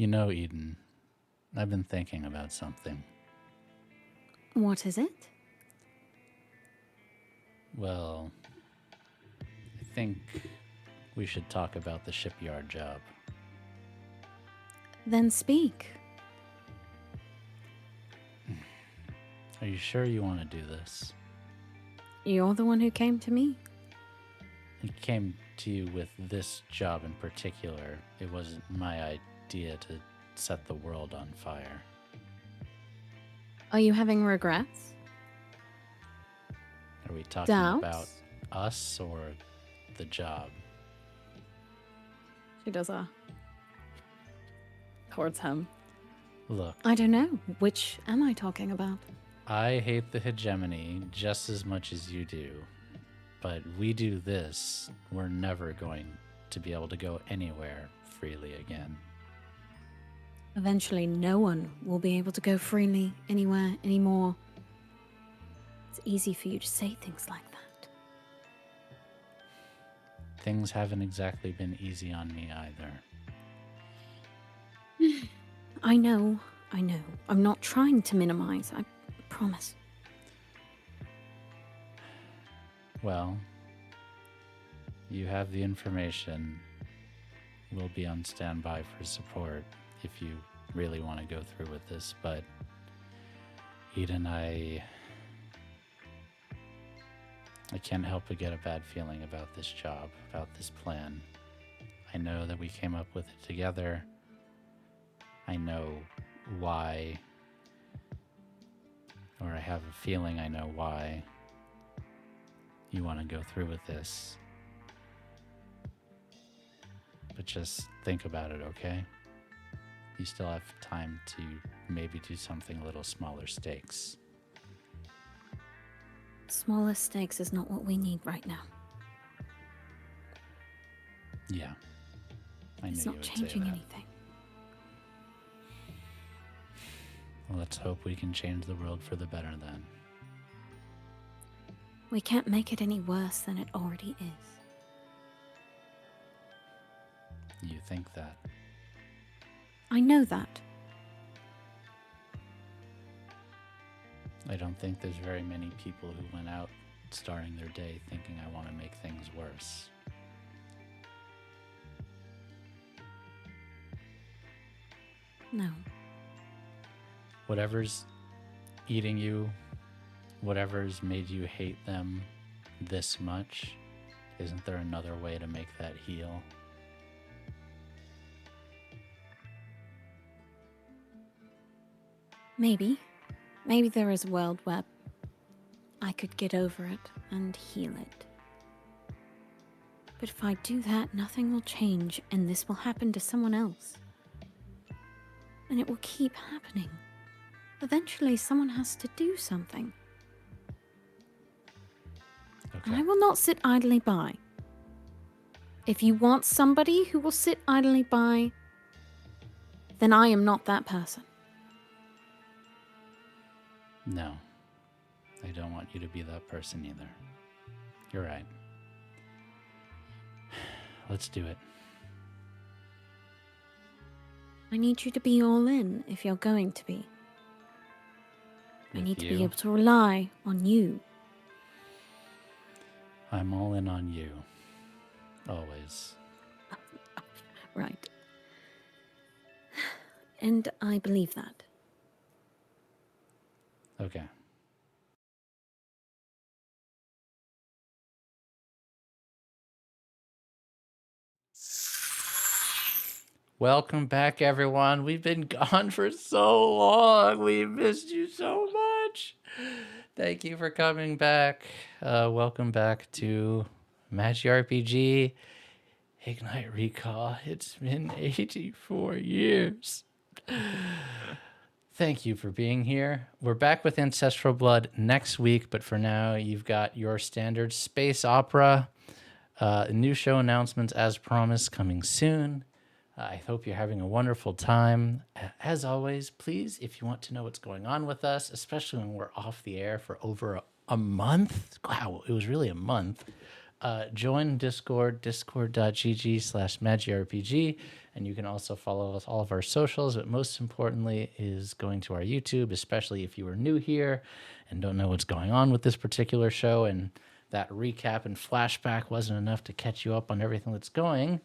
You know, Eden, I've been thinking about something. What is it? Well, I think we should talk about the shipyard job. Then speak. Are you sure you want to do this? You're the one who came to me. I came to you with this job in particular. It wasn't my idea to set the world on fire. Are you having regrets? Are we talking Doubts? about us or the job? She does towards him. Look, I don't know. Which am I talking about? I hate the hegemony just as much as you do. But we do this, we're never going to be able to go anywhere freely again. Eventually, no one will be able to go freely anywhere anymore. It's easy for you to say things like that. Things haven't exactly been easy on me either. I know. I'm not trying to minimize, I promise. Well, you have the information. We'll be on standby for support if you really want to go through with this, but Eden, I can't help but get a bad feeling about this job, about this plan. I know that we came up with it together. I know why, or I have a feeling I know why you want to go through with this. But just think about it, okay? You still have time to maybe do something a little smaller stakes. Smaller stakes is not what we need right now. Yeah. I knew It's you not would say changing that. anything. Well, let's hope we can change the world for the better then. We can't make it any worse than it already is. You think that? I know that. I don't think there's very many people who went out starting their day thinking I want to make things worse. No. Whatever's eating you, whatever's made you hate them this much, isn't there another way to make that heal? Maybe. Maybe there is a world where I could get over it and heal it. But if I do that, nothing will change, and this will happen to someone else. And it will keep happening. Eventually, someone has to do something. Okay. And I will not sit idly by. If you want somebody who will sit idly by, then I am not that person. No. I don't want you to be that person either. You're right. Let's do it. I need you to be all in if you're going to be. I With need to you, be able to rely on you. I'm all in on you. Always. Right. And I believe that. Okay. Welcome back, everyone. We've been gone for so long. We missed you so much. Thank you for coming back. Welcome back to Magic RPG Ignite Recall. It's been 84 years. Thank you for being here. We're back with Ancestral Blood next week, but for now, you've got your standard space opera. New show announcements, as promised, coming soon. I hope you're having a wonderful time. As always, please, if you want to know what's going on with us, especially when we're off the air for over a month. Wow, it was really a month. join Discord, discord.gg/magirpg, and you can also follow us all of our socials. But most importantly is going to our YouTube, especially if you are new here and don't know what's going on with this particular show, and that recap and flashback wasn't enough to catch you up on everything that's going.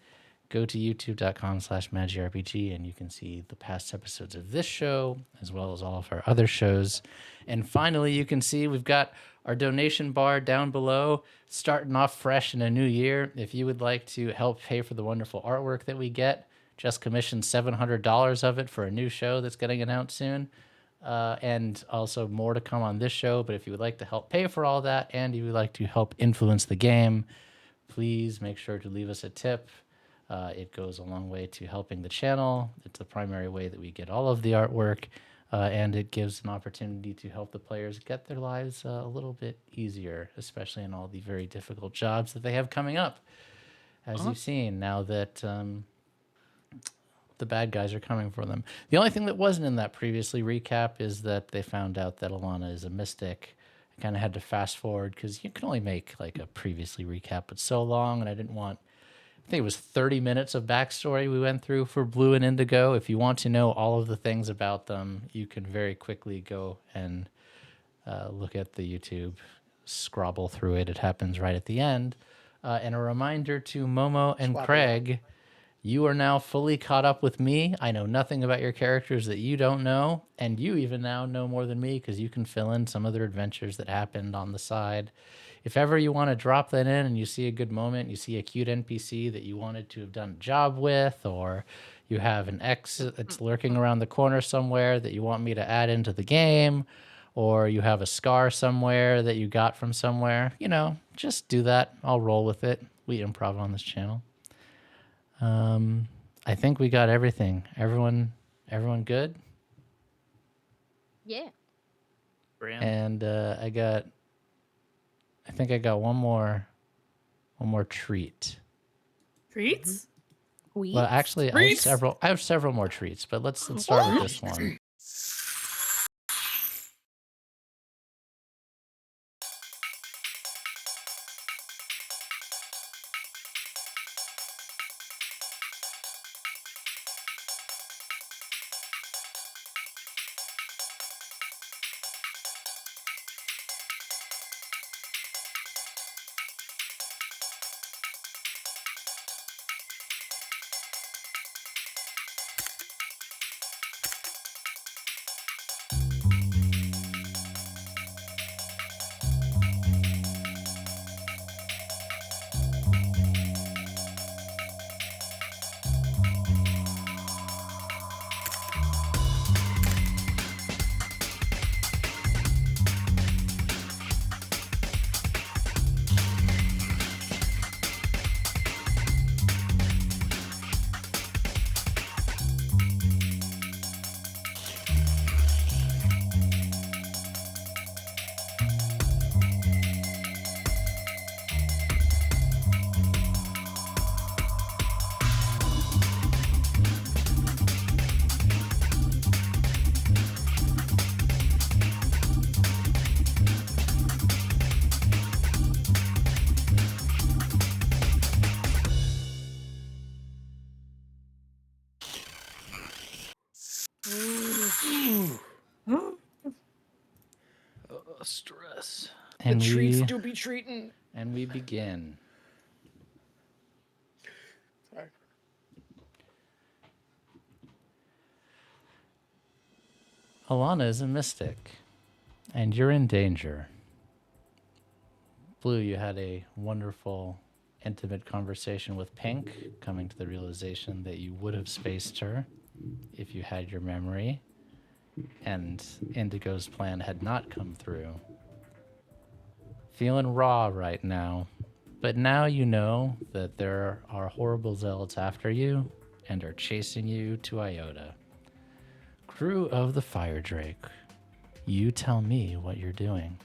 Go to youtube.com/magirpg and you can see the past episodes of this show as well as all of our other shows. And finally, you can see we've got our donation bar down below, starting off fresh in a new year. If you would like to help pay for the wonderful artwork that we get, just commissioned $700 of it for a new show that's getting announced soon. And also more to come on this show. But if you would like to help pay for all that and you would like to help influence the game, please make sure to leave us a tip. It goes a long way to helping the channel. It's the primary way that we get all of the artwork, and it gives an opportunity to help the players get their lives a little bit easier, especially in all the very difficult jobs that they have coming up. As you've seen, now that the bad guys are coming for them. The only thing that wasn't in that previously recap is that they found out that Alana is a mystic. I kind of had to fast forward because you can only make like a previously recap, but so long, and I didn't want. I think it was 30 minutes of backstory we went through for Blue and Indigo. If you want to know all of the things about them, you can very quickly go and look at the YouTube, scrabble through it. It happens right at the end. And a reminder to Momo and Craig, you are now fully caught up with me. I know nothing about your characters that you don't know, and you even now know more than me because you can fill in some other adventures that happened on the side. If ever you want to drop that in and you see a good moment, you see a cute NPC that you wanted to have done a job with, or you have an ex that's lurking around the corner somewhere that you want me to add into the game, or you have a scar somewhere that you got from somewhere, just do that. I'll roll with it. We improv on this channel. I think we got everything. Everyone good? Yeah. And I think I got one more treat. Treats? Well, actually, Treats? I have several more treats, but let's start with this one. Stress. And the treats do be treating. And we begin. Sorry. Alana is a mystic, and you're in danger. Blue, you had a wonderful, intimate conversation with Pink, coming to the realization that you would have spaced her if you had your memory, and Indigo's plan had not come through. Feeling raw right now, but now you know that there are horrible zealots after you and are chasing you to Iota. Crew of the Fire Drake, you tell me what you're doing.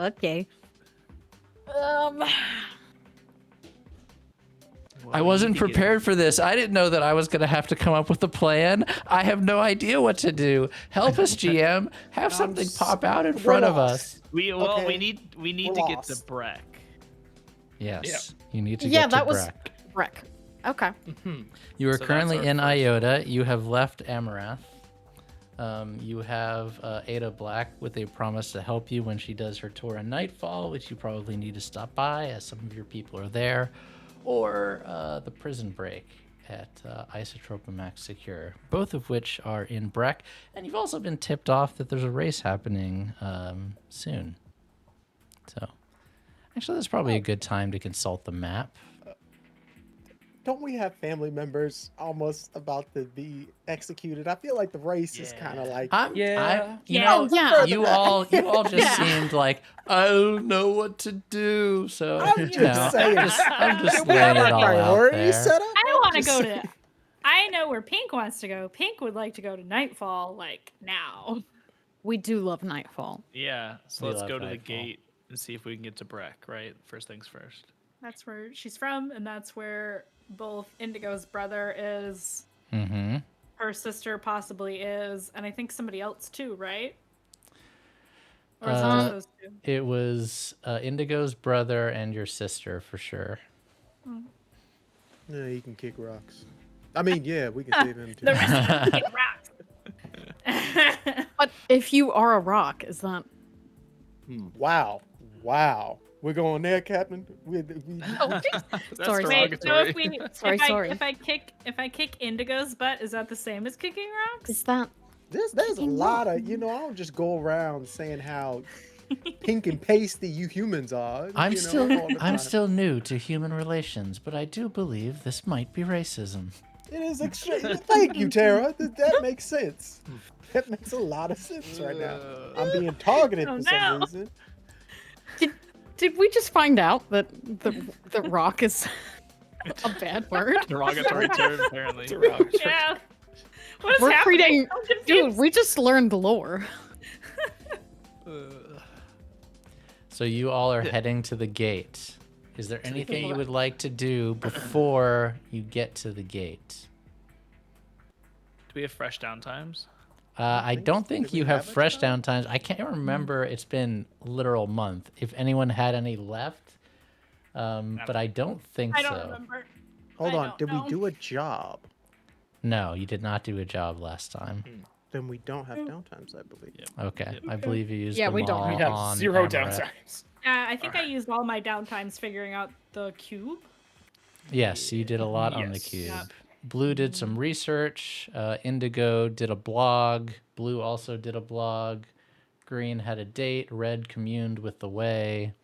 Okay. What I wasn't prepared for this. I didn't know that I was going to have to come up with a plan. I have no idea what to do. Help us, GM. Have something pop out in front of us. We need to get to lost. Breck. Yes, you need to Yeah, get to that was Breck. Breck. Okay. You are So that's currently our in first- Iota. You have left Amarath. You have Ada Black with a promise to help you when she does her tour on Nightfall, which you probably need to stop by as some of your people are there, or the prison break at Isotrope and Max Secure, both of which are in Breck. And you've also been tipped off that there's a race happening soon. So, actually, that's probably a good time to consult the map. Don't we have family members almost about to be executed? I feel like the race is kind of like. Yeah. You all just seemed like I don't know what to do. So I'm you just know, saying. I'm just we have laying it our all out priorities there. set up. I want to Just- go to. I know where Pink wants to go. Pink would like to go to Nightfall, like now. We do love Nightfall. Yeah, so We let's love go to the Nightfall. gate and see if we can get to Breck, right? First things first. That's where she's from, and that's where both Indigo's brother is. Mm-hmm. Her sister possibly is, and I think somebody else too, right? Or is it Uh, just those two? It was Indigo's brother and your sister for sure. Yeah, he can kick rocks. I mean, yeah, we can save him too. The rest of rocks. But if you are a rock, is that... Wow. We're going there, Captain. That's Sorry. Wait, so derogatory. if we Sorry. if I kick Indigo's butt, is that the same as kicking rocks? Is that... There's a lot of, I don't just go around saying how pink and pasty you humans are. I'm you know, all the I'm time. still new to human relations, but I do believe this might be racism. It is extreme. Thank you, Tara. That makes sense. That makes a lot of sense right now. I'm being targeted Oh, for some no. reason. Did we just find out that the rock is a bad word? Derogatory term, apparently. Yeah. What is We're happening? treating... I'm Dude, confused. we just learned lore. So you all are heading to the gate. Is there anything you would like to do before you get to the gate? Do we have fresh downtimes? I don't think Did we you have have it fresh tonight? downtimes. I can't remember. It's been literal month. If anyone had any left, but I don't think I so. don't remember. Hold I on. don't Did know. we do a job? No, you did not do a job last time. Then we don't have downtimes, I believe. Okay, Yep. I believe you used Yeah, them we don't. all We have on zero Amaret. downtimes. I think I used all my downtimes figuring out the cube. Yes, you did a lot on the Yes. cube. Yeah. Blue did some research. Indigo did a blog. Blue also did a blog. Green had a date. Red communed with the way.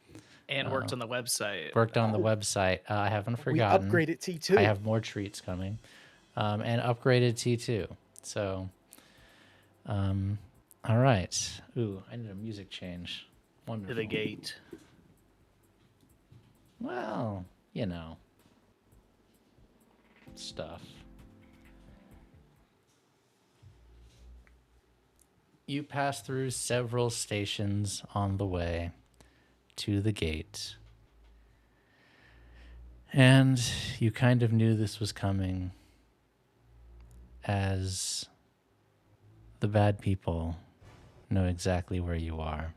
And worked on the website. Worked on the website. I haven't forgotten. We upgraded T2. I have more treats coming. And upgraded T2. So, all right. Ooh, I need a music change. Wonderful. To the gate. Well, stuff. You pass through several stations on the way to the gate. And you kind of knew this was coming as the bad people know exactly where you are.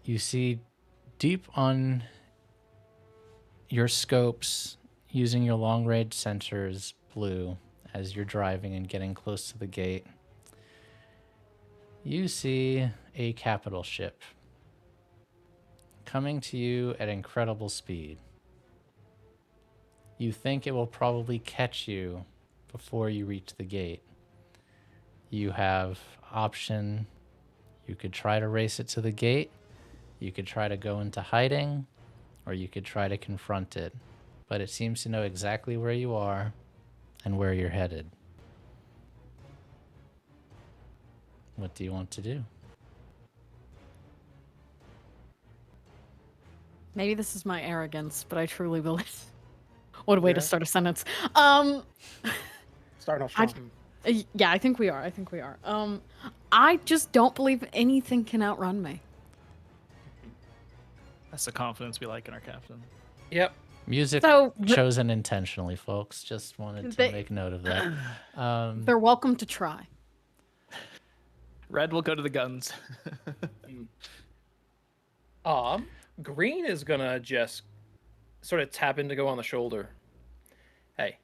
You see deep on your scopes, using your long range sensors, Blue, as you're driving and getting close to the gate, you see a capital ship coming to you at incredible speed. You think it will probably catch you before you reach the gate. You have option. You could try to race it to the gate. You could try to go into hiding, or you could try to confront it. But it seems to know exactly where you are and where you're headed. What do you want to do? Maybe this is my arrogance, but I truly believe... What a way to Yeah. start a sentence. Starting off I- strong. Yeah, I think we are. I just don't believe anything can outrun me. That's the confidence we like in our captain. Yep. Music So chosen intentionally, folks. Just wanted to They- make note of that. they're welcome to try. Red will go to the guns. Green is gonna just sort of tap Indigo on the shoulder. Hey,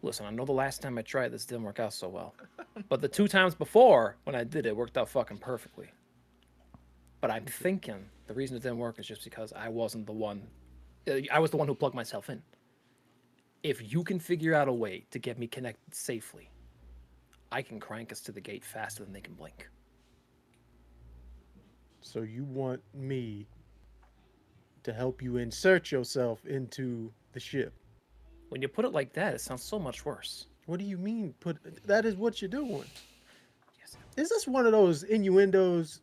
listen, I know the last time I tried this didn't work out so well. But the 2 times before, when I did it, worked out fucking perfectly. But I'm thinking the reason it didn't work is just because I wasn't the one. I was the one who plugged myself in. If you can figure out a way to get me connected safely, I can crank us to the gate faster than they can blink. So you want me to help you insert yourself into the ship? When you put it like that, it sounds so much worse. What do you mean? That is what you're doing. Yes. Is this one of those innuendos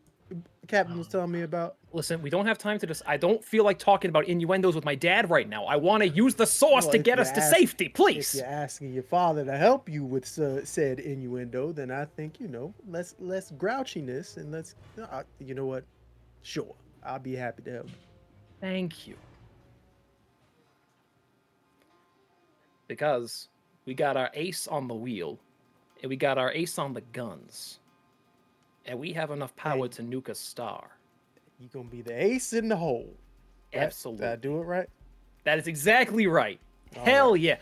Captain was telling me about? Listen, we don't have time to I don't feel like talking about innuendos with my dad right now. I want to use the source Well, to if get you us to ask- safety, If please. you're asking your father to help you with said innuendo, then I think less grouchiness and let's. You know what? Sure, I'll be happy to help. Thank you. Because we got our ace on the wheel, and we got our ace on the guns, and we have enough power Hey. to nuke a star. You gonna be the ace in the hole? Right? Absolutely. Did I do it right? That is exactly right. All Hell yeah.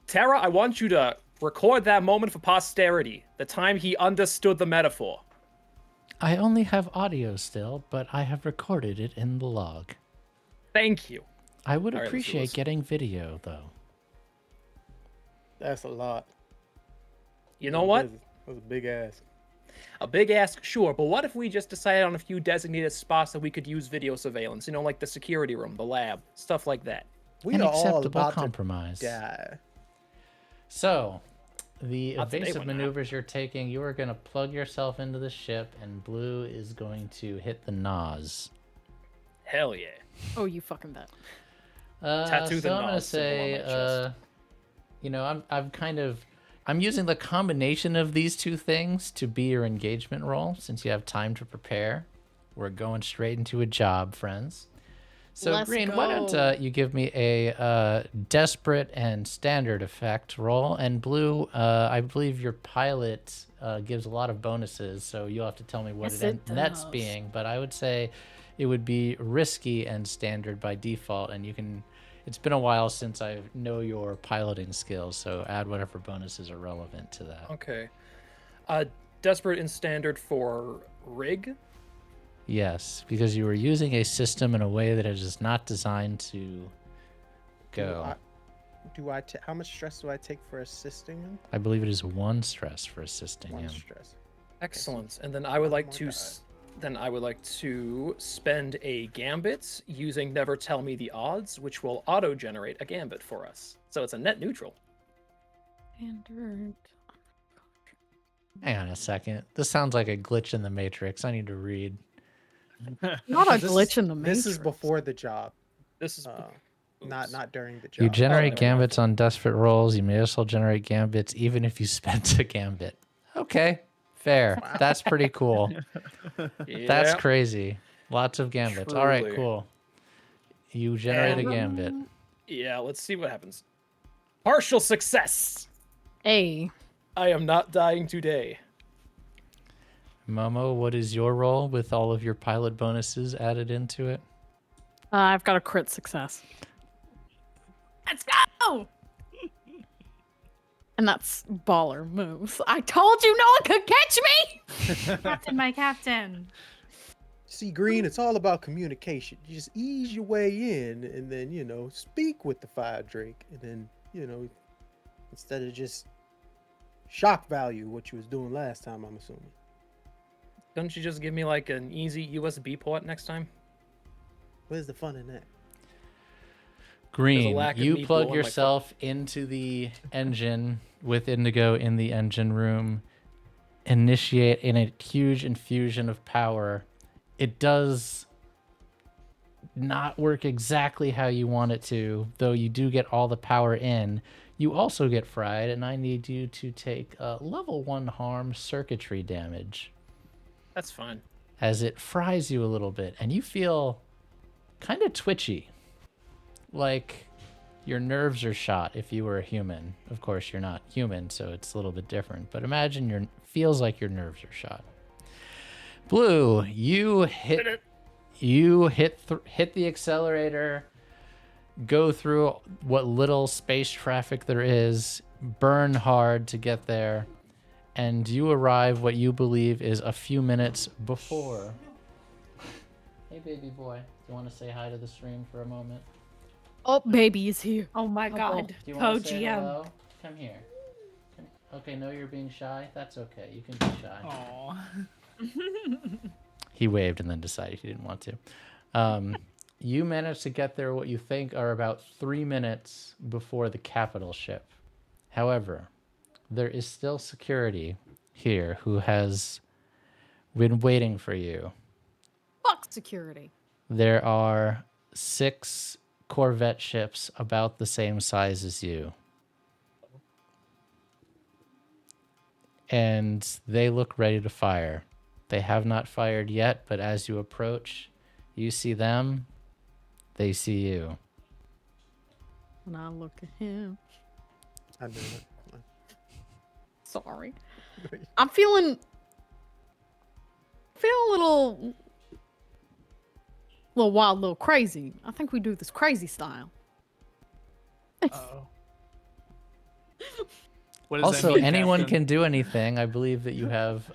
Tara, I want you to record that moment for posterity, the time he understood the metaphor. I only have audio still, but I have recorded it in the log. Thank you. I would All right, let's do appreciate this. getting video, though. That's a lot. You know what? That was a big ass. A big ask, sure, but what if we just decided on a few designated spots that we could use video surveillance? You know, like the security room, the lab, stuff like that. We An are all acceptable about compromise. to die. So, the Not today evasive one, Matt. maneuvers you're taking, you are going to plug yourself into the ship, and Blue is going to hit the NOS. Hell yeah. Oh, you fucking bet. Tattoo the so I'm gonna NOS symbol on say, my chest. you know, I'm using the combination of these two things to be your engagement roll, since you have time to prepare. We're going straight into a job, friends. So Let's Green, why don't go. you give me a desperate and standard effect roll, and Blue, I believe your pilot gives a lot of bonuses, so you'll have to tell me what Yes, it it nets does. being. But I would say it would be risky and standard by default, and you can. It's been a while since I know your piloting skills, so add whatever bonuses are relevant to that. Okay. Desperate and standard for rig. Yes, because you were using a system in a way that it is not designed to go. How much stress do I take for assisting him? I believe it is 1 stress for assisting One him. stress. Excellent. And then I would like my to God. then I would like to spend a gambit using Never Tell Me the Odds, which will auto-generate a gambit for us. So it's a net neutral. Standard. Hang on a second. This sounds like a glitch in the Matrix. I need to read. Not a This glitch is- in the matrix. This is before the job, This is not during the job. You generate never mind. gambits on desperate rolls. You may also generate gambits even if you spent a gambit. Okay, fair. That's pretty cool. That's Yep. crazy. Lots of gambits. All right, Truly. cool. You generate a And- gambit. Yeah, let's see what happens. Partial success. Hey, I am not dying today. Momo, what is your role with all of your pilot bonuses added into it? I've got a crit success. Let's go! And that's baller moves. I told you no one could catch me! Captain, my captain. See, Green, it's all about communication. You just ease your way in and then, speak with the fire drake. And then, instead of just shock value, what you was doing last time, I'm assuming. Don't you just give me like an easy USB port next time? Where's the fun in that? Green, lack of you me plug blowing my yourself into the engine with Indigo in the engine room, initiate in a huge infusion of power. It does not work exactly how you want it to, though you do get all the power in. You also get fried, and I need you to take level 1 harm circuitry damage That's fine. as it fries you a little bit, and you feel kind of twitchy. Like your nerves are shot if you were a human. Of course, you're not human, so it's a little bit different. But imagine feels like your nerves are shot. Blue, you hit the accelerator, go through what little space traffic there is, burn hard to get there, and you arrive what you believe is a few minutes before. Hey, baby boy, do you want to say hi to the stream for a moment? Oh, baby is here. Oh my Oh, god. Do you want to say GM. hello? Come here. Okay, no, you're being shy. That's okay. You can be shy. Aww. He waved and then decided he didn't want to. You managed to get there what you think are about 3 minutes before the capital ship. However, there is still security here who has been waiting for you. Fuck security. There are 6 Corvette ships about the same size as you. And they look ready to fire. They have not fired yet, but as you approach, you see them, they see you. When I look at him. I knew it. Sorry. I'm feeling a little wild, little crazy. I think we do this crazy style. Oh. What does that Also, mean, anyone Captain? can do anything. I believe that you have,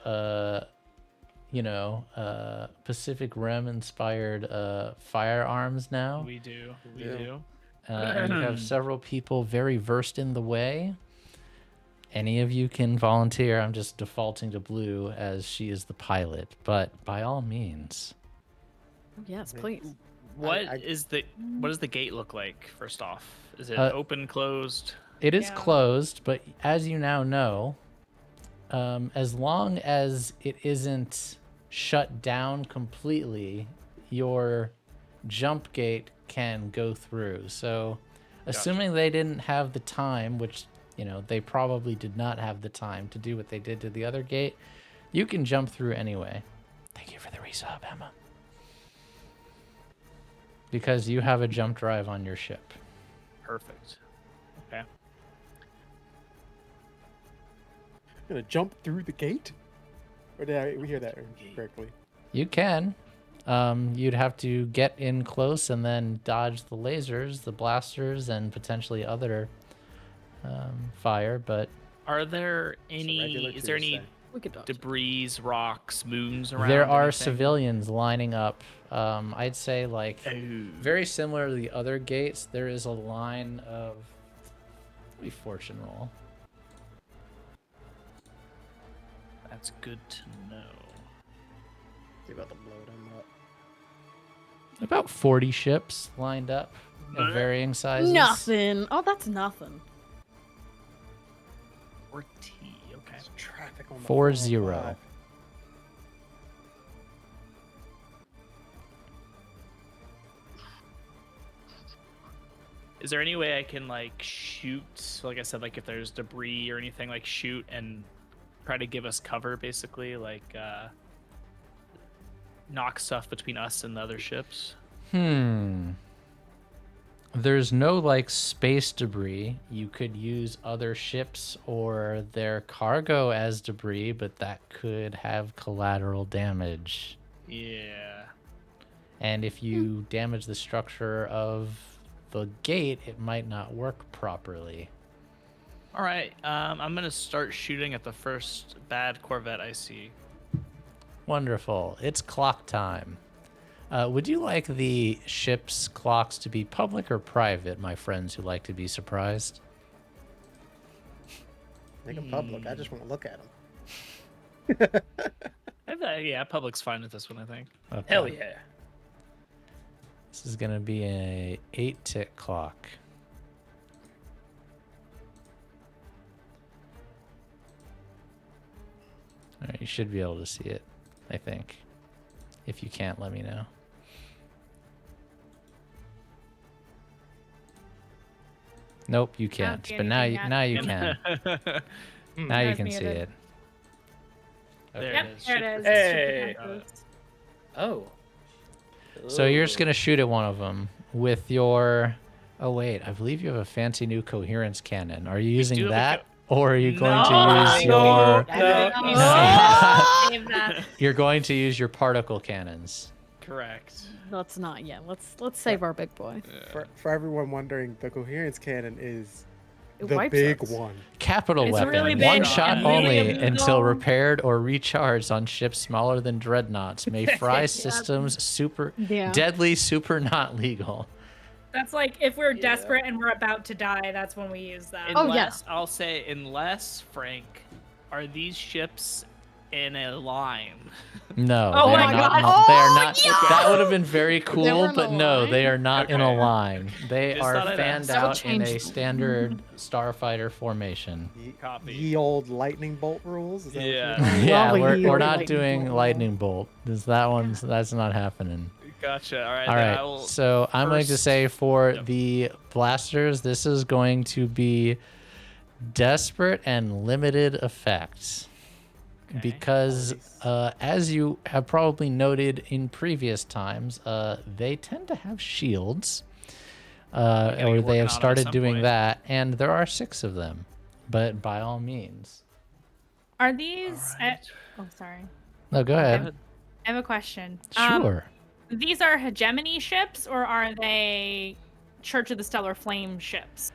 Pacific Rim inspired firearms now. We do. We Yeah. do. And you have several people very versed in the way. Any of you can volunteer. I'm just defaulting to Blue as she is the pilot, but by all means. Yes, please. What does the gate look like? First off, is it Uh, open, closed? It is Yeah. closed, but as you now know, as long as it isn't shut down completely, your jump gate can go through. So, assuming they didn't have the time, which, they probably did not have the time to do what they did to the other gate, you can jump through anyway. Thank you for the resub, Emma. Because you have a jump drive on your ship. Perfect. Okay. Gonna jump through the gate? Or did we hear that correctly? You can. You'd have to get in close and then dodge the lasers, the blasters, and potentially other fire. But Are there It's a regular is there any Tuesday. We could dodge. debris, rocks, moons around? there are anything? civilians lining up. I'd say like Oh. very similar to the other gates. There is a line of. Let me fortune roll. That's good to know. They about to blow them up. About 40 ships lined up of varying sizes. Nothing. Oh, that's nothing. 40. Okay. There's traffic on the 4-0. 405. Is there any way I can shoot? So like I said, if there's debris or anything, shoot and try to give us cover, basically, knock stuff between us and the other ships. There's no space debris. You could use other ships or their cargo as debris, but that could have collateral damage. Yeah. And if you damage the structure of the gate, it might not work properly. All right. I'm gonna start shooting at the first bad Corvette I see. Wonderful. It's clock time. Would you like the ship's clocks to be public or private, my friends who like to be surprised? Make them public. I just want to look at them. Yeah, public's fine with this one, I think. Okay. Hell yeah. This is going to be a 8-tick clock. All right, you should be able to see it, I think. If you can't, let me know. Nope, you can't. see But now you anything yet. can. Now you Guys can see muted. it. There Yep, it is. there it is. Hey. Super close. Oh. So you're just gonna shoot at one of them with your Oh wait, I believe you have a fancy new coherence cannon. Are you do using have a that, or are you going No, to use your? Save that. You're going to use your particle cannons. Correct. Let's not yet. Let's save our big boy. For everyone wondering, the coherence cannon is It the wipes big us. one. Capital It's weapon. really One big shot and only really until illegal. repaired or recharged on ships smaller than dreadnoughts. May fry systems super Yeah. deadly, super not legal. That's like if we're desperate and we're about to die, that's when we use that. Oh, yeah. I'll say, unless, Frank, are these ships in a line? No, Oh they are my not. God. They are Oh, not. That would have been very were cool, in but a no, line? they are not in a Okay. line. They Just are thought I'd fanned ask. That'll out in a change. standard starfighter formation. Copy. Ye old lightning bolt rules. Is that what Yeah. you're doing? Yeah, Lovely we're lightning not bolt. doing lightning bolt. That's not happening. Gotcha. All right. All then I right, will so I'm going to first- say for Yep. the blasters, this is going to be desperate and limited effects. Okay. Because as you have probably noted in previous times, they tend to have shields, gotta or get they have working on it at started some doing point. that, and there are 6 of them. But by all means, Are these? Alright. Oh, sorry. no, go ahead. I have a question. Sure. These are hegemony ships, or are they Church of the Stellar Flame ships?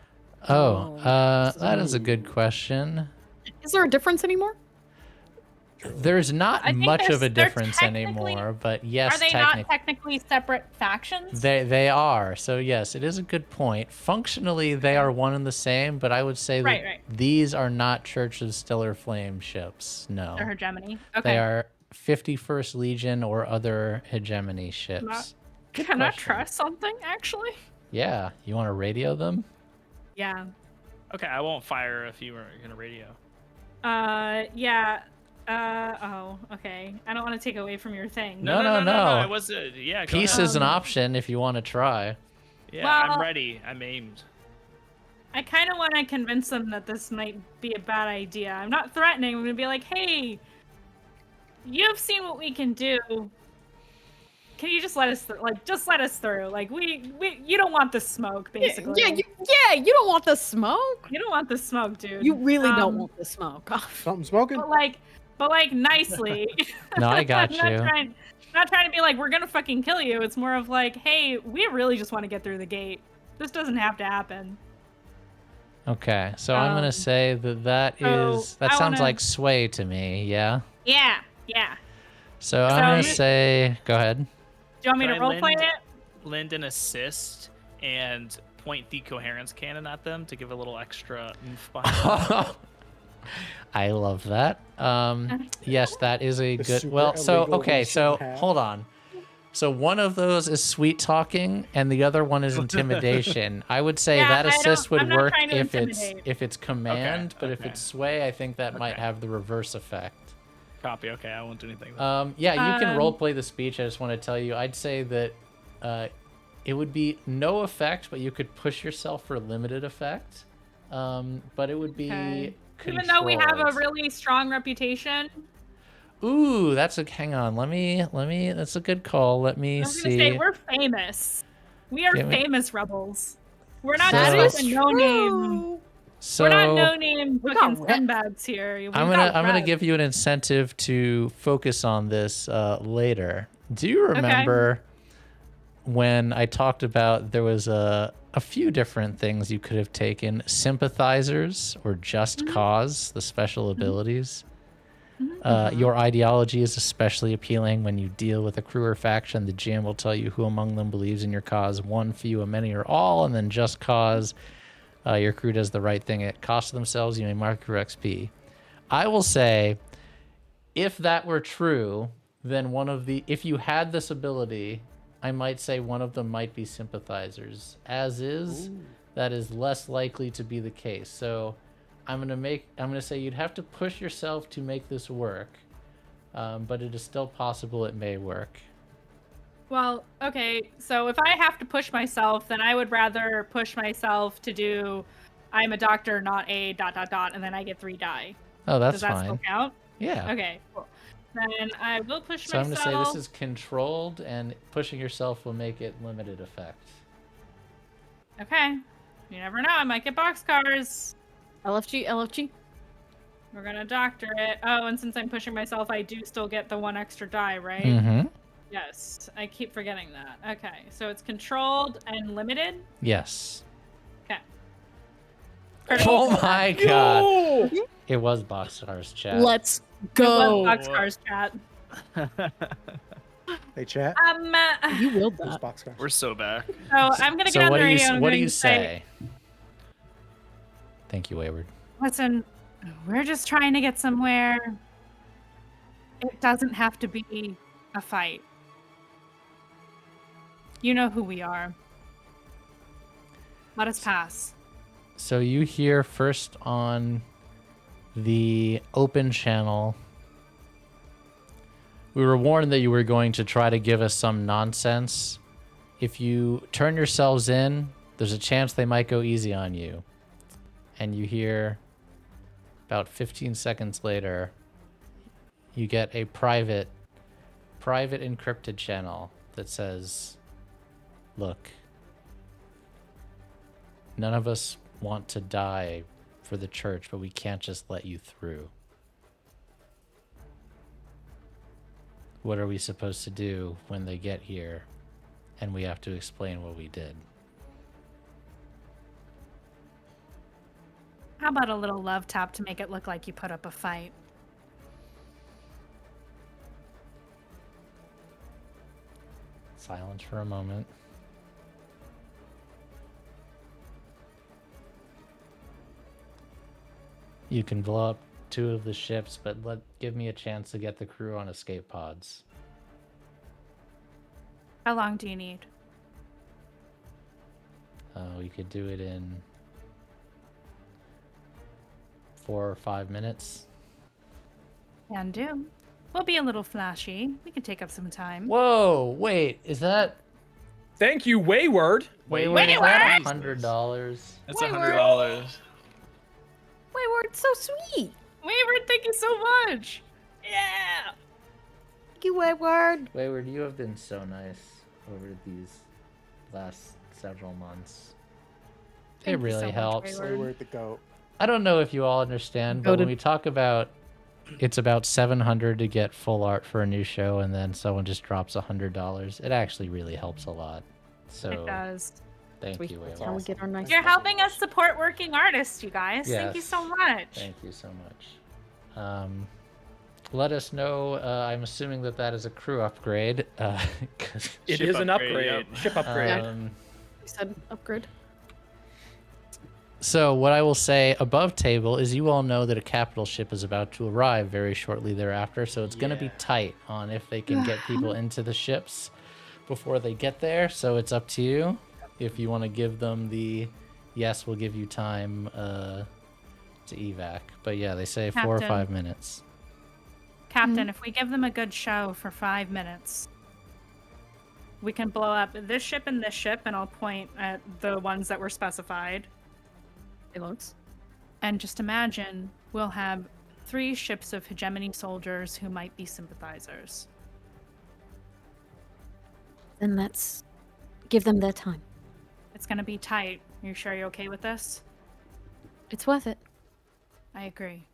That is a good question. Is there a difference anymore? There's not I think much of a they're difference technically- anymore, but yes, Are they not technically separate factions? They are. So yes, it is a good point. Functionally, they are one and the same, but I would say that Right, right. these are not Church of Stellar Flame ships. No, They're hegemony. Okay. they are 51st Legion or other hegemony ships. Good Can I question. try something, actually? Yeah, you want to radio them? Yeah. Okay, I won't fire if you were gonna radio. Yeah. Oh, okay. I don't want to take away from your thing. No. I was yeah. Go Peace ahead. is an option if you want to try. Yeah, Well- I'm ready. I'm aimed. I kind of want to convince them that this might be a bad idea. I'm not threatening. I'm going to be like, hey, you've seen what we can do. Can you just let us just let us through? Like you don't want the smoke, basically. You don't want the smoke. You don't want the smoke, dude. You really don't want the smoke. Something smoking? But like nicely. No, I got you. Not trying to be like, we're gonna fucking kill you. It's more of like, hey, we really just want to get through the gate. This doesn't have to happen. Okay, so I'm gonna say that so that I sounds wanna- like sway to me. Yeah. Yeah. So I'm So gonna I'm- say, go ahead. Do you want me Can to I roleplay it? Lend an assist and point the coherence cannon at them to give a little extra oomph behind it. I love that. Yes, that is a The good. super Well, so illegal okay, we so should have. hold on. So one of those is sweet talking, and the other one is intimidation. I would say Yeah, that I don't- assist would I'm not work trying to if intimidate. it's command, but if okay. it's sway, I think that might Okay. have the reverse effect. Copy. Okay, I won't do anything. Then. Yeah, you can Um, role play the speech. I just want to tell you, I'd say that it would be no effect, but you could push yourself for limited effect. But it would be Okay. Even though we have a controlled. really strong reputation, Ooh, hang on. Let me, that's a good call. Let me I'm see. gonna say we're famous. We are Give me- famous rebels. We're not So- just That fucking no name. So We're not no name We fucking got rep. scumbags here. We I'm got gonna rep. give you an incentive to focus on this later. Do you remember when I talked about there was a few different things you could have taken? Sympathizers or just cause, the special abilities. Your ideology is especially appealing when you deal with a crew or faction. The GM will tell you who among them believes in your cause, one, few, a many, or all, and then just cause. Your crew does the right thing at cost of themselves. You may mark your XP. I will say, if that were true, then if you had this ability, I might say one of them might be sympathizers. As is, that is less likely to be the case. So I'm gonna say you'd have to push yourself to make this work, but it is still possible it may work. Well, okay, so if I have to push myself, then I would rather push myself to do I'm a doctor, not a ... and then I get 3 die. Oh, that's Does that fine. still count? Yeah. Okay, cool. Then I will push So I'm myself. gonna say this is controlled, and pushing yourself will make it limited effect. Okay. You never know. I might get boxcars. LFG. We're gonna doctor it. Oh, and since I'm pushing myself, I do still get the 1 extra die, right? Mm-hmm. Yes. I keep forgetting that. Okay. So it's controlled and limited. Yes. Okay. Oh my god. No! It was Boxcars chat. Let's It go. was boxcars chat. Hey, chat. You willed Who's that. boxcars? We're so back. So I'm gonna So get on what the do you radio. and what I'm do you going to say, say? Thank you, Wayward. listen, we're just trying to get somewhere. It doesn't have to be a fight. You know who we are. Let us pass. So you hear first on the open channel. We were warned that you were going to try to give us some nonsense. If you turn yourselves in, there's a chance they might go easy on you. And you hear about 15 seconds later, you get a private encrypted channel that says, look, none of us want to die for the church, but we can't just let you through. What are we supposed to do when they get here and we have to explain what we did? How about a little love tap to make it look like you put up a fight? Silence for a moment. You can blow up 2 of the ships, but give me a chance to get the crew on escape pods. How long do you need? We could do it in 4 or 5 minutes. Can do. We'll be a little flashy. We can take up some time. Whoa, wait, is that Thank you, Wayward. Wayward? Is that $100? That's $100. Wayward, so sweet. Wayward, thank you so much. Yeah. Thank you, Wayward. Wayward, you have been so nice over these last several months. Thank It you really so much, helps. Wayward. Where to go? I don't know if you all understand, but when Goated. we talk about it's about $700 to get full art for a new show, and then someone just drops $100, it actually really helps a lot. So It does. thank Sweet. you, That's Wayward. how we get our nice. You're helping us support working artists, you guys. Thank you Yes. so much. Thank you so much. Let us know. I'm assuming that is a crew upgrade. 'Cause, It Ship is an upgrade, upgrade. yep. Ship upgrade. um, We said upgrade. So what I will say above table is you all know that a capital ship is about to arrive very shortly thereafter, so it's going to be tight on if they can get people into the ships before they get there. So it's up to you if you want to give them the yes, we'll give you time to evac. But yeah, they say 4 or Captain. 5 minutes. Captain, if we give them a good show for 5 minutes, we can blow up this ship and this ship, and I'll point at the ones that were specified. It looks. And just imagine we'll have 3 ships of hegemony soldiers who might be sympathizers. Then let's give them their time. It's gonna be tight. You sure you're okay with this? It's worth it. I agree.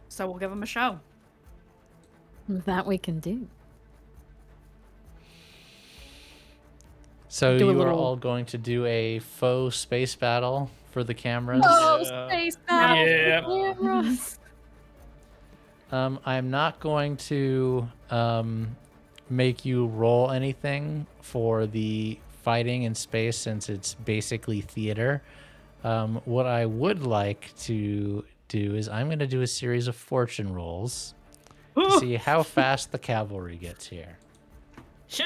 So we'll give them a show. That we can do. So Do a you are little- all going to do a faux space battle for the cameras. Yeah. Space battle. Yeah. Cameras. I'm not going to make you roll anything for the fighting in space since it's basically theater. What I would like to do is I'm going to do a series of fortune rolls to see how fast the cavalry gets here. Shit!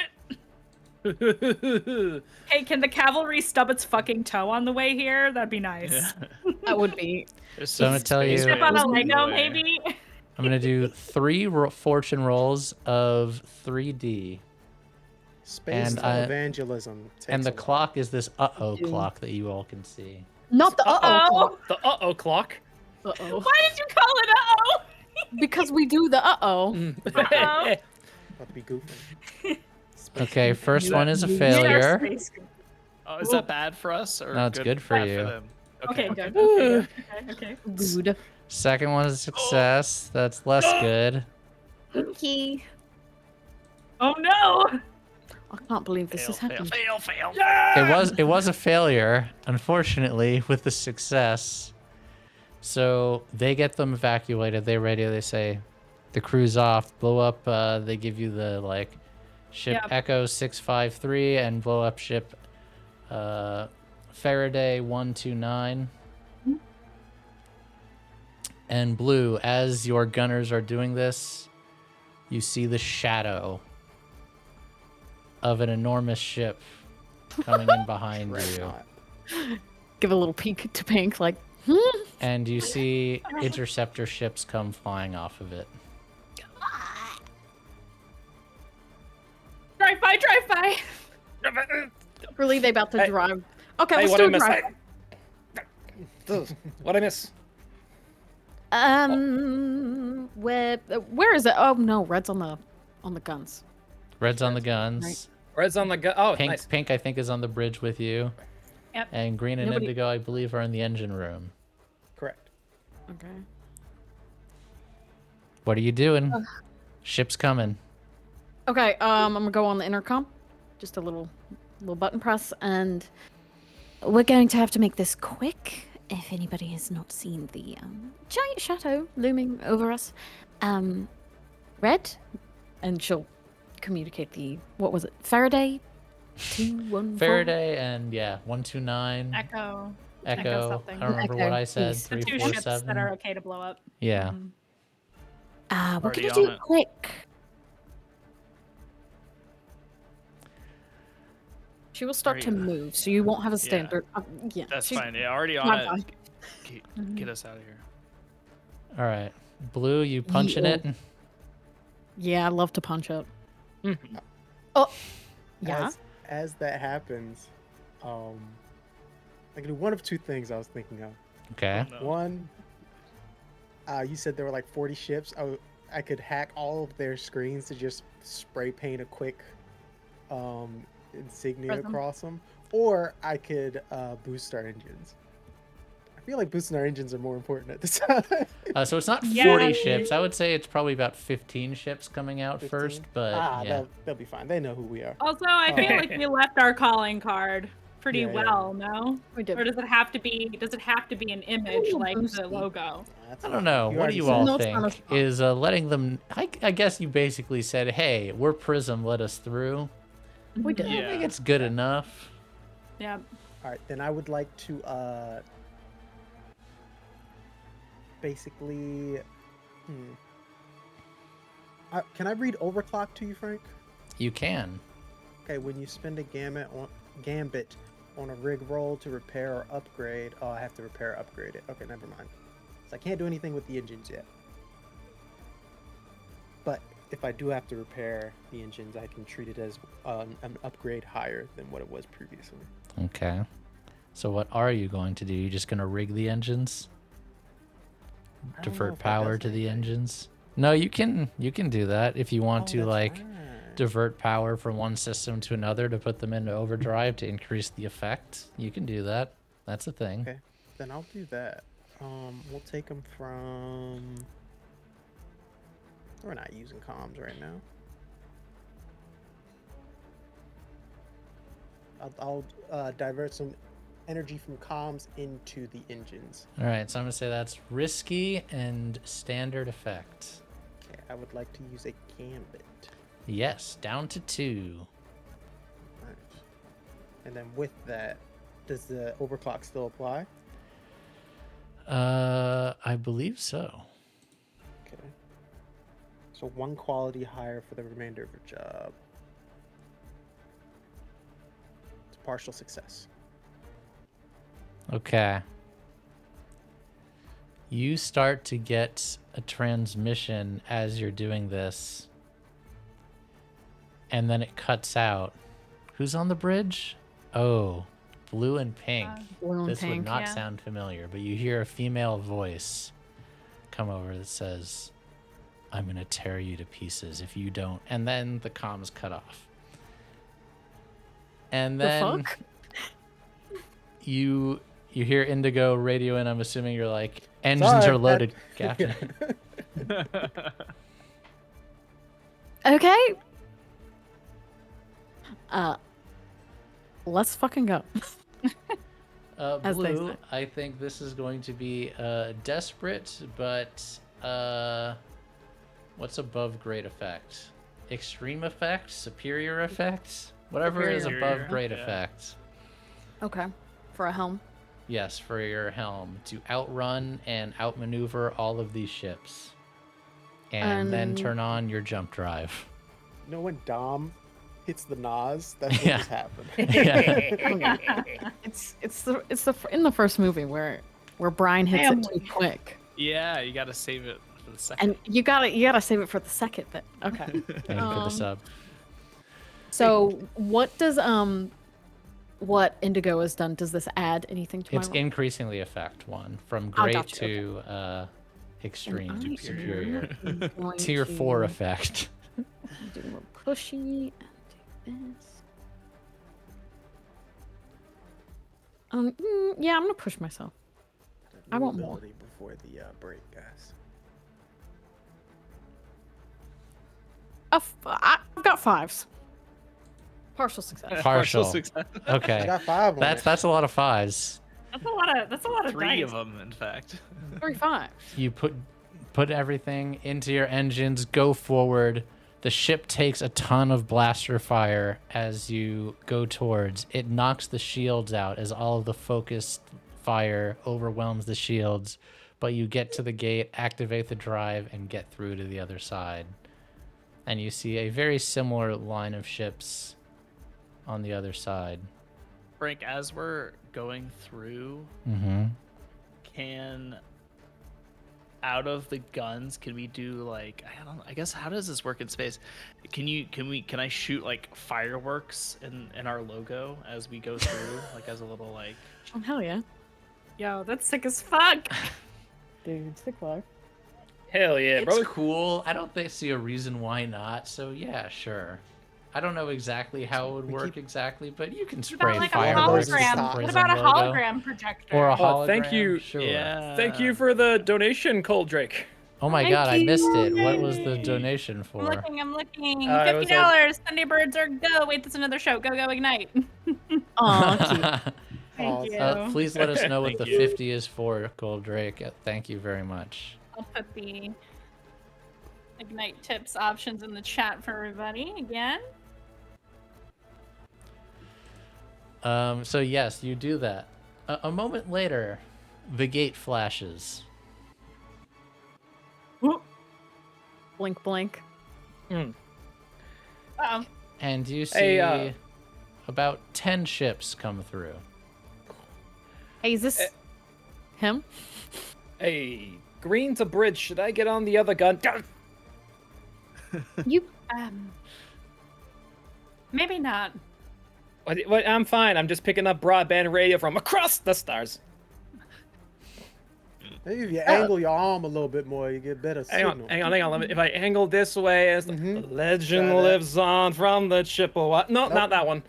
Hey, can the cavalry stub its fucking toe on the way here? That'd be nice. That would be. There's So I'm gonna some tell you- space Step on whales a in the Lego, way. maybe? I'm going to do 3 fortune rolls of 3D. Space And I- evangelism. And the takes a lot. clock is this uh-oh Doom. clock that you all can see. Not the Uh-oh. The uh-oh clock. Uh-oh. Why did you call it Because we do the uh-oh. Uh-oh? About to be goofy. Okay, first one is a You're failure. space- Oh, is that bad for us or No, it's good for bad you. them? Okay, Okay. good. Okay. Good. Second one is a success. That's less good. Okay. Oh no! I can't believe this Fail, is fail, happening. fail, fail. It was a failure, unfortunately, with the success. So they get them evacuated. They radio. They say, the crew's off. Blow up. They give you the like, ship Yep. Echo 653 and blow up ship, Faraday 129. And Blue, as your gunners are doing this, you see the shadow of an enormous ship coming in behind you. Dreadnought. Give a little peek to Pink, like, And you see interceptor ships come flying off of it. Drive by! really, they about to Hey. drive. Okay, Hey, let's what do I a miss? drive. What I miss? Where is it? Oh no, red's on the guns. Red's on the guns. Red's on the gun. Oh, Pink, nice. Pink, I think, is on the bridge with you. Yep. And Green and Nobody- Indigo, I believe, are in the engine room. Correct. Okay. What are you doing? Ship's coming. Okay, I'm gonna go on the intercom. Just a little button press, and We're going to have to make this quick. If anybody has not seen the giant shadow looming over us, Red, and she'll communicate the what was it? Faraday 214. Faraday and, yeah, 129. Echo. Echo. something. I don't remember Echo, what I said. please. The two ships that 347. are okay to blow up. Yeah. Mhm. we're Already going to do on it it. quick. She will start to Alright. move, so you won't have a standard. Yeah, That's she's- fine. Yeah, already on Fine, it. Get us out of here. All right. Blue, you punching Yeah. it? Yeah, I love to punch it. Mhm. Oh, yeah. As that happens, I can do one of two things I was thinking of. Okay. Oh, no. One, you said there were like 40 ships. I could hack all of their screens to just spray paint a quick insignia Prism. across them, or I could boost our engines. I feel like boosting our engines are more important at this time. So it's not 40 Yeah. ships. I would say it's probably about 15 ships coming out 15? first, but yeah. they'll be fine. They know who we are. Also, I feel like we left our calling card pretty Yeah, yeah. well, no? We did. Or does it have to be an image Ooh, like boosty. the logo? That's I don't fine. know. What do already you said all No, it's not think? a spot. Is letting them... I guess you basically said, hey, we're Prism, let us through. We did. I think it's good enough. Yeah. All right, then I would like to basically. Can I read overclock to you, Frank? You can. Okay, when you spend a gambit on a rig roll to repair or upgrade. Oh, I have to repair or upgrade it. Okay, never mind. So I can't do anything with the engines yet. But if I do have to repair the engines, I can treat it as an upgrade higher than what it was previously. Okay. So what are you going to do? You just going to rig the engines? I don't know Divert if that power does to the anything. engines? No, you can do that if you want Oh, to that's like right. divert power from one system to another to put them into overdrive to increase the effect. You can do that. That's a thing. Okay, then I'll do that. We'll take them from. We're not using comms right now. I'll divert some energy from comms into the engines. All right, so I'm going to say that's risky and standard effect. Okay, I would like to use a gambit. Yes, down to 2. Right. And then with that, does the overclock still apply? I believe so. Okay. So 1 quality higher for the remainder of your job. It's a partial success. Okay. You start to get a transmission as you're doing this. And then it cuts out. Who's on the bridge? Oh, Blue and Pink. Blue and This would pink. not yeah. sound familiar, but you hear a female voice come over that says, I'm going to tear you to pieces if you don't. And then the comms cut off. And The then fuck? you hear Indigo radio, and I'm assuming you're like, engines Sorry, are loaded, Captain. Okay. Let's fucking go. As they Blue, say. I think this is going to be desperate, but what's above great effect? Extreme effect? Superior effect? Whatever is Superior, above great yeah. effect. Okay. For a helm. Yes, for your helm. To outrun and outmaneuver all of these ships. And then turn on your jump drive. You know when Dom hits the Nas? That's what Yeah. just happened. Yeah. It's in the first movie where Brian hits it too quick. Yeah, you gotta save it for the second. And you gotta save it for the second bit. Okay. Thank you for the sub. So what does what Indigo has done? Does this add anything to It's my roll? increasingly effect 1. From Oh, great gotcha, to extreme And I to superior. am going Tier 4 to effect. do more pushy and do this. Yeah, I'm gonna push myself. I want more. Ability before the break, guys. I've got 5s. Partial success. Partial. success. I Okay. got 5 on it. That's a lot of 5s. That's a lot of 3 dice. of them, in fact. 35. You put everything into your engines, go forward. The ship takes a ton of blaster fire as you go towards. It knocks the shields out as all of the focused fire overwhelms the shields, but you get to the gate, activate the drive, and get through to the other side. And you see a very similar line of ships on the other side. Frank, as we're going through, Mm-hmm. can out of the guns, can we do like, I guess, how does this work in space? Can I shoot like fireworks in our logo as we go through, like as a little like? Oh hell yeah. Yo, that's sick as fuck. Dude, sick life. Hell yeah, bro. It's cool. I don't see a reason why not. So yeah, sure. I don't know exactly how it would work exactly, but you can What spray about like a fireworks. with the hologram? What Prism about a logo. hologram projector? Or a Oh, hologram? thank you. Sure. Yeah. Thank you for the donation, Cold Drake. Oh my Thank god, I missed it. What was the you. donation I'm for? looking. It was $50. Thunderbirds are go. Wait, that's another show. Go Ignite. Aw, cute. Thank you. Please let us know what Thank the you. 50 is for, Gold Drake. Thank you very much. I'll put the Ignite tips options in the chat for everybody again. So yes, you do that. A moment later, the gate flashes. Blink, blink. Uh-oh. And you see Hey, about 10 ships come through. Hey, is this him? Hey, green to bridge. Should I get on the other gun? You Maybe not. What? I'm fine. I'm just picking up broadband radio from across the stars. Maybe if you angle your arm a little bit more, you get better Hang signal. on. Let me, if I angle this way, as the legend Try that. lives on from the Chippewa. No, not that one.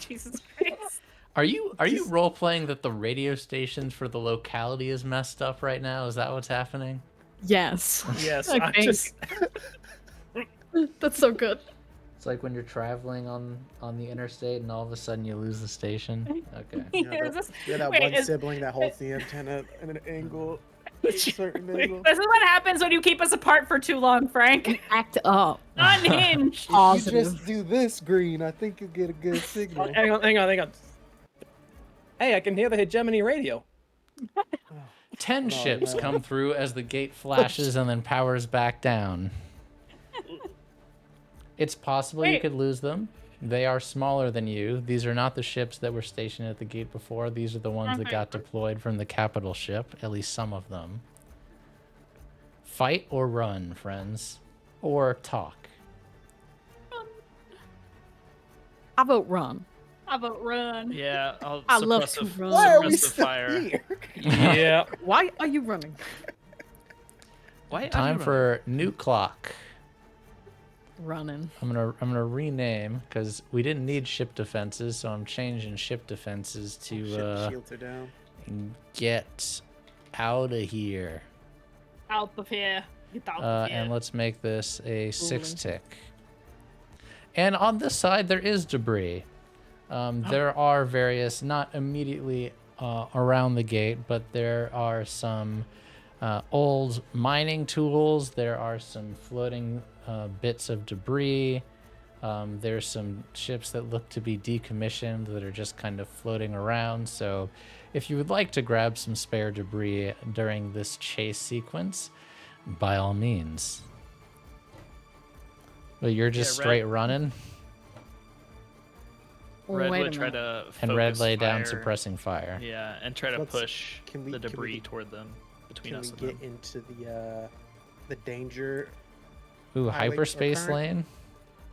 Jesus Christ. Are you role playing that the radio stations for the locality is messed up right now? Is that what's happening? Yes. Yes, I I think. just. That's so good. It's like when you're traveling on the interstate and all of a sudden you lose the station. Okay. Is this, Yeah, that wait, one is- sibling that holds the antenna at an angle, a certain angle. This is what happens when you keep us apart for too long, Frank. Act up. Unhinged. If you Positive. just do this, Green, I think you'll get a good signal. Hang on. Hey, I can hear the hegemony radio. 10 No, ships no. come through as the gate flashes and then powers back down. It's possible you Wait. could lose them. They are smaller than you. These are not the ships that were stationed at the gate before. These are the ones that Okay. got deployed from the capital ship, at least some of them. Fight or run, friends. Or talk. How about run? How about run? Yeah, I'll I love to suppressive- run. Why are we suppressive still fire. here? Yeah. Why are you running? Why? Time for new clock. running. I'm gonna rename because we didn't need ship defenses, so I'm changing ship defenses to Shields are down. get out of here. Out of here. Get out of here. And let's make this a 6-tick. And on this side, there is debris. There are various, not immediately around the gate, but there are some old mining tools. There are some floating bits of debris. There's some ships that look to be decommissioned that are just kind of floating around. So if you would like to grab some spare debris during this chase sequence, by all means. But you're just straight running? Red Wait would a try minute. to And Red focus lay down fire. suppressing fire. Yeah, and try to Let's- push can we- the can debris we- toward them, between Can us we and get them. into the danger? Ooh, Highway or hyperspace current? lane?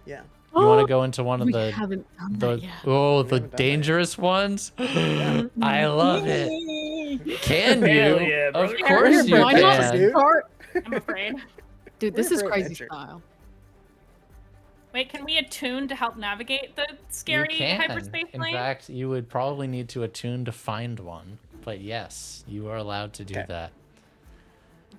Yeah. You want to go into one of We the haven't done the that yet. oh We the haven't done that yet. dangerous ones? I love it. Can you? Hell yeah, Of brother. course you Why not can. dude. start? I'm afraid. Dude, this We're is for crazy adventure. style. Wait, can we attune to help navigate the scary You can. hyperspace In lane? fact, you would probably need to attune to find one. But yes, you are allowed to do Okay. that.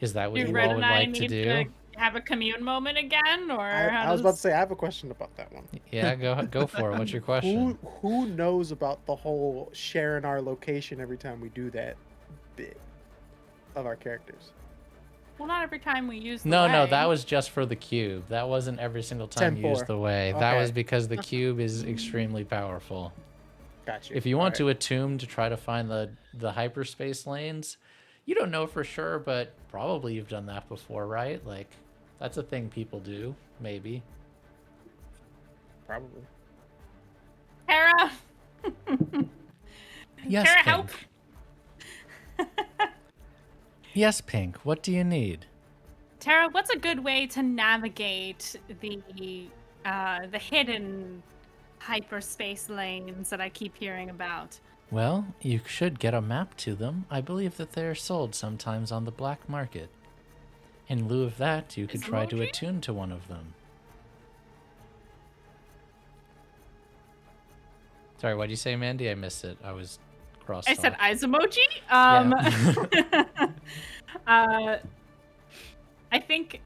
Is that what Do you Red all would and I like to need do? to have a commune moment again, or how I was about to does- say I have a question about that one. Yeah, go for it. What's your question? Who knows about the whole sharing our location every time we do that bit of our characters? Well, not every time we use the No, way. that was just for the cube. That wasn't every single time you used 10-4. the way. That Okay. was because the cube is extremely powerful. Gotcha. If you want to attune to try to find the hyperspace lanes, you don't know for sure, but probably you've done that before, right? Like, that's a thing people do, maybe. Probably. Tara. Yes, Tara, Pink. help. Yes, Pink. What do you need? Tara, what's a good way to navigate the hidden hyperspace lanes that I keep hearing about? Well, you should get a map to them. I believe that they're sold sometimes on the black market. In lieu of that, you could try to Emoji? attune to one of them. Sorry, what did you say, Mandy? I missed it. I was crossed I said off. eyes emoji. I think,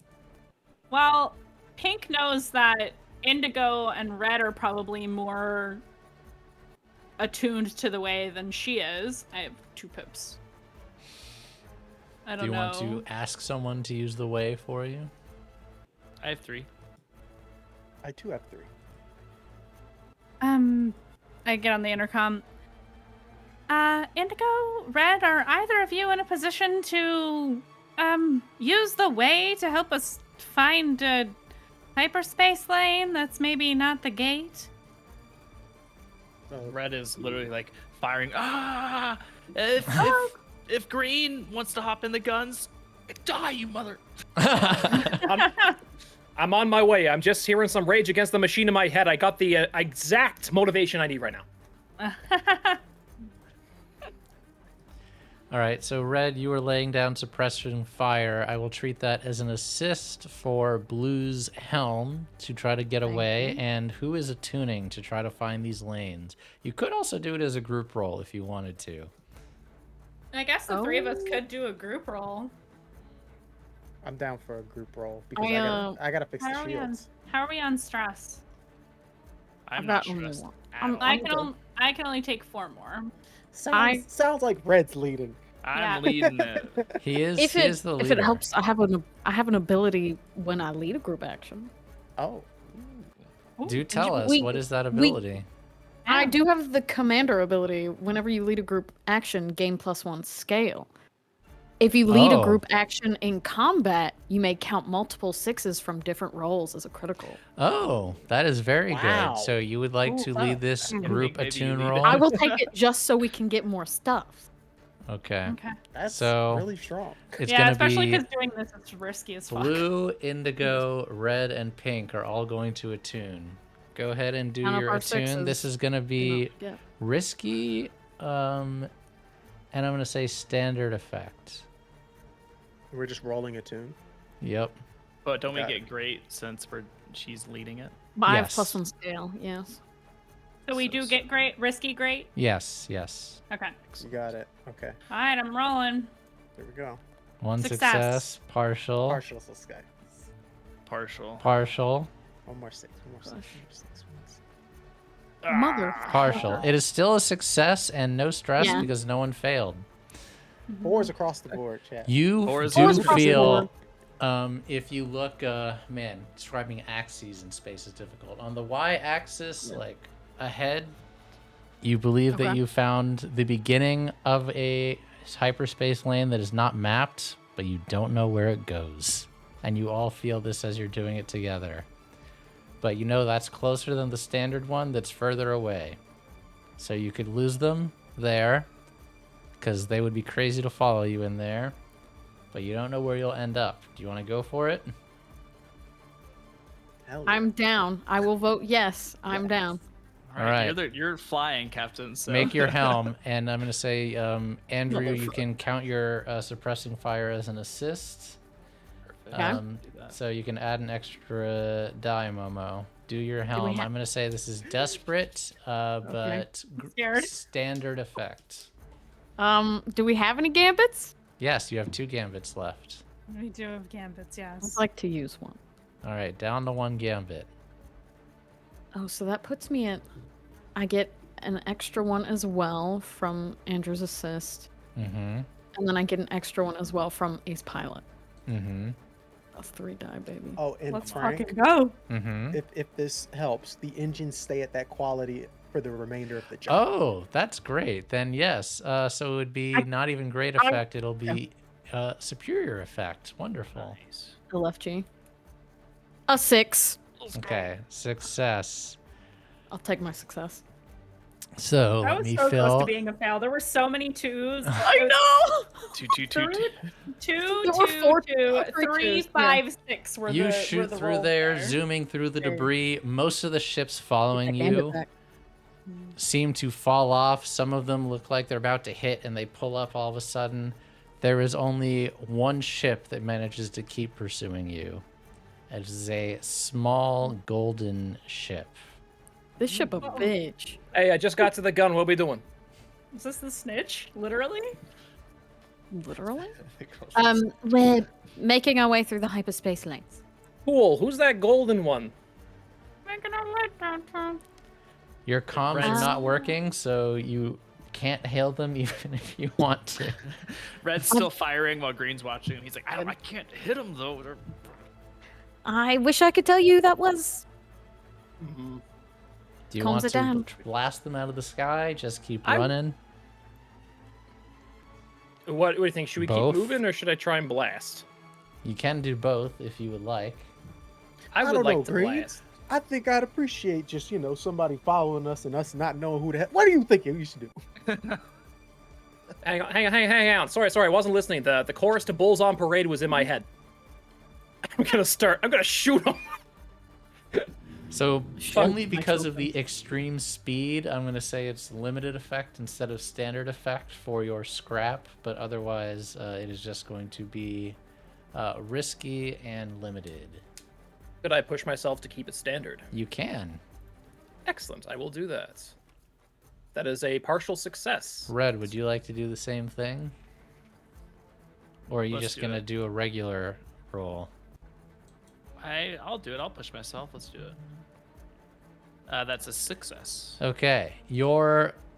well, Pink knows that Indigo and Red are probably more attuned to the way than she is. I have 2 pips. I Do don't you know. want to ask someone to use the way for you? I have 3. I too have 3. I get on the intercom. Indigo, Red, are either of you in a position to, use the way to help us find a hyperspace lane that's maybe not the gate? Red is literally like firing. If Green wants to hop in the guns, die, you mother. I'm on my way. I'm just hearing some rage against the machine in my head. I got the exact motivation I need right now. All right, so Red, you are laying down suppression fire. I will treat that as an assist for Blue's helm to try to get away, and who is attuning to try to find these lanes. You could also do it as a group roll if you wanted to. I guess the 3 of us could do a group roll. I'm down for a group roll because I, I gotta fix How the are we on? shields. How are we on stress? I'm I've not got only stressed. one. at I'm- all. I can only take 4 more. Sounds like Red's leading. I'm Yeah. leading it. He is, If he it is the if leader. it helps, I have an ability when I lead a group action. Oh. Do tell us, we- what is that we- ability? I do have the commander ability. Whenever you lead a group action, gain +1 scale. If you lead Oh. a group action in combat, you may count multiple 6s from different rolls as a critical. Oh, that is very Wow. good. So you would like to lead this Mhm. group Maybe you attune lead it. roll? I will take it just so we can get more stuff. Okay. Okay. That's So- really strong. It's Yeah, gonna especially be because doing this is risky as fuck. blue, indigo, red, and pink are all going to attune. Go ahead and do None of your our attune. This sixes. is gonna be Yeah. risky, and I'm gonna say standard effect. We're just rolling a tune. Yep. But don't we Got get great since she's leading it? But I have Yes. +1 scale. Yes. So we do get great, risky great. Yes, yes. Okay. You got it. Okay. All right, I'm rolling. There we go. One Success. success, partial, Partial success. Partial. partial, One more 6. One more 6. One more 6. One more 6. Mother. partial. It is still a success and no stress Yeah. because no one failed. 4s across the board, chat. You Fours do across the feel, if you look, man, describing axes in space is difficult. On the y-axis, like ahead, you believe that Okay. you found the beginning of a hyperspace lane that is not mapped, but you don't know where it goes. And you all feel this as you're doing it together. But you know that's closer than the standard one that's further away. So you could lose them there, because they would be crazy to follow you in there. But you don't know where you'll end up. Do you want to go for it? Hell yeah. I'm down. I will vote yes. I'm down. All right. Alright. You're flying, Captain. So. Make your helm, and I'm going to say, Andrew, you can count your suppressing fire as an assist. Okay. Do that. So you can add an extra die, Momo. Do your helm. I'm going to say this is desperate, but Scared. standard effect. Do we have any gambits? Yes, you have 2 gambits left. We do have gambits, I'd yes. like to use one. All right, down to 1 gambit. Oh, so that puts me at. I get an extra one as well from Andrew's assist, Mm-hmm. and then I get an extra one as well from Ace Pilot. Mm-hmm. That's 3 die, baby. Oh, and Let's Frank, fucking go. Mm-hmm. if this helps, the engines stay at that quality for the remainder of the jump. Oh, that's great. Then yes. So it would be not even great effect. It'll be superior effect. Wonderful. Nice. LFG. A 6. Okay, success. I'll take my success. So That let was me so close fill. to being a fail. There were so many 2s. I know. 2, 2, 2, 2. 2, There were 2, 4 2, 3 3, twos, 5, 6 were You the shoot were the through rolls there, zooming through the There you go. debris. Most of the ships following Gambit you back. seem to fall off. Some of them look like they're about to hit, and they pull up all of a sudden. There is only one ship that manages to keep pursuing you. It is a small golden ship. This ship a bitch. Hey, I just got to the gun. What are we doing? Is this the snitch? Literally? Literally. Um, we're making our way through the hyperspace lanes. Cool. Who's that golden one? Making our way downtown. Your comms are Red's- not working, so you can't hail them even if you want to. Red's still firing while Green's watching, and he's like, I can't hit him though. They're- I wish I could tell you that was. Do you Calms want it to down. blast them out of the sky? Just keep I- running? What do you think? Should we Both. keep moving or should I try and blast? You can do both if you would like. I would don't like know, to Green. blast. I think I'd appreciate just, somebody following us and us not knowing who the heck. What do you think we should do? Hang on. Sorry. I wasn't listening. The chorus to Bulls on Parade was in my head. I'm gonna shoot him. So Sure. only My because of children. the extreme speed, I'm going to say it's limited effect instead of standard effect for your scrap, but otherwise it is just going to be risky and limited. Could I push myself to keep it standard? You can. Excellent. I will do that. That is a partial success. Red, would you like to do the same thing? Or are you Let's just do going to it. do a regular roll? I'll do it. I'll push myself. Let's do it. That's a success. Okay,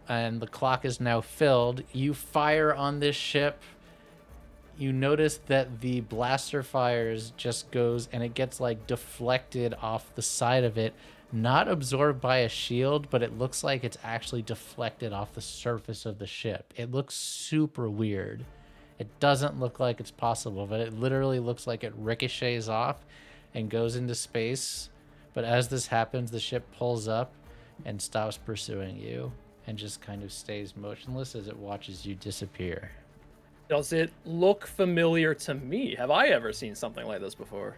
and the clock is now filled. You fire on this ship. You notice that the blaster fires just goes and it gets like deflected off the side of it, not absorbed by a shield, but it looks like it's actually deflected off the surface of the ship. It looks super weird. It doesn't look like it's possible, but it literally looks like it ricochets off and goes into space. But as this happens, the ship pulls up and stops pursuing you and just kind of stays motionless as it watches you disappear. Does it look familiar to me? Have I ever seen something like this before?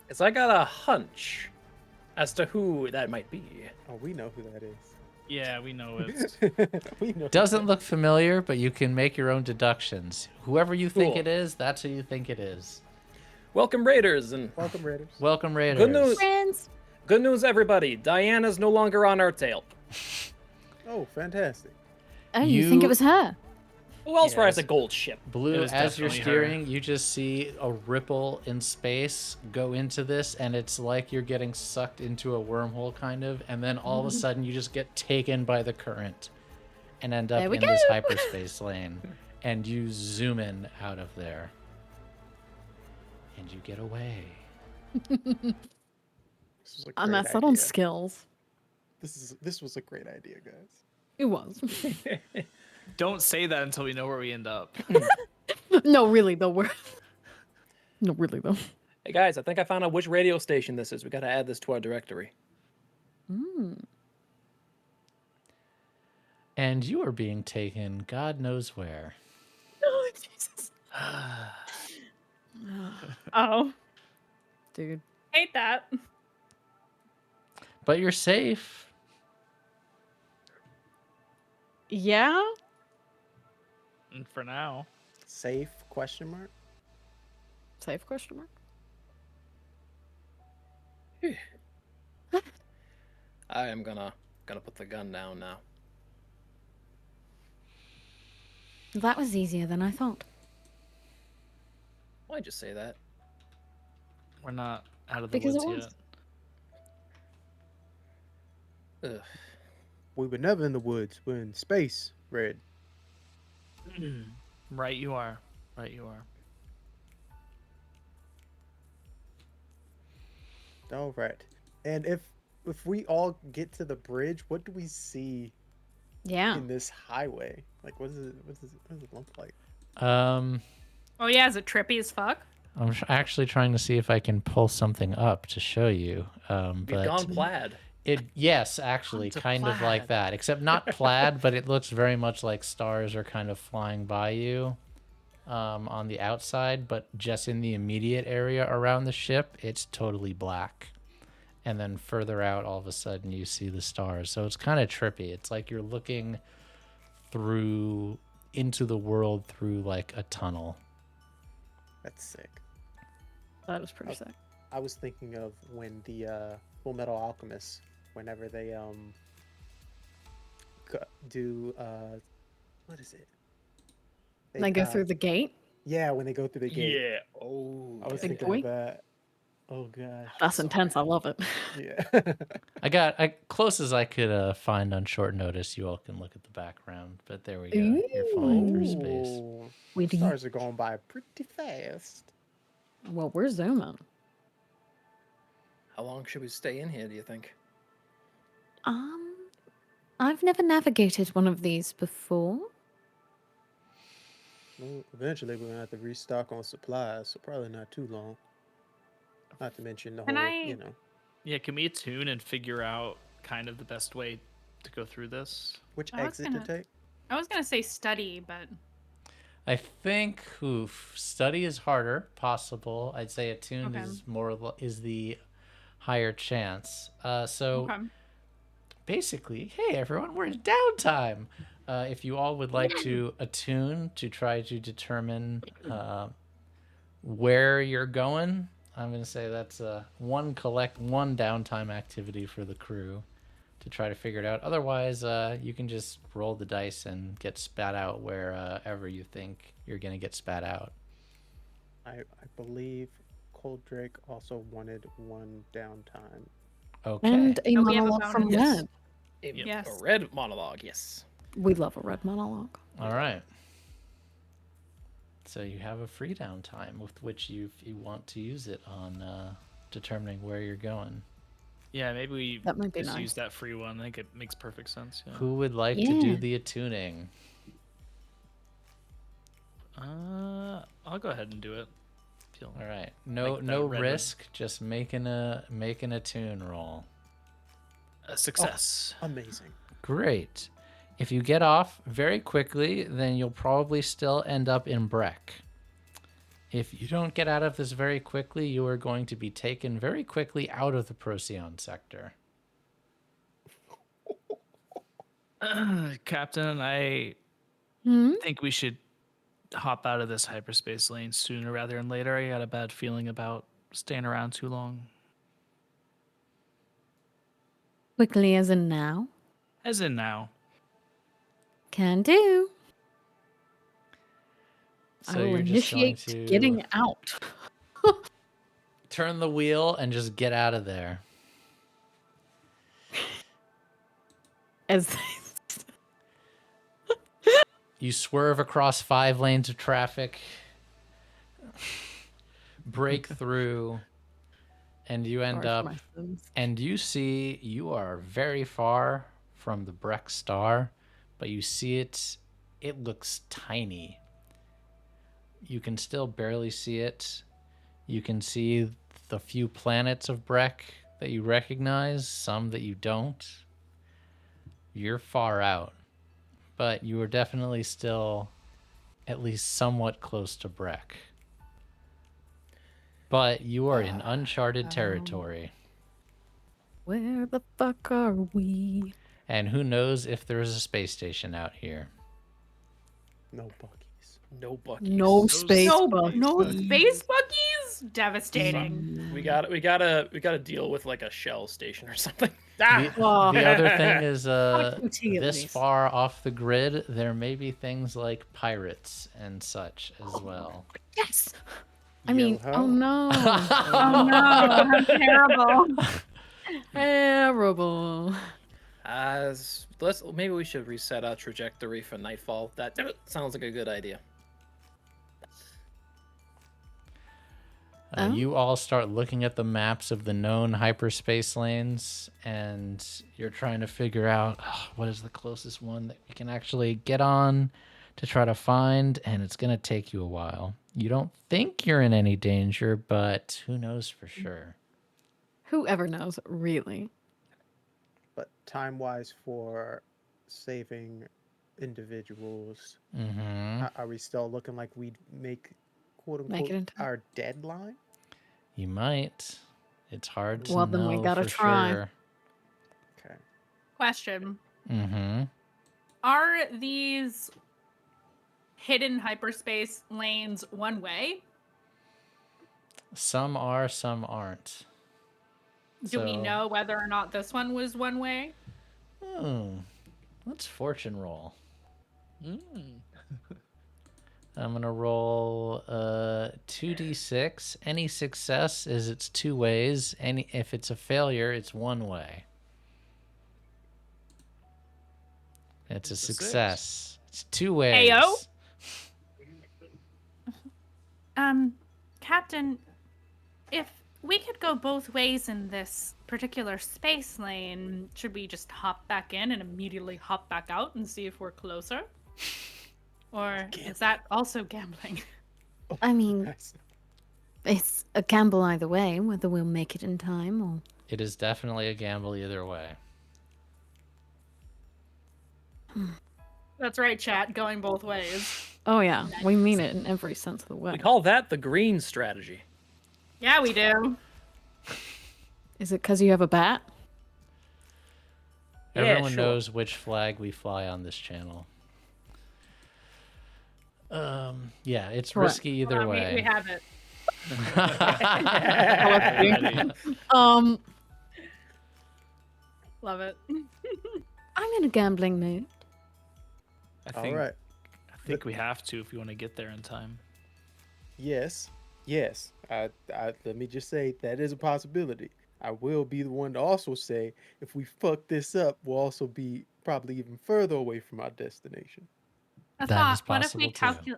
Because I got a hunch as to who that might be. Oh, we know who that is. Yeah, we know it's. We know Doesn't look familiar, but you can make your own deductions. Whoever you think Cool. it is, that's who you think it is. Welcome, Raiders, and Welcome, Raiders. Welcome, Raiders. good news. Friends. Good news, everybody. Diana's no longer on our tail. Oh, fantastic. Oh, you think You- it was her? Who else rides a Yes. gold ship? Blue, It was as you're definitely her. steering, you just see a ripple in space go into this, and it's like you're getting sucked into a wormhole, kind of. And then all of a sudden, you just get taken by the current and end up There we in this go. hyperspace lane. And you zoom in out of there. And you get away. This was a On great that subtle idea. skills. This was a great idea, guys. It was. Don't say that until we know where we end up. No, really though. No, really though. Hey guys, I think I found out which radio station this is. We got to add this to our directory. And you are being taken God knows where. Oh, Jesus. Oh, Dude. hate that. But you're safe. Yeah? And for now. Safe? Question mark. Safe question mark? I am gonna put the gun down now. That was easier than I thought. Why'd you say that? We're not out of the Because it woods was. yet. Ugh. We were never in the woods. We're in space, Red. Right, you are. Right, you are. All right. And if we all get to the bridge, what do we see Yeah. in this highway? Like, what does it look like? Oh yeah, is it trippy as fuck? I'm actually trying to see if I can pull something up to show you. We've But gone plaid. yes, actually, Onto kind of like plaid. that, except not plaid, but it looks very much like stars are kind of flying by you on the outside, but just in the immediate area around the ship, it's totally black. And then further out, all of a sudden, you see the stars. So it's kind of trippy. It's like you're looking through into the world through like a tunnel. That's sick. That was pretty sick. I was thinking of when the Full Metal Alchemist, whenever they do what is it? They go through the gate. Yeah, when they go through the gate. Yeah. Oh. I was Big thinking boy. of that. Oh gosh. That's intense. I love it. Yeah. I got close as I could find on short notice. You all can look at the background, but there we go. You're flying through space. Ooh, We do. stars are going by pretty fast. Well, we're zooming. How long should we stay in here, do you think? I've never navigated one of these before. Well, eventually we're gonna have to restock on supplies, so probably not too long. Not to mention the Can whole, I- Yeah, can we attune and figure out kind of the best way to go through this? which I was exit to gonna- take. I was gonna say study, but I think study is harder, possible. I'd say attuned Okay. is is the higher chance. So okay. basically, hey everyone, we're in downtime. If you all would like to attune to try to determine where you're going, I'm going to say that's one downtime activity for the crew to try to figure it out. Otherwise, you can just roll the dice and get spat out wherever you think you're going to get spat out. I believe Cold Drake also wanted one downtime. Okay. And a Oh, we have a monologue from bonus. Red. Yes. A red monologue, yes. We love a Red monologue. All right. So you have a free downtime with which if you want to use it on determining where you're going. Yeah, maybe we That might be just nice. use that free one. I think it makes perfect sense. Yeah. Who would like to do Yeah. the attuning? I'll go ahead and do it. Feel All right. No Like that no red one. risk, just making a tune roll. a success. Amazing. Great. If you get off very quickly, then you'll probably still end up in Breck. If you don't get out of this very quickly, you are going to be taken very quickly out of the Procyon sector. Captain, I Hmm? think we should hop out of this hyperspace lane sooner rather than later. I got a bad feeling about staying around too long. Quickly as in now? As in now. Can do. I So will you're just going initiate to getting out. turn the wheel and just get out of there. As You swerve across 5 lanes of traffic, break through, and you end up, and you see you are very far from the Breck star, but you see it looks tiny. You can still barely see it. You can see the few planets of Breck that you recognize, some that you don't. You're far out, but you are definitely still at least somewhat close to Breck. But you are in uncharted territory. where the fuck are we? And who knows if there is a space station out here. No Buckies. No Buckies. No space No, bugs. no space buggies. Devastating. We gotta deal with like a shell station or something. The, Ah! the other thing is QT at this least. far off the grid, there may be things like pirates and such as well. Yes. I mean, Yo-ho. oh no. Oh no, how terrible. Terrible. Maybe we should reset our trajectory for nightfall. That sounds like a good idea. You all start looking at the maps of the known hyperspace lanes, and you're trying to figure out what is the closest one that we can actually get on to try to find, and it's going to take you a while. You don't think you're in any danger, but who knows for sure. Whoever knows, really. But time-wise for saving individuals, Mm-hmm. are we still looking like we'd make quote Make it in unquote time. our deadline? You might. It's hard to Well, know then we gotta for try. sure. Okay. Question. Mm-hmm. Are these hidden hyperspace lanes one way? Some are, some aren't. Do we So- know whether or not this one was one way? Let's fortune roll. Mm. I'm gonna roll 2d6. Any success is it's 2 ways. If it's a failure, it's 1 way. It's a It's a 6. success. It's 2 ways. Ayo. Captain, if we could go both ways in this particular space lane, should we just hop back in and immediately hop back out and see if we're closer? Or is that also gambling? I mean, Nice. it's a gamble either way, whether we'll make it in time or. It is definitely a gamble either way. That's right, chat, going both ways. Oh yeah, we mean it in every sense of the We word. call that the green strategy. Yeah, we do. Is it because you have a bat? Yeah, Everyone sure. knows which flag we fly on this channel. Yeah, it's Correct. risky either Hold on, way. we have it. Love it. I'm in a gambling mood. I All think right. I think we have to if we want to get there in time. Yes. Yes. Let me just say that is a possibility. I will be the one to also say if we fuck this up, we'll also be probably even further away from our destination. A That thought. is What if we possible, too.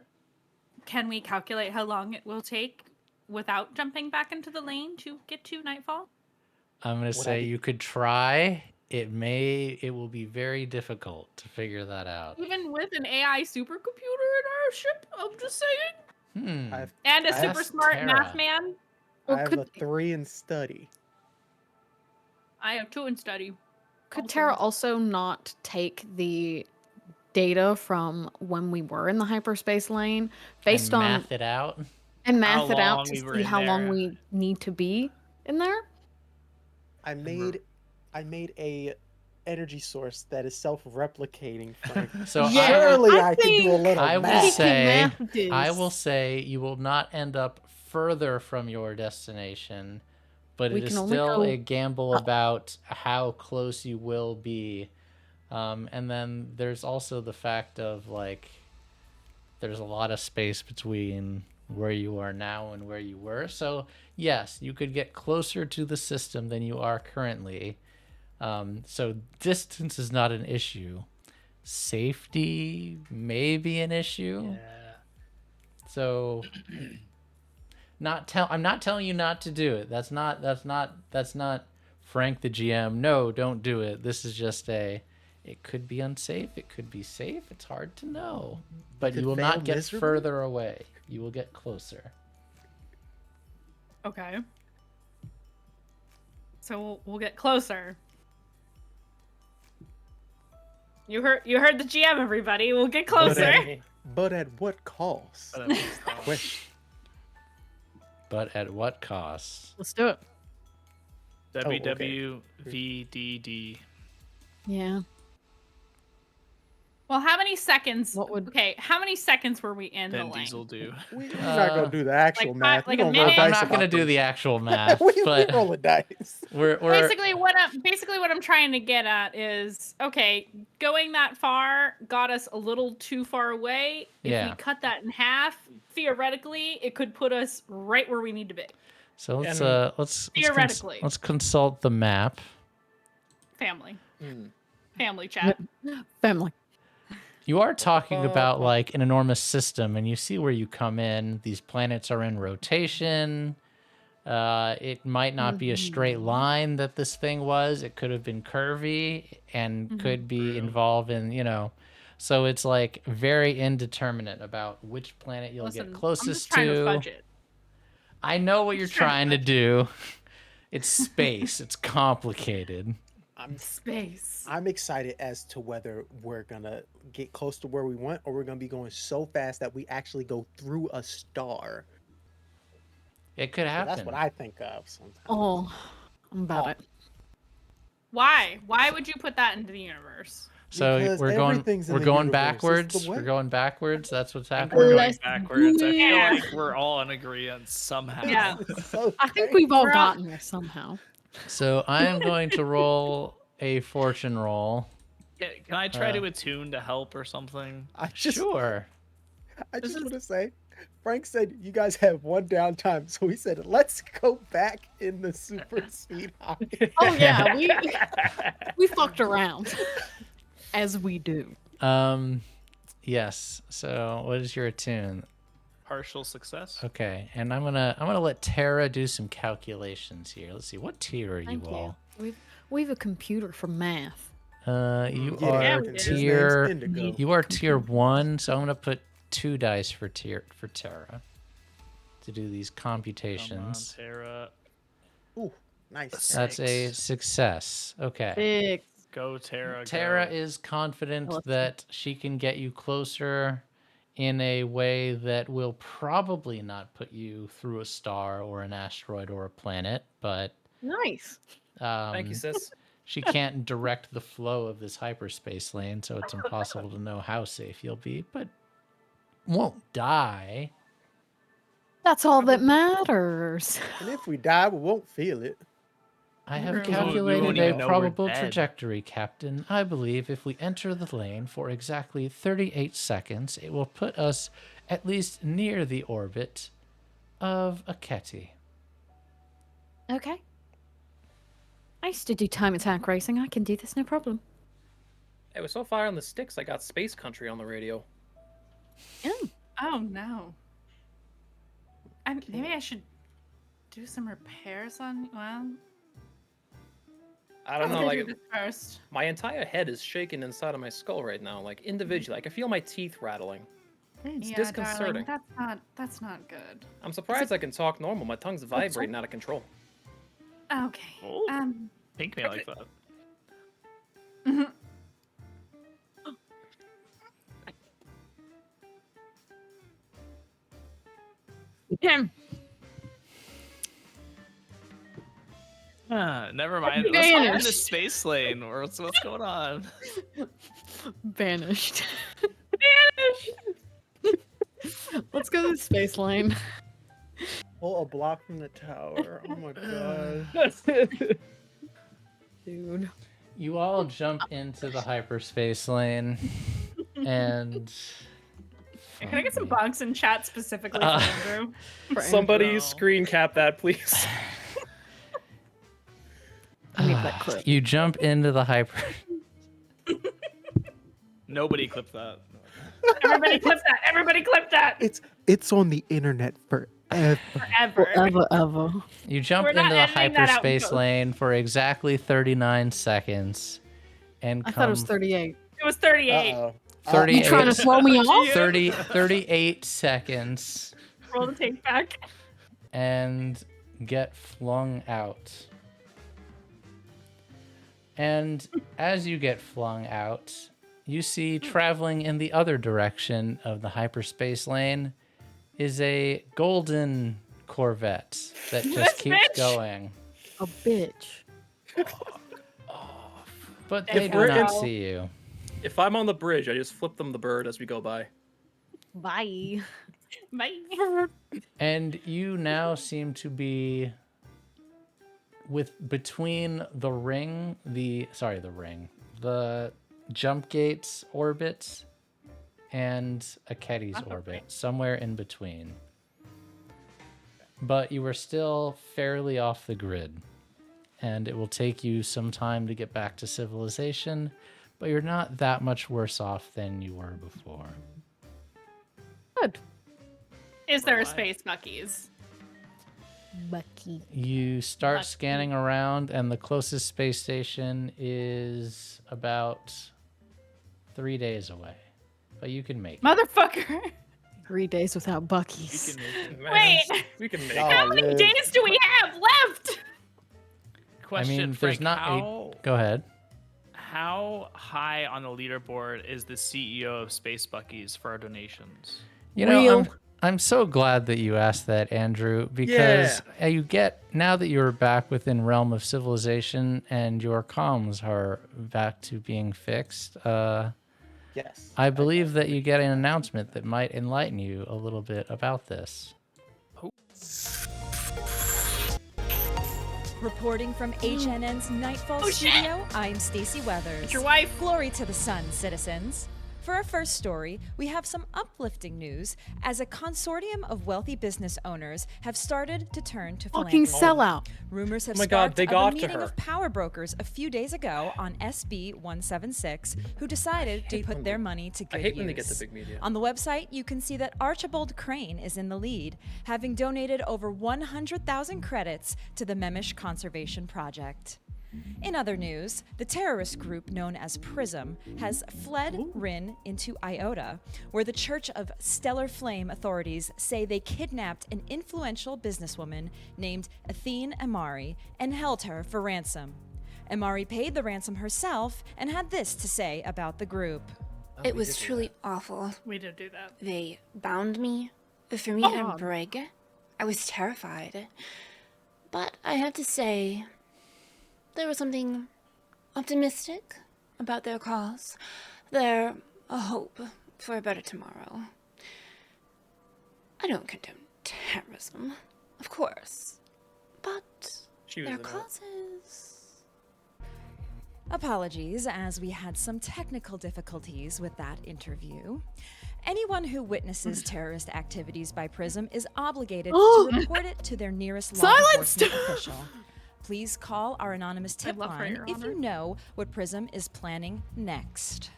Can we calculate how long it will take without jumping back into the lane to get to nightfall? I'm gonna say you could try. It will be very difficult to figure that out. Even with an AI supercomputer in our ship? I'm just saying. I've And a I super asked smart Tara. math man. Well, I have could- a 3 in study. I have 2 in study. Could Tara also not take the data from when we were in the hyperspace lane based and on math it out. and How math it out long to we were see in how long there. we need to be in there? I made a energy source that is self-replicating, Frank. So Yeah. Surely I I can do a think little I will math. say, this. I will say, you will not end up further from your destination, but We it is can only still go a gamble up. about how close you will be. And then there's also the fact of like, there's a lot of space between where you are now and where you were. So yes, you could get closer to the system than you are currently. So distance is not an issue. Safety may be an issue. Yeah. So I'm not telling you not to do it. That's not Frank the GM. No, don't do it. This is just it could be unsafe, it could be safe. It's hard to know. But Could you will fail not get miserably? further away. You will get closer. Okay. So we'll get closer. You heard the GM, everybody. We'll get closer. But at what cost? But at least, Question. But at what cost? Let's do it. okay. WWVDD. Yeah. Well, how many seconds? What would- Okay, how many seconds were we in the Then lane? Diesel do. We're not gonna do the actual like math. like we a gonna roll minute? I'm dice not going to about do the this. actual math, we but roll a dice. we're Basically, what I'm trying to get at is, going that far got us a little too far away. If Yeah. we cut that in half, theoretically, it could put us right where we need to be. So let's And theoretically. let's consult the map. Family, Hmm. family chat. Family. You are talking about like an enormous system, and you see where you come in. These planets are in rotation. It might not be a straight line that this thing was. It could have been curvy and could be involved in. So it's like very indeterminate about which planet you'll Listen, get I'm closest just trying to fudge it. I know what you're just trying trying to to do. It's space. It's complicated. Space. I'm excited as to whether we're gonna get close to where we want, or we're gonna be going so fast that we actually go through a star. It could So happen. that's what I think of sometimes. Oh, I'm about it. Why? Why would you put that into the universe? So Because we're going everything's in we're the going universe. It's backwards. the We're way. going backwards. That's what's We're happening. going Let's backwards. I do feel it. like we're all in agreement somehow. Yeah. So I think great. we've all We're all- gotten there somehow. So I am going to roll a fortune roll. Can I try to attune to help or something? I just Sure. want to say, Frank said you guys have one downtime, so he said let's go back in the super speed high. Oh yeah, we fucked around, as we do. Yes. So what is your attune? Partial success. Okay, and I'm gonna let Tara do some calculations here. Let's see, what tier are you Thank all? We've a computer for math. You Yeah, are we did. his name's tier. Indigo. You are tier 1, so I'm gonna put 2 dice for Tara to do these Come on, computations. Tara. Ooh, nice. That's a 6. success. Okay. Big. Go, Tara. Tara go. is confident Let's see. that she can get you closer in a way that will probably not put you through a star or an asteroid or a planet, but Nice. Thank you, sis. she can't direct the flow of this hyperspace lane, so it's impossible to know how safe you'll be, but won't die. That's all that matters. And if we die, we won't feel it. I have We won't calculated even a know we're probable dead. trajectory, Captain. I believe if we enter the lane for exactly 38 seconds, it will put us at least near the orbit of a Ketty. Okay. I used to do time attack racing. I can do this no problem. Hey, we're so far on the sticks, I got Space Country on the radio. Oh, Oh no. Maybe I should do some repairs on. Well, I don't know, let's like do this first. my entire head is shaking inside of my skull right now, like individually. I can feel my teeth rattling. It's Yeah, disconcerting. darling, that's not good. I'm surprised I can talk normal. My tongue's vibrating out of control. Okay. Oh. Pink me like that. Never mind. Let's hop in Vanished. the space lane. Or what's going on? Vanished. Vanish! Let's go to the space lane. Oh, a block from the tower. Oh my god. Dude. You all jump into the hyperspace lane, and Can I get some bunks in chat specifically for Andrew? For Somebody Andrew. screen cap that, please. I need that clip. you jump into the hyper. Nobody clipped that. Everybody clip that. Everybody clip that. It's on the internet forever. Forever. Ever. You jump We're not into the editing that out, hyperspace folks. lane for exactly 39 seconds, and I thought it was 38. It was 38. Uh-oh. 38 You trying to throw me off? 38 seconds, Roll the take back. and get flung out. And as you get flung out, you see traveling in the other direction of the hyperspace lane is a golden Corvette that just This keeps bitch? going. A bitch. But If they do we're not in- see you. If I'm on the bridge, I just flip them the bird as we go by. Bye. Bye. And you now seem to be between the jump gates orbit and Aketi's orbit, somewhere in between. But you are still fairly off the grid, and it will take you some time to get back to civilization, but you're not that much worse off than you were before. Good. Is there a Alive. space Bucky's? Bucky. You start Lucky. scanning around, and the closest space station is about 3 days away. But you can make it. Motherfucker. 3 days without You Bucky's. can make it. Man, Wait. we can make Oh, it. How many live. days do we have left? Question, there's Frank, not how, Go ahead. how high on the leaderboard is the CEO of Space Bucky's for our donations? You know, Real. I'm so glad that you asked that, Andrew, because you get, now that you're back within realm of civilization and your comms are back to being fixed, Yes. I believe that you get an announcement that might enlighten you a little bit about this. Reporting from HNN's Nightfall Oh, shit. studio, I'm Stacey Weathers. It's your wife. Glory to the sun, citizens. For our first story, we have some uplifting news as a consortium of wealthy business owners have started to turn to Fucking philanthropy. sellout. Rumors have Oh my God, sparked they of got a to meeting her. of power brokers a few days ago on SB 176 who decided to hate put when their they- money to good I hate when they get the use. big media. On the website, you can see that Archibald Crane is in the lead, having donated over 100,000 credits to the Memish Conservation Project. In other news, the terrorist group known as PRISM has fled Rin into Iota, where the Church of Stellar Flame authorities say they kidnapped an influential businesswoman named Athene Amari and held her for ransom. Amari paid the ransom herself and had this to say about the group. It was truly awful. We did do that. They bound me, threw me in a brig. I was terrified. But I have to say, there was something optimistic about their cause. Their hope for a better tomorrow. I don't condone terrorism, of course. But She was their in it. causes... Apologies, as we had some technical difficulties with that interview. Anyone who witnesses terrorist activities by PRISM is obligated to report it to their nearest law Silenced! enforcement official. Please call our anonymous tip love her, line Your if Honor. you know what PRISM is planning next.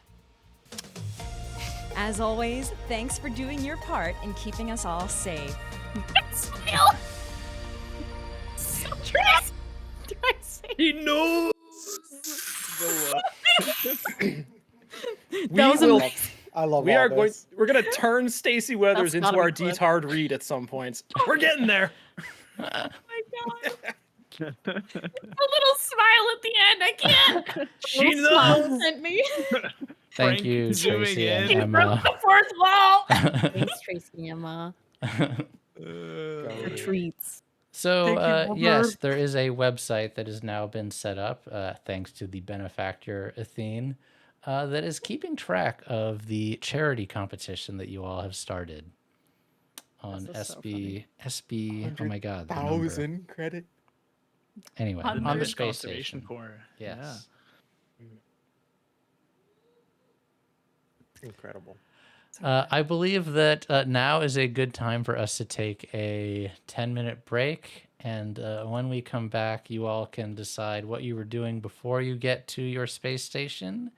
As always, thanks for doing your part in keeping us all safe. Smile. So true. Did I say? He knows. That was will- amazing. I love We all are going. this. We're gonna turn Stacey Weathers That's into gotta our be clip. detard read at some point. We're getting there. Oh my god. A little smile at the end. I can't. She Smile knows. sent me. Thank Frank you, zooming Tracy in. and He broke Emma. the fourth wall. Thanks, Tracy and Emma. For treats. So, Thank you, yes, Robert. there is a website that has now been set up, thanks to the benefactor Athene, that is keeping track of the charity competition that you all have started on This is so funny. SB. Oh my God, the number. 100,000 credit. Anyway, The on the Memish space Conservation station. Corps. Yes. Incredible. I believe that now is a good time for us to take a 10-minute break. And when we come back, you all can decide what you were doing before you get to your space station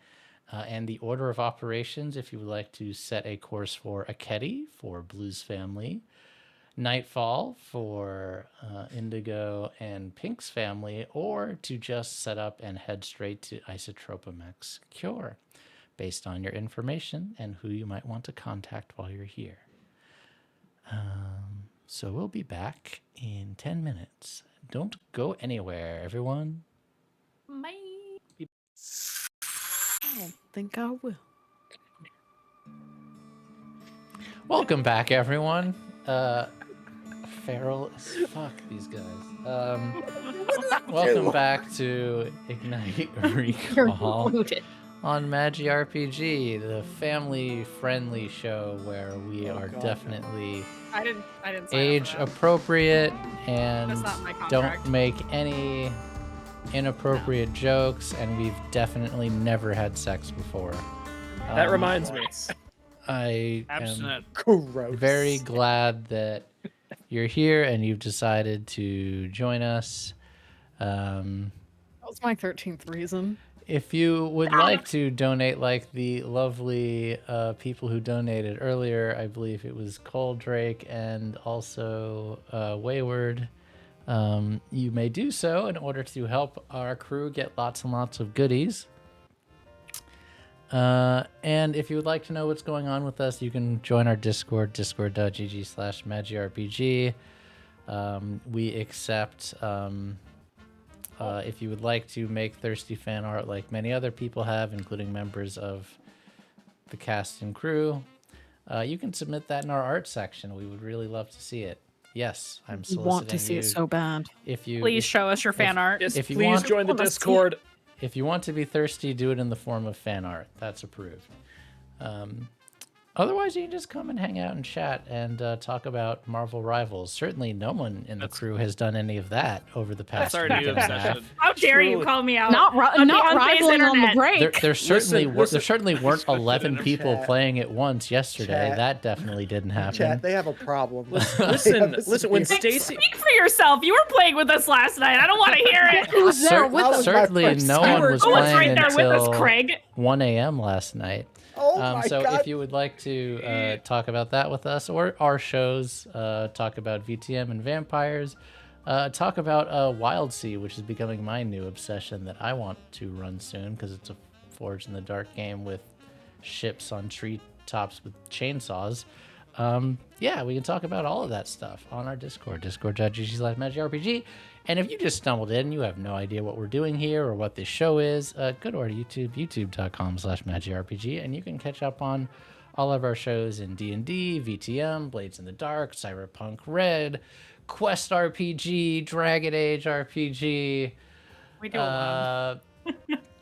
and the order of operations if you would like to set a course for Aketi for Blue's family, Nightfall for Indigo and Pink's family, or to just set up and head straight to Isotropomex Cure, based on your information and who you might want to contact while you're here. So we'll be back in 10 minutes. Don't go anywhere, everyone. Bye. I don't think I will. Welcome back, everyone. Feral as fuck, these guys. Welcome back to Ignite You're Recall included. on Magi RPG, the family-friendly show where we are God, no. definitely I didn't sign up age for that. appropriate and That's not my don't contract. make any inappropriate jokes, and we've definitely never had sex before. That reminds me. I am Abstinent. Gross. very glad that you're here and you've decided to join us. That was my 13th reason. If you would like to donate like the lovely people who donated earlier, I believe it was Cole Drake and also Wayward, you may do so in order to help our crew get lots and lots of goodies. And if you would like to know what's going on with us, you can join our Discord, discord.gg/magirpg. We accept, if you would like to make thirsty fan art like many other people have, including members of the cast and crew, you can submit that in our art section. We would really love to see it. Yes, I'm You soliciting want to see you. it so bad. If you Please show us your fan art. Yes, If you please want- join the wanna see Discord. If you want to be thirsty, do it in the form of fan art. That's approved. Otherwise, you can just come and hang out and chat and talk about Marvel Rivals. Certainly, no one in the crew has done any of that over the past That's our week new and a half. obsession. How dare you Truly. call me out? Not on not Beyonce's rivaling on the internet. break. There certainly Listen. there certainly weren't 11 people Chat. playing at once yesterday. Chat. That definitely didn't happen. Chat, they have a problem. They Listen, have a listen. When severe- Stacy, Speak for yourself. You were playing with us last night. I don't want to hear it. Who was there with That us? was my Certainly, first no time. one was Who was playing right there with until us, Craig? 1 a.m. last night. Oh my So god. if you would like to talk about that with us or our shows, talk about VTM and vampires, talk about Wild Sea, which is becoming my new obsession that I want to run soon because it's a Forge in the Dark game with ships on treetops with chainsaws. Yeah, we can talk about all of that stuff on our Discord, discord.gg/magicrpg. And if you just stumbled in and you have no idea what we're doing here or what this show is, go to our YouTube, youtube.com/magicrpg, and you can catch up on all of our shows in D&D, VTM, Blades in the Dark, Cyberpunk Red, Quest RPG, Dragon Age RPG, We do a lot.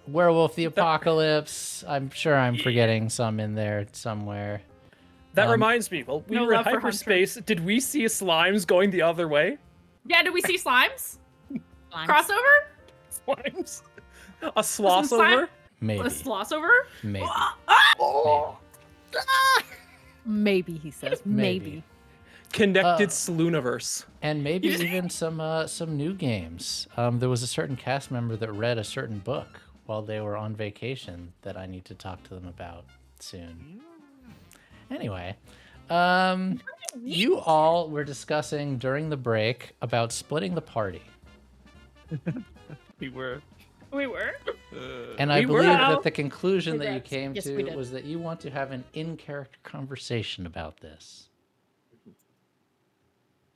Werewolf the Apocalypse. I'm sure I'm forgetting some in there somewhere. that reminds me. Well, we No were in love for Hunter. hyperspace. Did we see slimes going the other way? Yeah, did we see slimes? Crossover? Slimes? A slossover? Maybe. A slossover? Maybe. Maybe, he says. Maybe. Connected Slooniverse. And maybe even some new games. There was a certain cast member that read a certain book while they were on vacation that I need to talk to them about soon. Anyway, you all were discussing during the break about splitting the party. We were. We were. And I We were. believe that the conclusion that you Congrats. came Yes, to we did. was that you want to have an in-character conversation about this.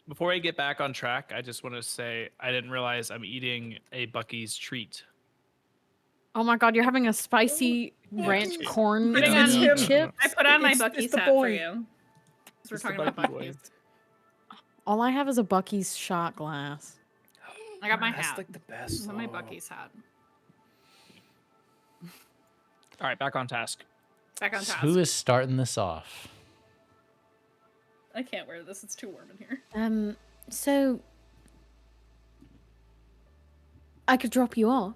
Before I get back on track, I just want to say I didn't realize I'm eating a Bucky's treat. Oh my god, you're having a spicy ranch corn Putting It's on- him. chip. I put on my It's Bucky's the hat for boy. you. 'Cause we're It's the talking about Bucky boy. Bucky's. All I have is a Bucky's shot glass. I got my That's hat. like the best. Got my Oh. Bucky's hat. All right, back on task. Back on So task. who is starting this off? I can't wear this. It's too warm in here. So I could drop you off.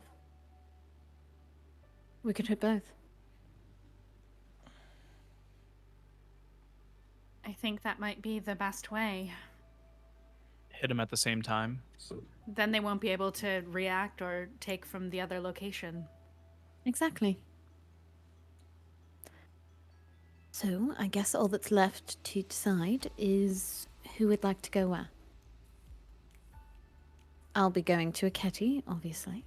We could hit both. I think that might be the best way. Hit him at the same time. Then they won't be able to react or take from the other location. Exactly. So I guess all that's left to decide is who would like to go where. I'll be going to Aketi, obviously.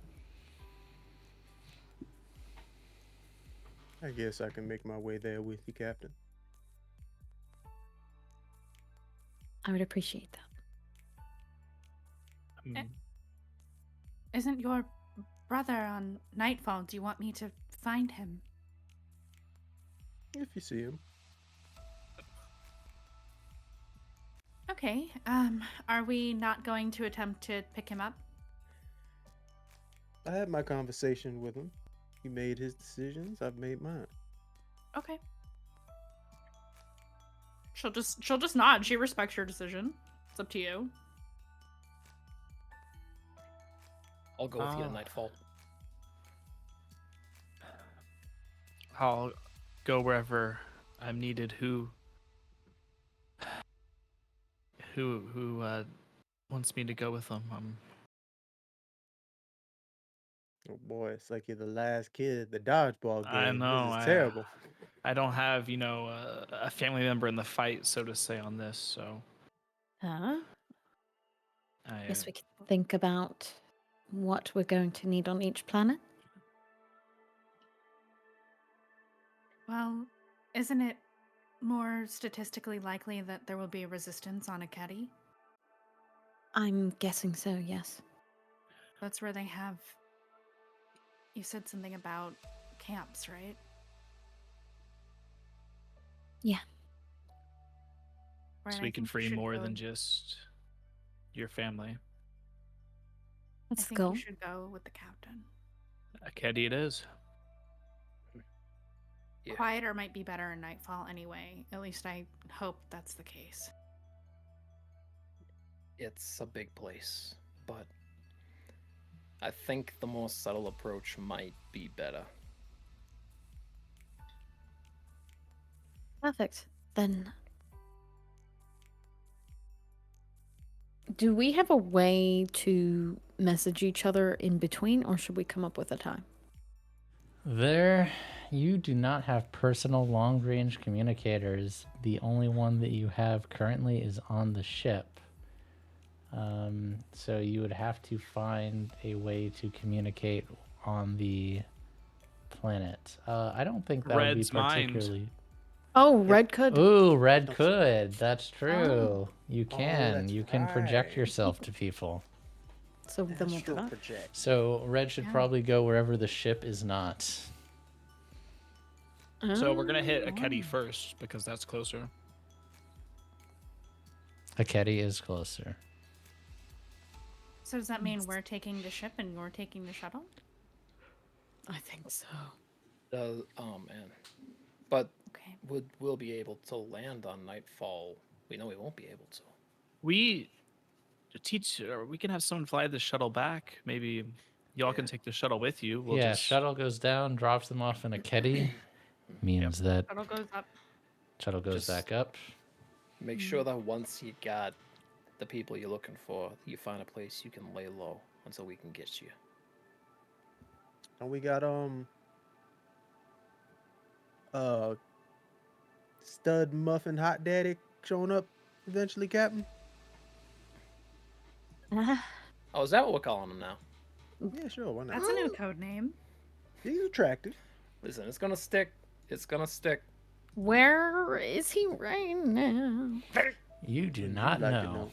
I guess I can make my way there with you, Captain. I would appreciate that. Isn't your brother on Nightfall? Do you want me to find him? If you see him. Okay. Are we not going to attempt to pick him up? I had my conversation with him. He made his decisions. I've made mine. Okay. She'll just nod. She respects your decision. It's up to you. I'll go with you to Nightfall. I'll go wherever I'm needed. Who wants me to go with them? Oh boy, it's like you're the last kid at the dodgeball game. I know. This is terrible. I don't have, a family member in the fight, so to say, on this. So Huh? I Guess we could think about what we're going to need on each planet. Well, isn't it more statistically likely that there will be resistance on Aketi? I'm guessing so, yes. That's where they have... You said something about camps, right? Yeah. Right, so I we can think free should more go- than just your family. Let's I think go. you should go with the captain. Akedi it is. Yeah. Quieter might be better in Nightfall anyway. At least I hope that's the case. It's a big place, but I think the more subtle approach might be better. Perfect. Then. Do we have a way to message each other in between, or should we come up with a time? You do not have personal long-range communicators. The only one that you have currently is on the ship. So you would have to find a way to communicate on the planet. I don't think that Red's would be mind. particularly... Oh, Red could. Ooh, Red could. That's true. You can. that's You can project right. yourself to people. So then we'll do Astral that. project. So Red should probably go wherever the ship is not. So we're gonna hit Akedi first because that's closer. Akedi is closer. So does that mean we're taking the ship and you're taking the shuttle? I think so. Oh man, but Okay. we'll be able to land on Nightfall. We know we won't be able to. We can have someone fly the shuttle back. Maybe y'all can take the shuttle with you. We'll Yeah, just... shuttle goes down, drops them off in Akedi. Means that Shuttle goes up. shuttle goes Just- back up. Make sure that once you got the people you're looking for, you find a place you can lay low until we can get you. And we got Stud Muffin Hot Daddy showing up eventually, Captain. Oh, is that what we're calling him now? Yeah, sure. Why not? That's a new code name. He's attractive. Listen, it's gonna stick. It's gonna stick. Where is he right now? You do not Like to know.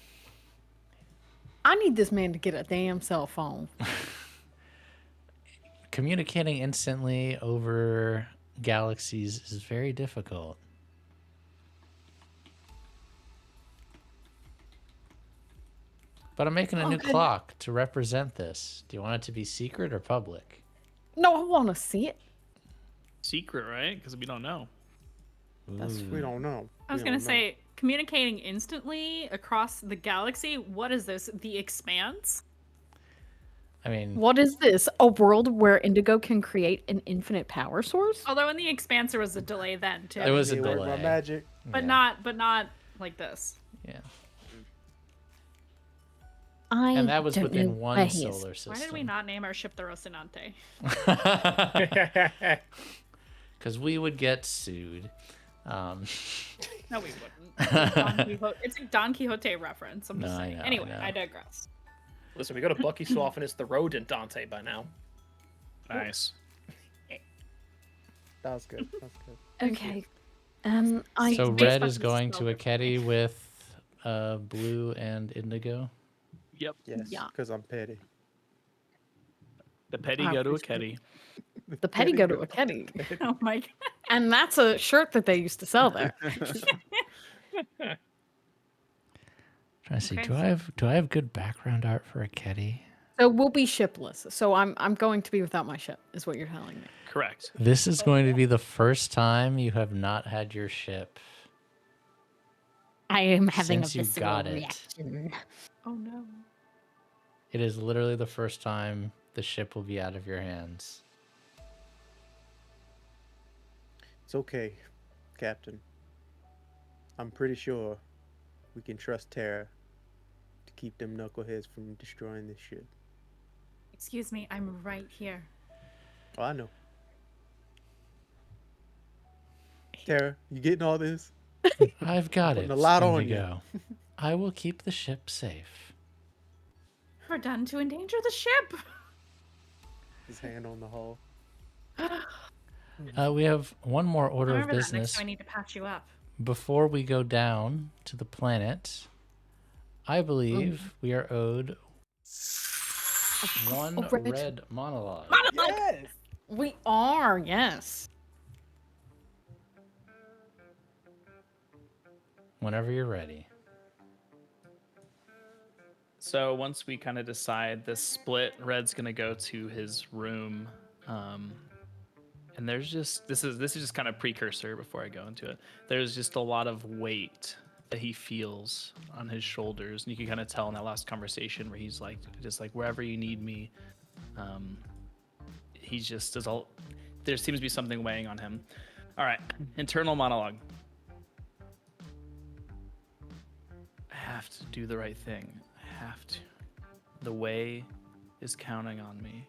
I need this man to get a damn cell phone. Communicating instantly over galaxies is very difficult. But I'm making a new Okay. clock to represent this. Do you want it to be secret or public? No, I want to see it. Secret, right? Because we don't know. We don't know. I was gonna say, communicating instantly across the galaxy. What is this? The Expanse? I mean, What is this? A world where Indigo can create an infinite power source? Although in the Expanse there was a delay then too. there was a Yeah, where's my delay. magic? but Yeah. not like this. Yeah. I And that was don't know within where one he is. solar system. Why did we not name our ship the Rocinante? Because we would get sued. No, we wouldn't. It's a Don Quixote reference. I'm just No, I saying. know, I Anyway, know. I digress. Listen, we go to Bucky so often it's the rodent Dante by now. Nice. That was good. That was good. Okay. So based red on is the going spell to a book. Ketty with blue and indigo. Yep. Yes, Yeah. because I'm petty. The petty I go to a appreciate Ketty. the petty go to a Ketty. Oh my god. And that's a shirt that they used to sell there. Trying to see, Okay. do I have good background art for a Ketty? So we'll be shipless. So I'm going to be without my ship, is what you're telling me. Correct. This is going to be the first time you have not had your ship I am having since a you visceral got it. reaction. Oh no. It is literally the first time the ship will be out of your hands. It's okay, Captain. I'm pretty sure we can trust Terra to keep them knuckleheads from destroying this ship. Excuse me, I'm right here. Oh, I know. Terra, you getting all this? I've got Putting it, a lot on Indigo. I will keep the ship safe. We're done to endanger the ship. His hand on the hull. We have one more order of Remember that next business time I need to patch you up. before we go down to the planet. I believe we are owed one red. red monologue. Yes! We are, yes. Whenever you're ready. So once we kind of decide this split, Red's gonna go to his room, and there's just this is just kind of precursor before I go into it. There's just a lot of weight that he feels on his shoulders, and you can kind of tell in that last conversation where he's like, just like wherever you need me. He's just there seems to be something weighing on him. All right, internal monologue. I have to do the right thing. I have to. The way is counting on me.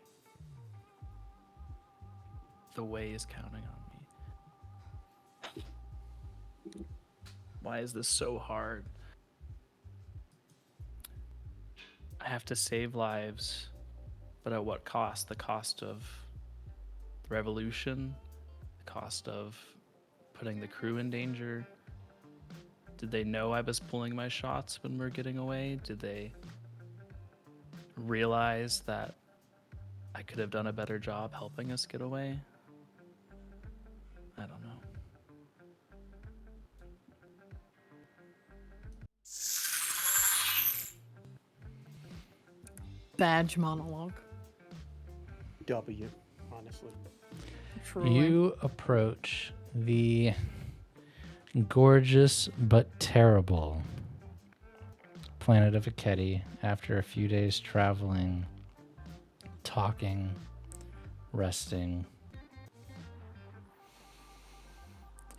The way is counting on me. Why is this so hard? I have to save lives, but at what cost? The cost of the revolution? The cost of putting the crew in danger? Did they know I was pulling my shots when we were getting away? Did they realize that I could have done a better job helping us get away? I don't know. Badge monologue. W, honestly. Truly. You approach the gorgeous but terrible planet of Aketi after a few days traveling, talking, resting.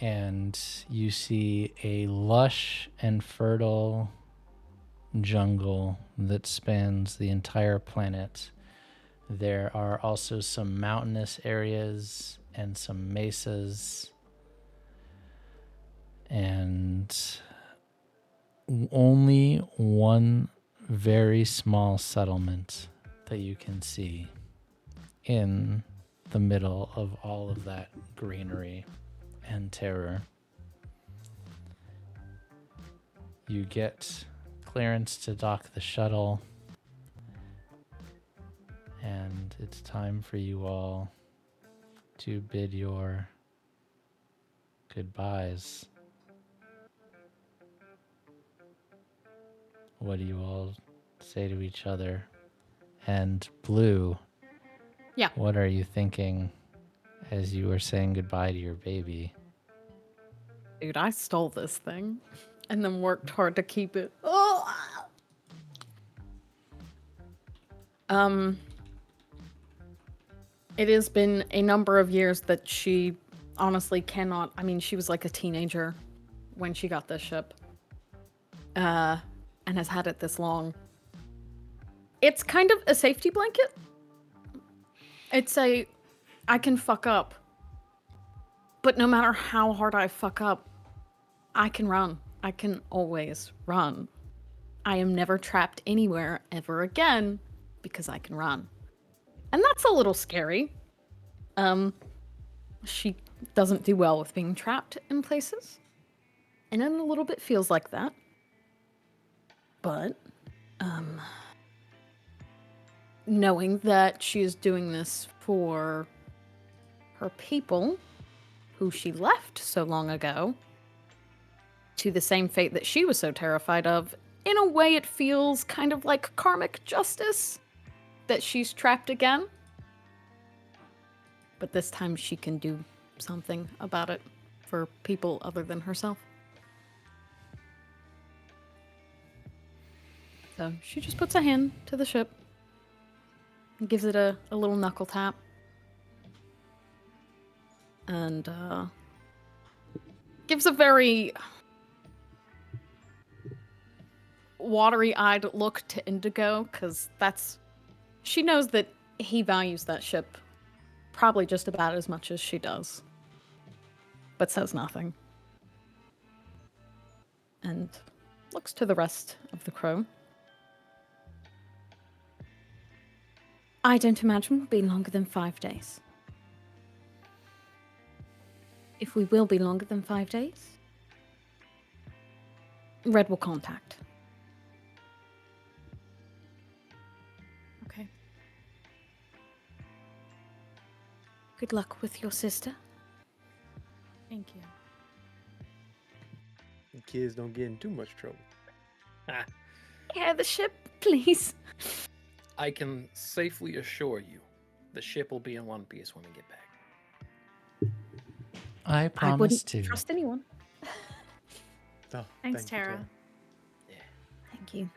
And you see a lush and fertile jungle that spans the entire planet. There are also some mountainous areas and some mesas, and only one very small settlement that you can see in the middle of all of that greenery and terror. You get clearance to dock the shuttle, and it's time for you all to bid your goodbyes. What do you all say to each other. And Blue, Yeah. what are you thinking as you were saying goodbye to your baby? Dude, I stole this thing and then worked hard to keep it. Oh! It has been a number of years that she honestly cannot. I mean, she was like a teenager when she got this ship. And has had it this long. It's kind of a safety blanket. It's I can fuck up. But no matter how hard I fuck up, I can run. I can always run. I am never trapped anywhere ever again because I can run. And that's a little scary. She doesn't do well with being trapped in places. And it a little bit feels like that. But, knowing that she is doing this for her people, who she left so long ago, to the same fate that she was so terrified of, in a way it feels kind of like karmic justice that she's trapped again. But this time she can do something about it for people other than herself. So she just puts a hand to the ship and gives it a little knuckle tap. And gives a very watery-eyed look to Indigo, because she knows that he values that ship probably just about as much as she does, but says nothing. And looks to the rest of the crew. I don't imagine we'll be longer than 5 days. If we will be longer than 5 days, Red will contact. Okay. Good luck with your sister. Thank you. The kids don't get in too much trouble. Yeah, the ship, please. I can safely assure you, the ship will be in one piece when we get back. I I promise wouldn't to. trust anyone. Oh, Thanks, thank you, Tara. Thank you.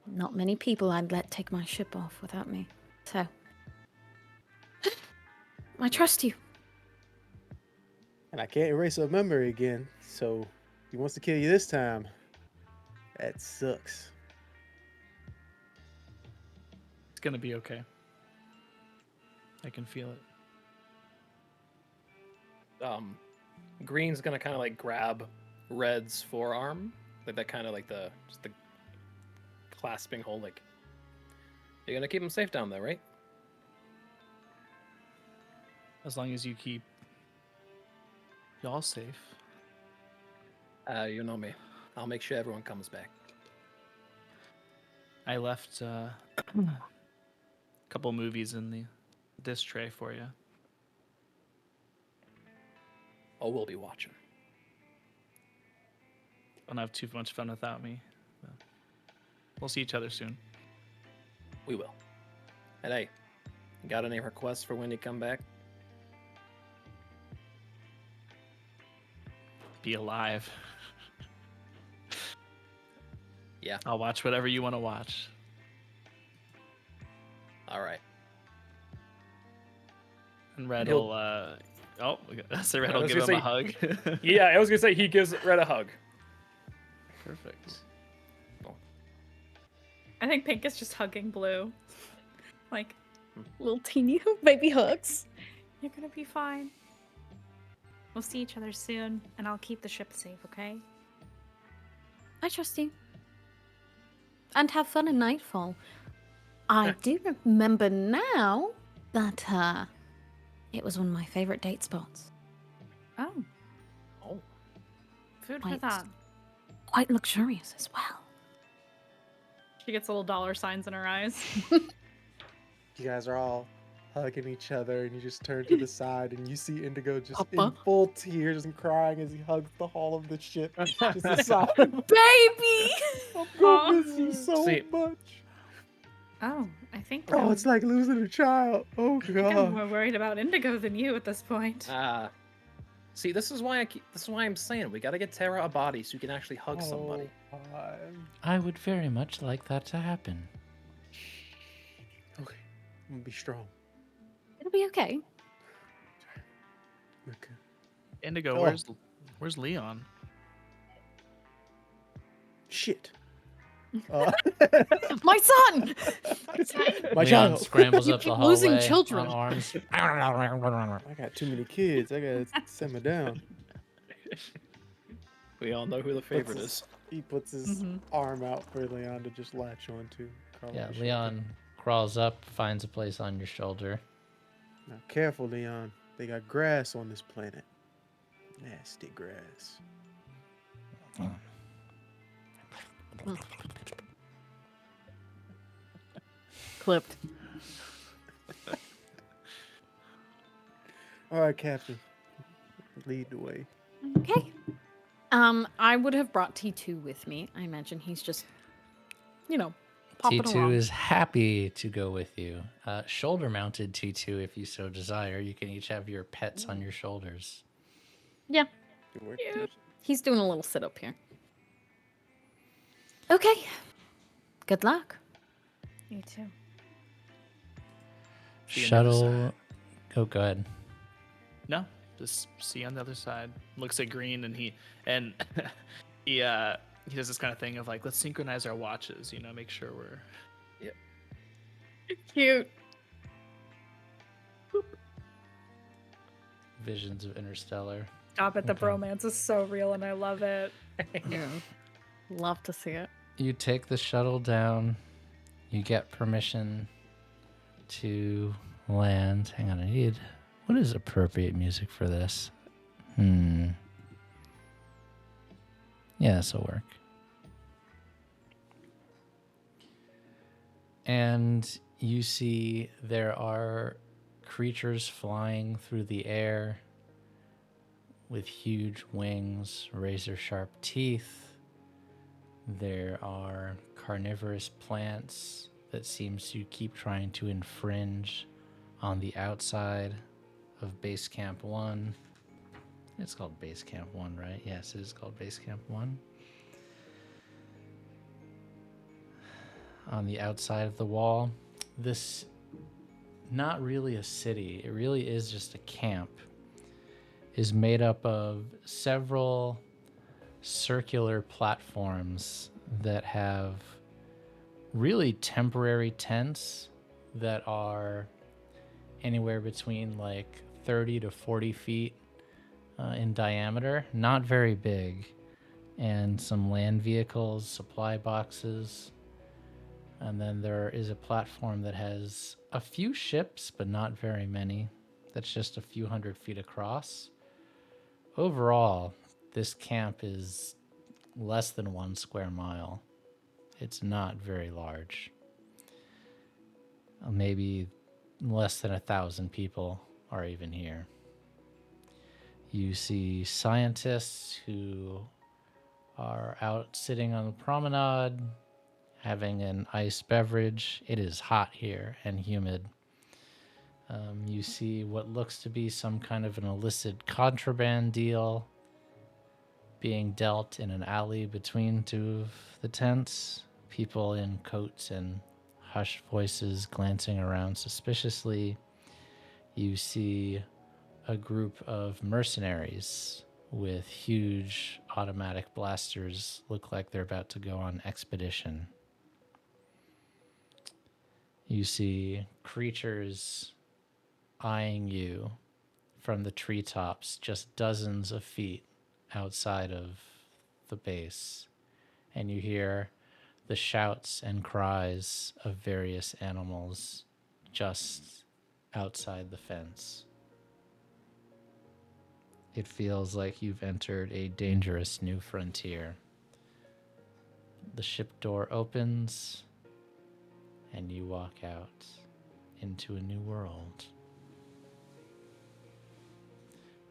Not many people I'd let take my ship off without me. So, I trust you. And I can't erase a memory again, so he wants to kill you this time. That sucks. It's gonna be okay. I can feel it. Green's gonna kind of like grab Red's forearm, like that kind of like just the clasping hold. Like, you're gonna keep him safe down there, right? As long as you keep y'all safe. You know me. I'll make sure everyone comes back. I left a couple movies in the disc tray for you. Oh, we'll be watching. Don't have too much fun without me. But we'll see each other soon. We will. And hey, got any requests for when you come back? Be alive. Yeah. I'll watch whatever you want to watch. All right. And Red He'll- will, so Red I will was give him gonna a hug. Yeah, I was gonna say he gives Red a hug. Perfect. I think Pink is just hugging Blue. Like, Little teeny baby hugs. you're gonna be fine. We'll see each other soon, and I'll keep the ship safe, okay? I trust you. And have fun in Nightfall. I do remember now that it was one of my favorite date spots. Oh. Oh. Food for Wait. thought. Quite luxurious as well. She gets little dollar signs in her eyes. You guys are all hugging each other, and you just turn to the side, and you see Indigo just in Papa. full tears and crying as he hugs the hull of the ship. Just aside, Baby! I'm gonna miss you so See- much. Oh, I think Oh, it's like losing a child. Oh I'm god. more worried about Indigo than you at this point. See, this is why I'm saying we gotta get Terra a body so you can actually hug somebody. Oh, God. I would very much like that to happen. Okay, I'm gonna be strong. It'll be okay. Okay. Indigo, Oh. where's Leon? Shit. My son! My Leon child. scrambles You up the keep hallway losing children. on arms. I got too many kids. I gotta simmer down. We all know who the favorite is. He puts his arm out for Leon to just latch onto. Crawl Yeah, on his Leon crawls up, finds a place on your shoulder. shoulder. Now, careful, Leon. They got grass on this planet. Nasty grass. Clipped. All right, Captain. Lead the way. Okay. I would have brought T2 with me. I imagine he's just, popping T2 along. is happy to go with you. Shoulder-mounted T2, if you so desire. You can each have your pets on your shoulders. Yeah, Good work. he's doing a little sit up here. Okay. Good luck. You too. See you on the other Shuttle. Oh, go ahead. No, just see on the other side. Looks at Green and he does this kind of thing of like, let's synchronize our watches. Make sure we're. Cute. Visions of Interstellar. Stop it. The Okay. bromance is so real and I love it. Yeah. Love to see it. You take the shuttle down. You get permission to land. Hang on, I need... What is appropriate music for this? Yeah, this'll work. And you see there are creatures flying through the air with huge wings, razor-sharp teeth. There are carnivorous plants that seems to keep trying to infringe on the outside of Base Camp 1. It's called Base Camp 1, right? Yes, it is called Base Camp 1. On the outside of the wall, this not really a city, it really is just a camp, is made up of several circular platforms that have really temporary tents that are anywhere between like 30 to 40 feet in diameter, not very big, and some land vehicles, supply boxes. And then there is a platform that has a few ships, but not very many. That's just a few hundred feet across. Overall, this camp is less than 1 square mile. It's not very large. Maybe less than 1,000 people are even here. You see scientists who are out sitting on the promenade, having an iced beverage. It is hot here and humid. You see what looks to be some kind of an illicit contraband deal being dealt in an alley between two of the tents. People in coats and hushed voices glancing around suspiciously. You see a group of mercenaries with huge automatic blasters, look like they're about to go on expedition. You see creatures eyeing you from the treetops just dozens of feet outside of the base, and you hear the shouts and cries of various animals just outside the fence. It feels like you've entered a dangerous new frontier. The ship door opens, and you walk out into a new world.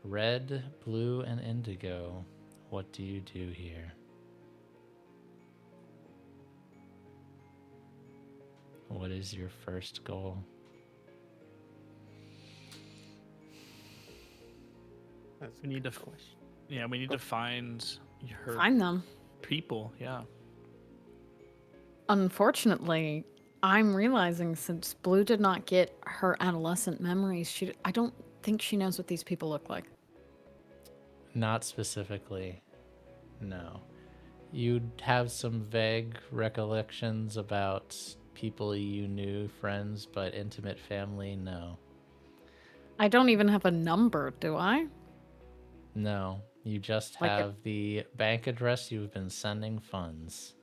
Red, blue, and indigo. What do you do here? What is your first goal? That's We need to, question. we need to find her Find them. people. Yeah. Unfortunately, I'm realizing since Blue did not get her adolescent memories, I don't think she knows what these people look like. Not specifically, no. You'd have some vague recollections about people you knew, friends, but intimate family, no. I don't even have a number, do I? No, you just Like have the bank address you've been sending funds.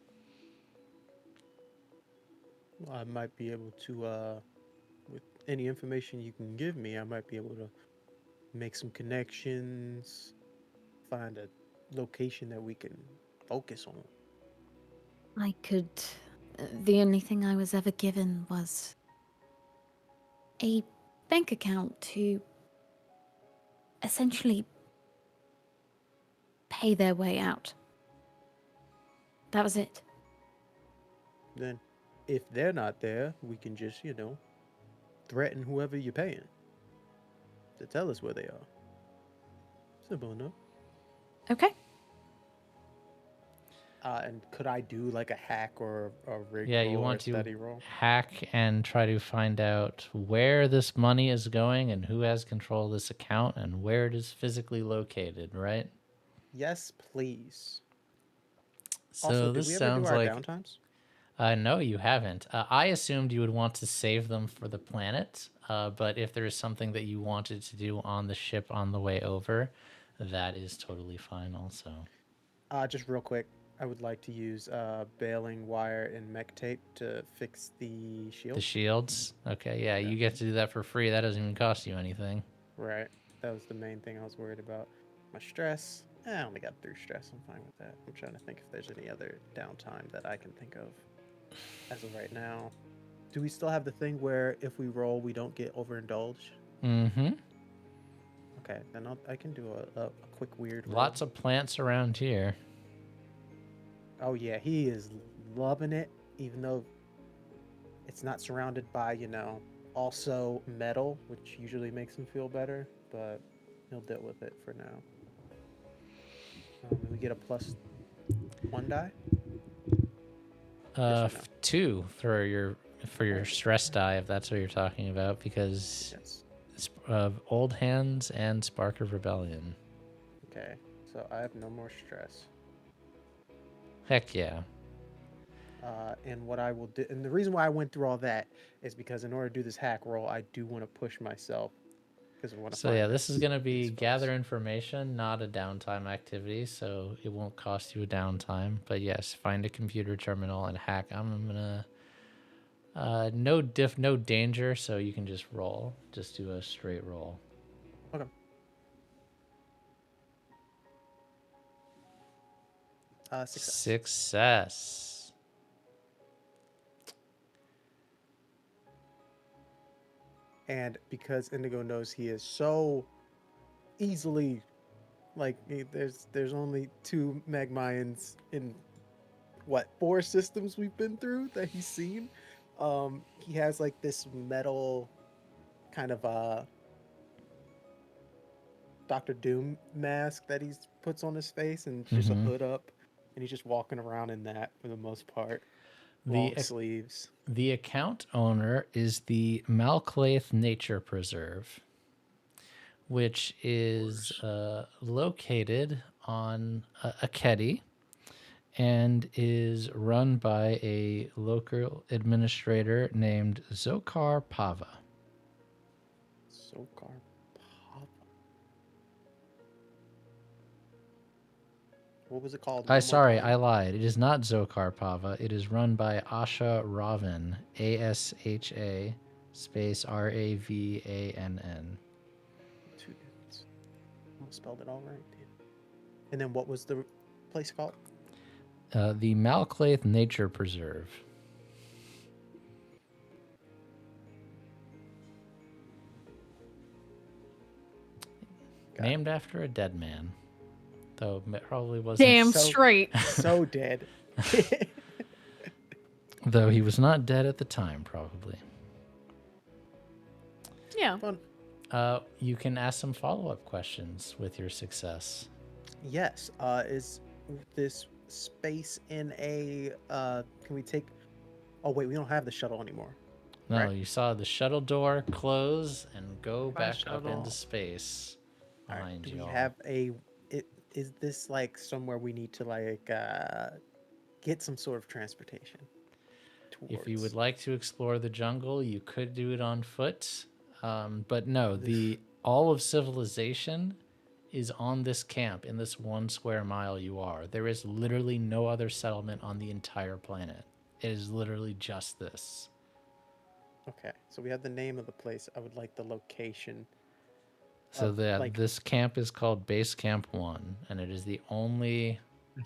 Well, I might be able to, with any information you can give me, I might be able to make some connections, find a location that we can focus on. I could. The only thing I was ever given was a bank account to essentially pay their way out. That was it. Then, if they're not there, we can just, threaten whoever you're paying to tell us where they are. Simple enough. Okay. And could I do like a hack or a rig Yeah, roll you or a want to study roll? hack and try to find out where this money is going and who has control of this account and where it is physically located, right? Yes, please. So Also, did this we ever do sounds our like downtimes? No, you haven't. I assumed you would want to save them for the planet, but if there is something that you wanted to do on the ship on the way over, that is totally fine also. Just real quick, I would like to use baling wire and mech tape to fix the shield. The shields? Okay, yeah, you get to do that for free. That doesn't even cost you anything. Right. That was the main thing I was worried about. My stress. I only got 3 stress. I'm fine with that. I'm trying to think if there's any other downtime that I can think of as of right now. Do we still have the thing where if we roll, we don't get overindulged? Mm-hmm. Okay, then I can do a quick weird roll. Lots of plants around here. Oh yeah, he is loving it, even though it's not surrounded by, also metal, which usually makes him feel better, but he'll deal with it for now. We get a +1 die? Yes or no? 2 for your stress die, if that's what you're talking about, because Yes. Old Hands and Spark of Rebellion. Okay, so I have no more stress. Heck yeah. And what I will do, and the reason why I went through all that is because in order to do this hack roll, I do want to push myself. Because I want to. So yeah, this is going to be gather information, not a downtime activity, so it won't cost you a downtime. But yes, find a computer terminal and hack. I'm gonna no danger, so you can just roll. Just do a straight roll. Okay. Success. And because Indigo knows he is so easily, like, there's only 2 Magmayans in 4 systems we've been through that he's seen. He has like this metal kind of Dr. Doom mask that he puts on his face, and just a hood up, and he's just walking around in that for the most part. Long sleeves. The account owner is the Malclaith Nature Preserve, which is located on a Keddy and is run by a local administrator named Zokar Pava. Zokar Pava. What was it called? Sorry, I lied. It is not Zokar Pava. It is run by Asha Ravan, ASHA space RAVANN. 2 dudes. Almost spelled it all right, dude. And then what was the place called? The Malclaith Nature Preserve. Named after a dead man. Though it probably wasn't. Damn So- straight. So dead. Though he was not dead at the time, probably. Yeah. Fun. You can ask some follow-up questions with your success. Yes. Is this space in a? Can we take? Oh wait, we don't have the shuttle anymore. No, Right. you saw the shuttle door close and go Bye, back up shuttle. into space All right, behind do you we all. have a? Is this like somewhere we need to like get some sort of transportation? If you would towards? like to explore the jungle, you could do it on foot. But no, all of civilization is on this camp in this 1 square mile you are. There is literally no other settlement on the entire planet. It is literally just this. Okay, so we have the name of the place. I would like the location. So like- this camp is called Base Camp 1, and it is the only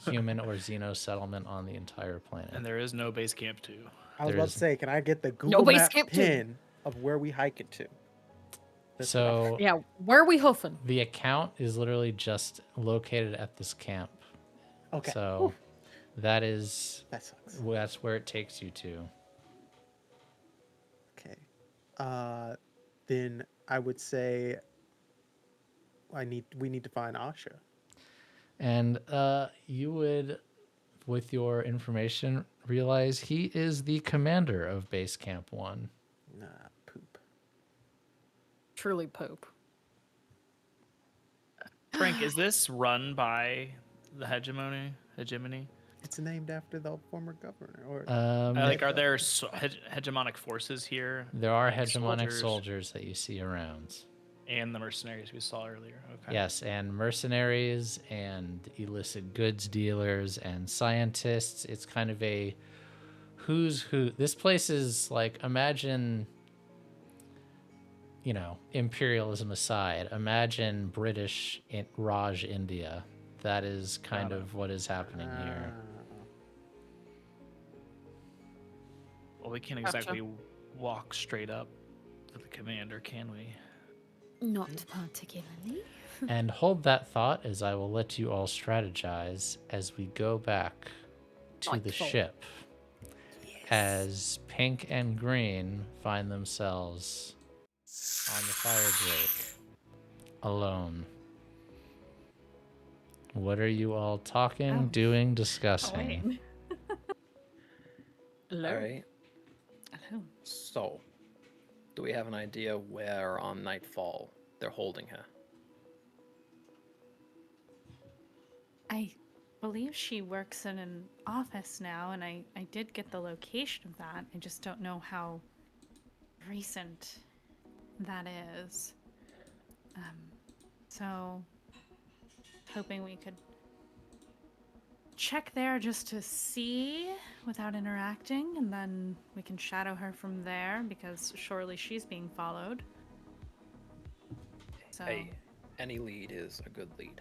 human or Xeno settlement on the entire planet. And there is no base camp 2. I was about There's- to say, can I get the Google base Map camp too. pin of where we hike it to? That's what I- So Yeah. Where are we hoofing? the account is literally just located at this camp. okay, So that is that sucks. that's where it takes you to. Okay, then I would say we need to find Asha. And you would, with your information, realize he is the commander of Base Camp 1. Nah, poop. Truly poop. Frank, is this run by the hegemony? It's named after the former governor. Or Like, are there hegemonic forces here? there are like hegemonic soldiers that you see around. And the mercenaries we saw earlier. Okay. Yes, and mercenaries and illicit goods dealers and scientists. It's kind of a who's who. This place is like, imagine, imperialism aside, imagine British Raj India. That is kind of what is happening here. Well, we can't Gotcha. exactly walk straight up to the commander, can we? Not particularly. And hold that thought as I will let you all strategize as we go back to the Delightful. ship. As Pink and Green find themselves on the fire drake, alone. What are you all talking, Oh. doing, discussing? Wait. All right. Hello. So, do we have an idea where on Nightfall they're holding her? I believe she works in an office now, and I did get the location of that. I just don't know how recent that is. So, hoping we could check there just to see without interacting, and then we can shadow her from there, because surely she's being followed. So, Hey, any lead is a good lead.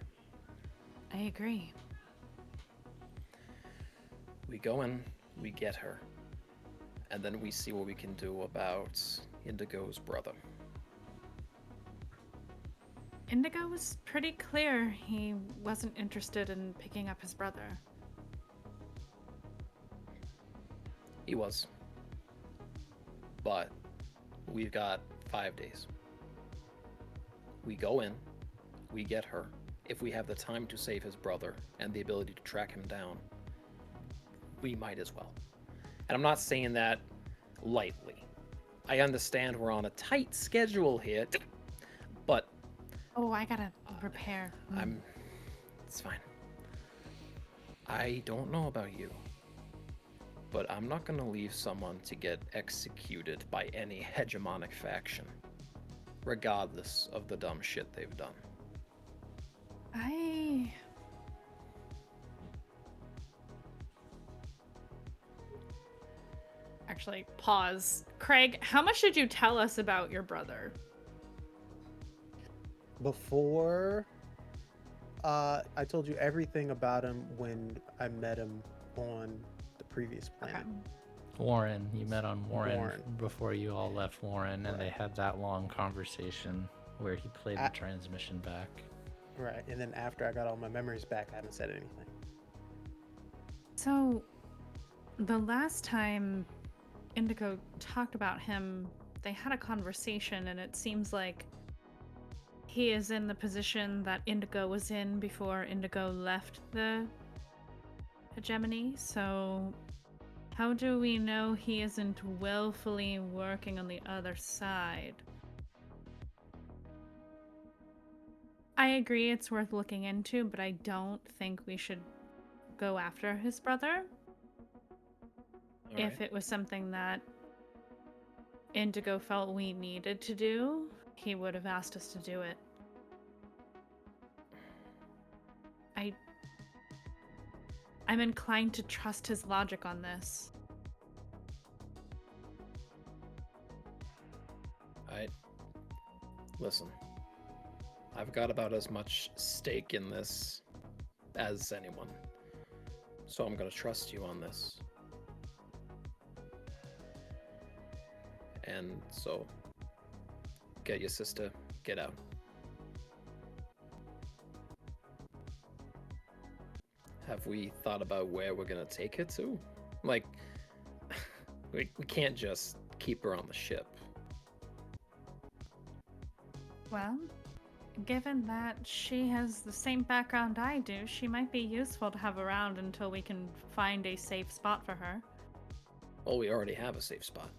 I agree. We go in, we get her, and then we see what we can do about Indigo's brother. Indigo was pretty clear he wasn't interested in picking up his brother. He was. But we've got 5 days. We go in, we get her. If we have the time to save his brother and the ability to track him down, we might as well. And I'm not saying that lightly. I understand we're on a tight schedule here, but Oh, I gotta prepare. it's fine. I don't know about you, but I'm not gonna leave someone to get executed by any hegemonic faction, regardless of the dumb shit they've done. Actually, pause. Craig, how much did you tell us about your brother? Before, I told you everything about him when I met him on the previous planet. Warren, you met on Warren, Warren. before you all left Warren, and they Right. had that long conversation where he played the I- transmission back. Right, and then after I got all my memories back, I haven't said anything. So, the last time Indigo talked about him, they had a conversation, and it seems like he is in the position that Indigo was in before Indigo left the hegemony. So, how do we know he isn't willfully working on the other side? I agree it's worth looking into, but I don't think we should go after his brother. If it was something that Indigo felt we needed to do, he would have asked us to do it. I'm inclined to trust his logic on this. Listen, I've got about as much stake in this as anyone, so I'm gonna trust you on this. And so, get your sister, get out. Have we thought about where we're gonna take her to? Like, we can't just keep her on the ship. Well, given that she has the same background I do, she might be useful to have around until we can find a safe spot for her. Well, we already have a safe spot.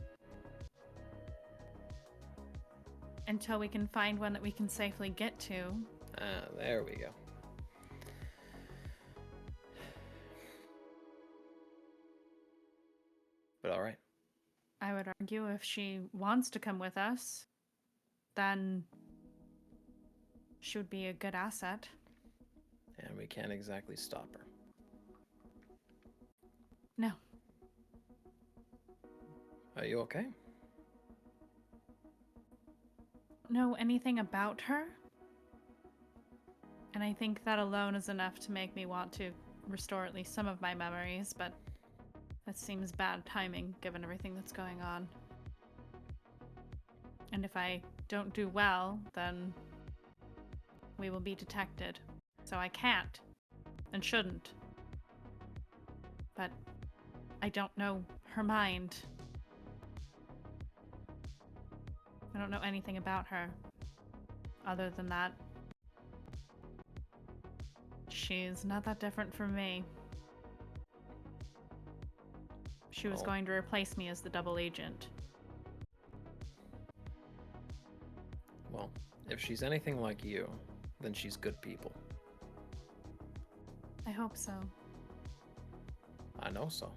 Until we can find one that we can safely get to. Ah, there we go. But all right. I would argue if she wants to come with us, then she would be a good asset. And we can't exactly stop her. No. Are you okay? Know anything about her? And I think that alone is enough to make me want to restore at least some of my memories, but that seems bad timing given everything that's going on. And if I don't do well, then we will be detected. So I can't and shouldn't. But I don't know her mind. I don't know anything about her. Other than that, she's not that different from me. She was going to replace me as the double agent. Well, if she's anything like you, then she's good people. I hope so. I know so.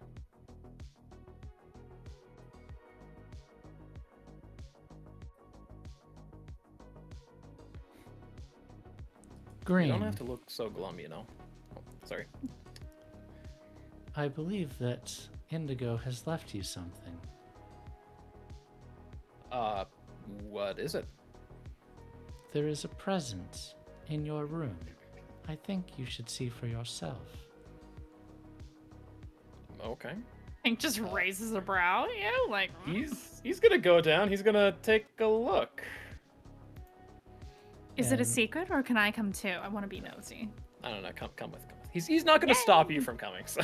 Green, You don't have to look so glum, you know. Oh, sorry. I believe that Indigo has left you something. What is it? There is a present in your room. I think you should see for yourself. Okay. Hank just raises a brow, like He's gonna go down. He's gonna take a look. Is it a And- secret or can I come too? I want to be nosy. I don't know. Come with. He's not gonna stop you from coming. So.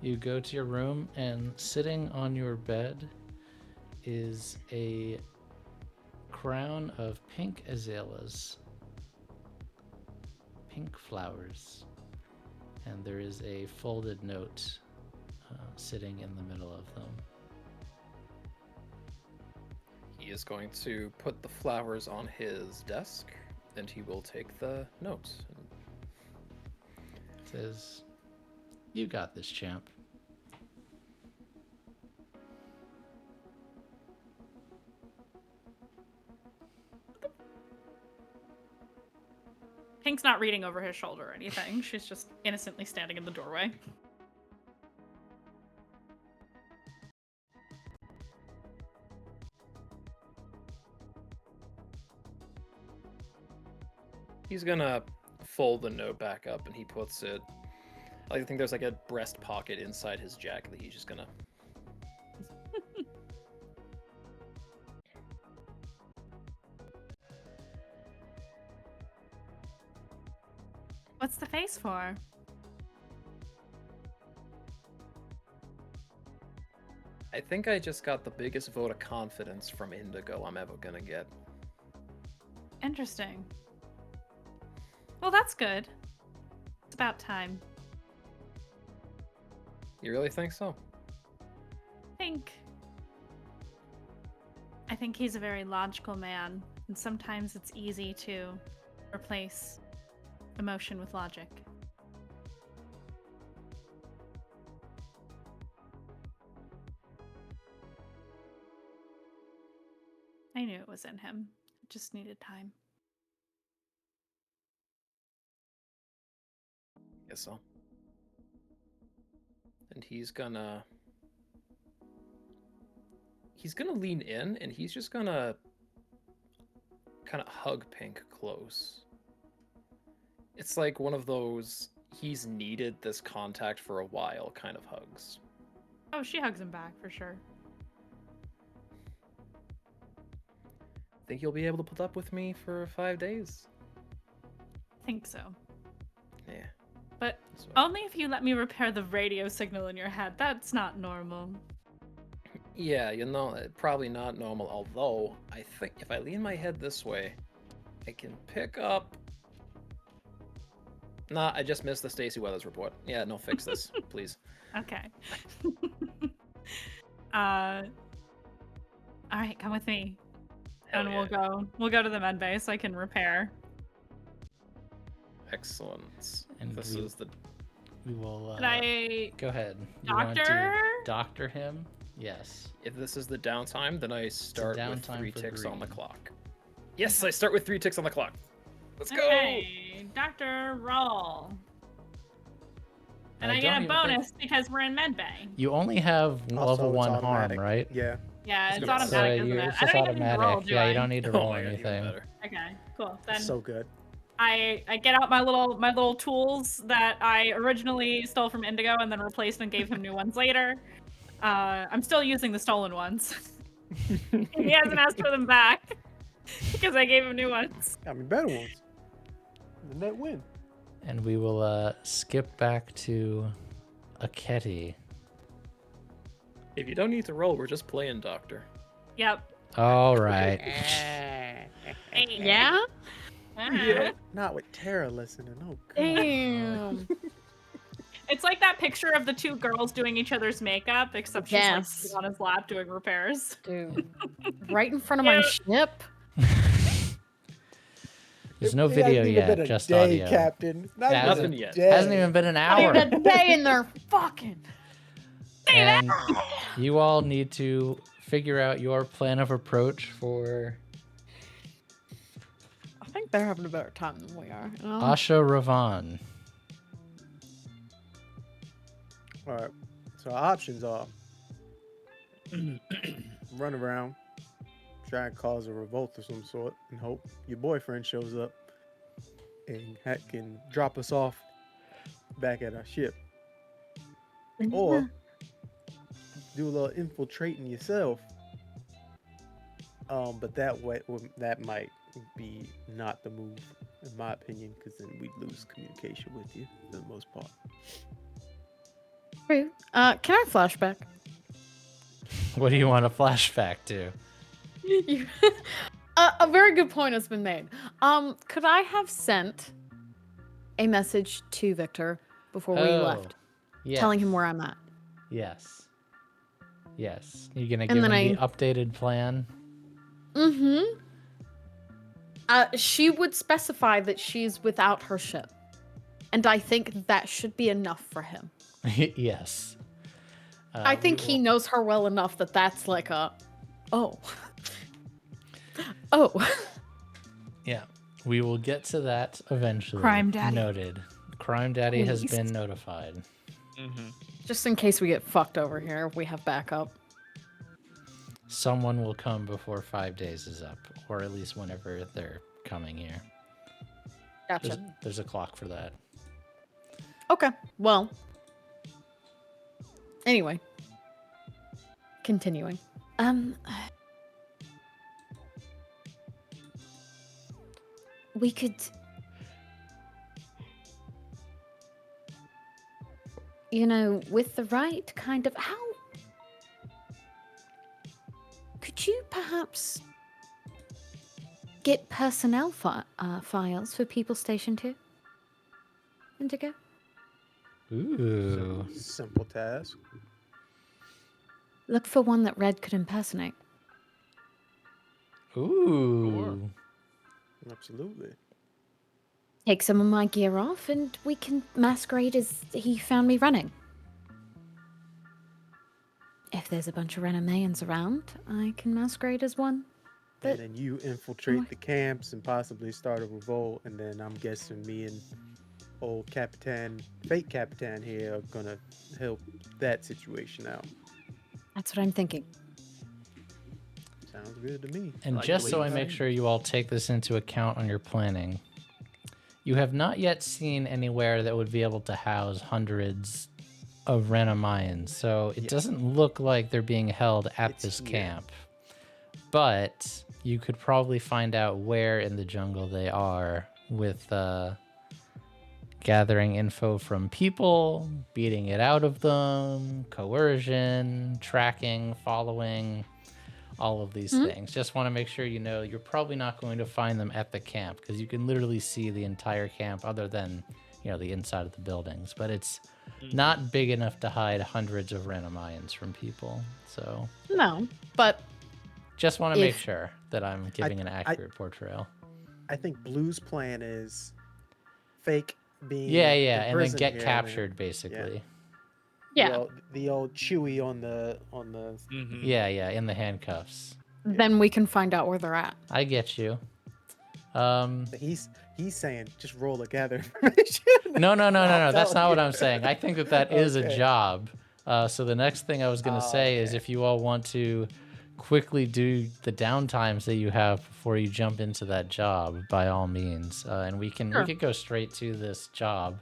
You go to your room, and sitting on your bed is a crown of pink azaleas, pink flowers, and there is a folded note sitting in the middle of them. He is going to put the flowers on his desk, and he will take the notes. It says, "You got this, champ." Pink's not reading over his shoulder or anything. She's just innocently standing in the doorway. He's gonna fold the note back up, and he puts it. I think there's like a breast pocket inside his jacket that he's just gonna. What's the face for? I think I just got the biggest vote of confidence from Indigo I'm ever gonna get. Interesting. Well, that's good. It's about time. You really think so? I think he's a very logical man, and sometimes it's easy to replace emotion with logic. I knew it was in him. It just needed time. Guess so. And he's gonna lean in, and he's just gonna kind of hug Pink close. It's like one of those he's needed this contact for a while kind of hugs. Oh, she hugs him back for sure. Think you'll be able to put up with me for 5 days? Think so. Yeah. But that's what- only if you let me repair the radio signal in your head. That's not normal. Yeah, probably not normal, although I think if I lean my head this way, I can pick up... Nah, I just missed the Stacy Weathers report. Yeah, no, fix this, please. Okay. All right, come with me. Hell And yeah. we'll go to the med bay so I can repair. Excellent. And This is the... We will. Can I Go ahead. You want to doctor? doctor him? Yes. If this is the downtime, then I start with downtime 3 for ticks on the Green. clock. Yes, I start with 3 ticks on the clock. Let's go! Okay, doctor, roll. And I don't get a even bonus because we're in med bay. You only have Also, level it's 1 harm, automatic. right? Yeah. Yeah, it's So automatic, isn't it's it? just I don't even need to automatic. roll, do yeah, I? you don't need to Oh roll my God, even anything. better. Okay, cool. Then So good. I get out my little tools that I originally stole from Indigo and then replaced and gave him new ones later. I'm still using the stolen ones. He hasn't asked for them back because I gave him new ones. Got me better ones. The net win. And we will skip back to Aketi. If you don't need to roll, we're just playing Doctor. Yep. All right. Yeah? Uh-huh. Not with Tara listening. Oh, God. Damn. It's like that picture of the two girls doing each other's makeup, except she's like Yes. sitting on his lap doing repairs. Dude. Right in front of my ship? There's no It video hasn't even been yet, a just day, audio. Captain. It's not Yeah, even hasn't a yet. day. Hasn't even been an Not hour. even a day in there fucking. And you all need to figure out your plan of approach for I think they're having a better time than we are. You know? Asha Ravan. All right. So our options are run around, try and cause a revolt of some sort, and hope your boyfriend shows up and can drop us off back at our ship. Or do a little infiltrating yourself. But that might be not the move, in my opinion, because then we'd lose communication with you for the most part. Can I flashback? What do you want a flashback to? A very good point has been made. Could I have sent a message to Victor before we left, yes. telling him where I'm at? Yes. Yes. You're gonna And give him then the updated plan? Mm-hmm. She would specify that she's without her ship. And I think that should be enough for him. Yes. I think he knows her well enough that that's like a... Oh. Oh. Yeah. We will get to that eventually. Crime Daddy. Noted. Crime Daddy has Please. been notified. Mm-hmm. Just in case we get fucked over here, we have backup. Someone will come before 5 days is up, or at least whenever they're coming here. Gotcha. There's a clock for that. Okay, well. Anyway. Continuing. We could with the right kind of how could you perhaps get personnel files for people stationed here? Indigo? Ooh. Simple task. Look for one that Red could impersonate. Ooh. Absolutely. Take some of my gear off and we can masquerade as he found me running. If there's a bunch of Renamayans around, I can masquerade as one. And then you infiltrate the camps and possibly start a revolt, and then I'm guessing me and old fake Capitan here are gonna help that situation out. That's what I'm thinking. Sounds good to me. And Like just the so way I you make think. sure you all take this into account on your planning, you have not yet seen anywhere that would be able to house hundreds of Renamayans, so it doesn't look like they're being held at It's this here. camp. But you could probably find out where in the jungle they are with gathering info from people, beating it out of them, coercion, tracking, following, all of these things. Just want to make sure you know you're probably not going to find them at the camp because you can literally see the entire camp other than, the inside of the buildings. But it's not big enough to hide hundreds of Renamayans from people. So No, but just want to make If- sure that I'm giving an accurate portrayal. I think Blue's plan is fake being Yeah, in and then prison get here, captured, basically. yeah, The old Chewy on the Mhm. Yeah, in the handcuffs. then we can find out where they're at. I get you. He's saying just roll a gather information. No. I'll That's tell not what you. I'm saying. I think that is a Okay. job. So the next thing I was going to say is okay. if you all want to quickly do the downtimes that you have before you jump into that job, by all means. And we could go straight to this job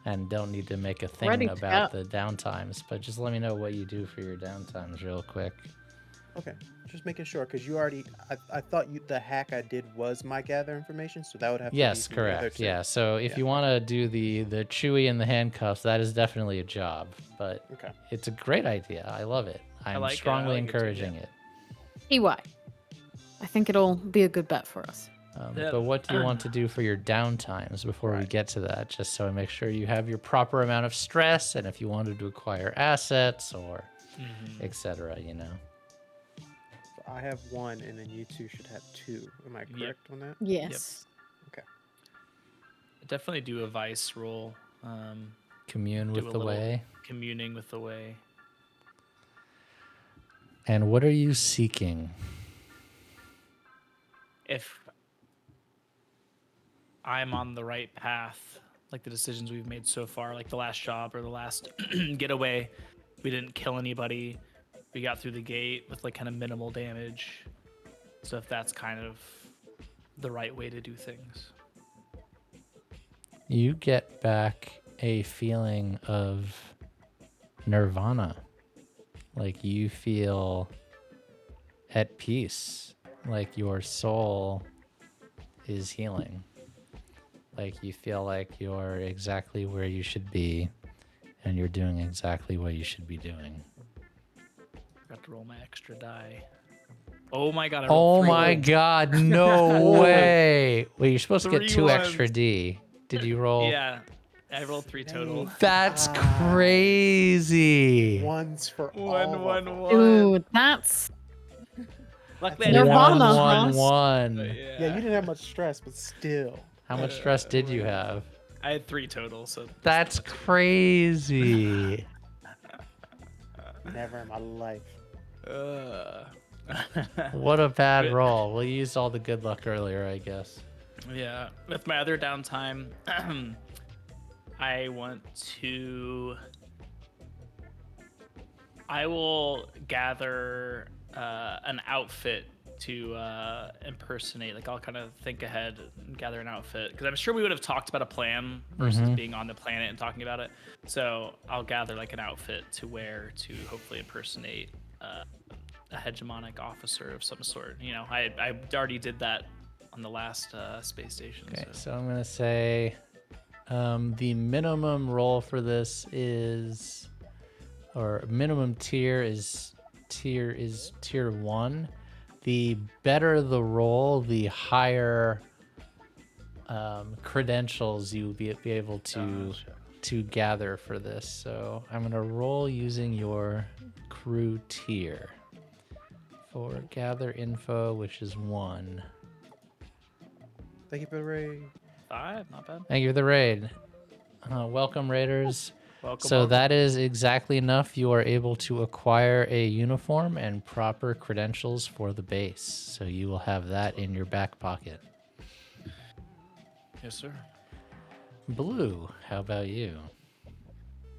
and don't need to make a thing Ready to about go. the downtimes. But just let me know what you do for your downtimes real quick. Okay, just making sure because you already. I thought the hack I did was my gather information, so that would have to Yes, be from the other correct. two. Yeah. So if you want to do the Chewy and the handcuffs, that is definitely a job. But Okay. it's a great idea. I love it. I'm like it. I strongly like it too, encouraging it. EY. I think it'll be a good bet for us. Yeah. But what do you want to do for your downtimes before we get to that? Just so I make sure you have your proper amount of stress, and if you wanted to acquire assets or etc. So I have one, and then you two should have two. Am I correct on that? Yes. Definitely do a vice roll. Commune Do with a the little- way. Communing with the way. And what are you seeking? If I'm on the right path, like the decisions we've made so far, like the last job or the last getaway, we didn't kill anybody. We got through the gate with like kind of minimal damage. So if that's kind of the right way to do things. You get back a feeling of nirvana. Like you feel at peace. Like your soul is healing. Like you feel like you're exactly where you should be and you're doing exactly what you should be doing. Forgot to roll my extra die. Oh my god! I Oh rolled three my ones. god, no way. Wait, you're supposed to get 3 2 ones. extra D. Did you roll? Yeah, I rolled 3 total. That's crazy. Ones for all. One, of one, them. one. Ooh, that's Luckily, I didn't Nirvana, roll huh? 1-1-1. Yeah, you didn't have much stress, but still. How much stress did you have? I had 3 total, so That's crazy. Never in my life. What a bad But- roll. We used all the good luck earlier, I guess. Yeah, with my other downtime, I will gather an outfit to impersonate. Like I'll kind of think ahead and gather an outfit because I'm sure we would have talked about a plan versus being on the planet and talking about it. So I'll gather like an outfit to wear to hopefully impersonate a hegemonic officer of some sort. I already did that on the last space station. Okay, so. so I'm going to say The minimum roll for this is, or minimum tier is tier 1. The better the roll, the higher credentials you'll be able to gather for this. So I'm gonna roll using your crew tier for gather info, which is 1. Thank you for the raid. 5, not bad. Thank you for the raid. Welcome, raiders. Welcome. So that is exactly enough. You are able to acquire a uniform and proper credentials for the base. So you will have that in your back pocket. Yes, sir. Blue, how about you?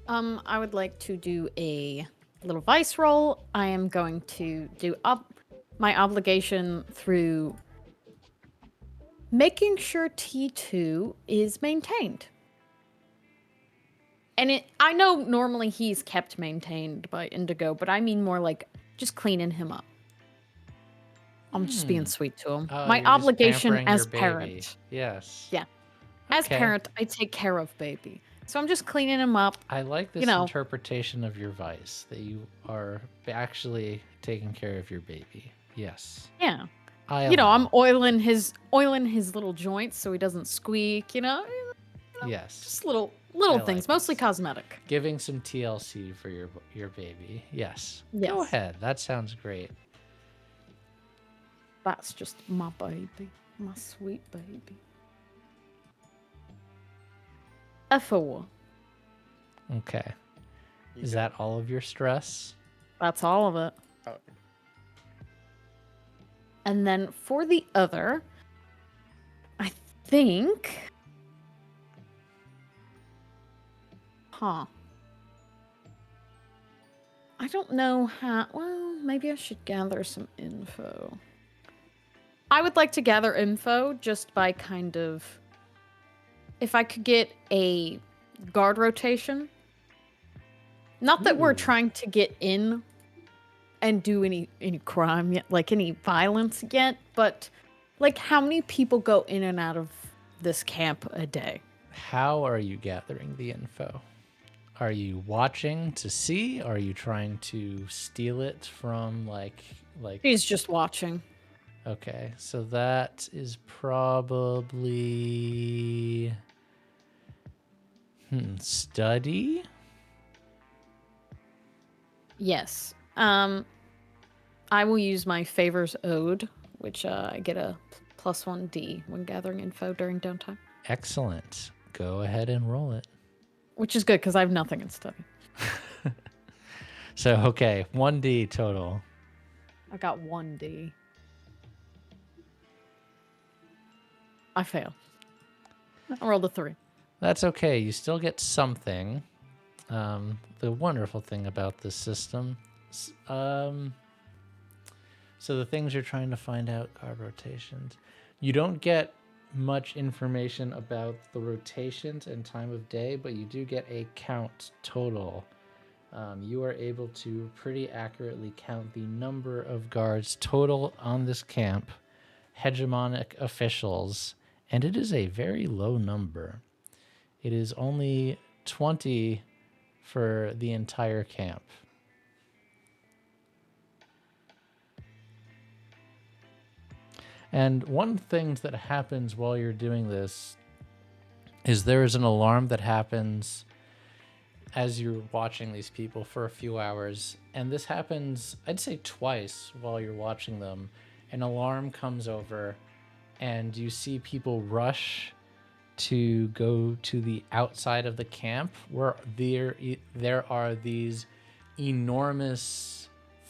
I would like to do a little vice roll. I am going to do up my obligation through making sure T2 is maintained. And I know normally he's kept maintained by Indigo, but I mean more like just cleaning him up. I'm just being sweet to him. Oh, My you're just obligation pampering as your baby. parent. Yes. Yeah. As Okay. parent, I take care of baby. So I'm just cleaning him up. I like this You know. interpretation of your vice, that you are actually taking care of your baby. Yes. Yeah. I You know, I'm allow. oiling his little joints so he doesn't squeak, you know? Yes. Just little I things, like mostly this. cosmetic. Giving some TLC for your baby. Yes. Go Yes. ahead. That sounds great. That's just my baby. My sweet baby. A 4. Okay. Is that all of your stress? That's all of it. Oh, And then for the other, I think... Huh. I don't know how... Well, maybe I should gather some info. I would like to gather info just by kind of... If I could get a guard rotation. Not that we're Ooh. trying to get in and do any crime yet, like any violence yet, but like how many people go in and out of this camp a day? How are you gathering the info? Are you watching to see? Are you trying to steal it from like She's just watching. Okay, so that is probably study? Yes. I will use my favors ode, which I get a +1d when gathering info during downtime. Excellent. Go ahead and roll it. Which is good because I have nothing in study. So, okay, 1d total. I got 1d. I failed. I rolled a 3. That's okay. You still get something. The wonderful thing about this system. So the things you're trying to find out, guard rotations. You don't get much information about the rotations and time of day, but you do get a count total. You are able to pretty accurately count the number of guards total on this camp, hegemonic officials, and it is a very low number. It is only 20 for the entire camp. And one thing that happens while you're doing this is there is an alarm that happens as you're watching these people for a few hours. And this happens, I'd say twice while you're watching them. An alarm comes over and you see people rush to go to the outside of the camp where there are these enormous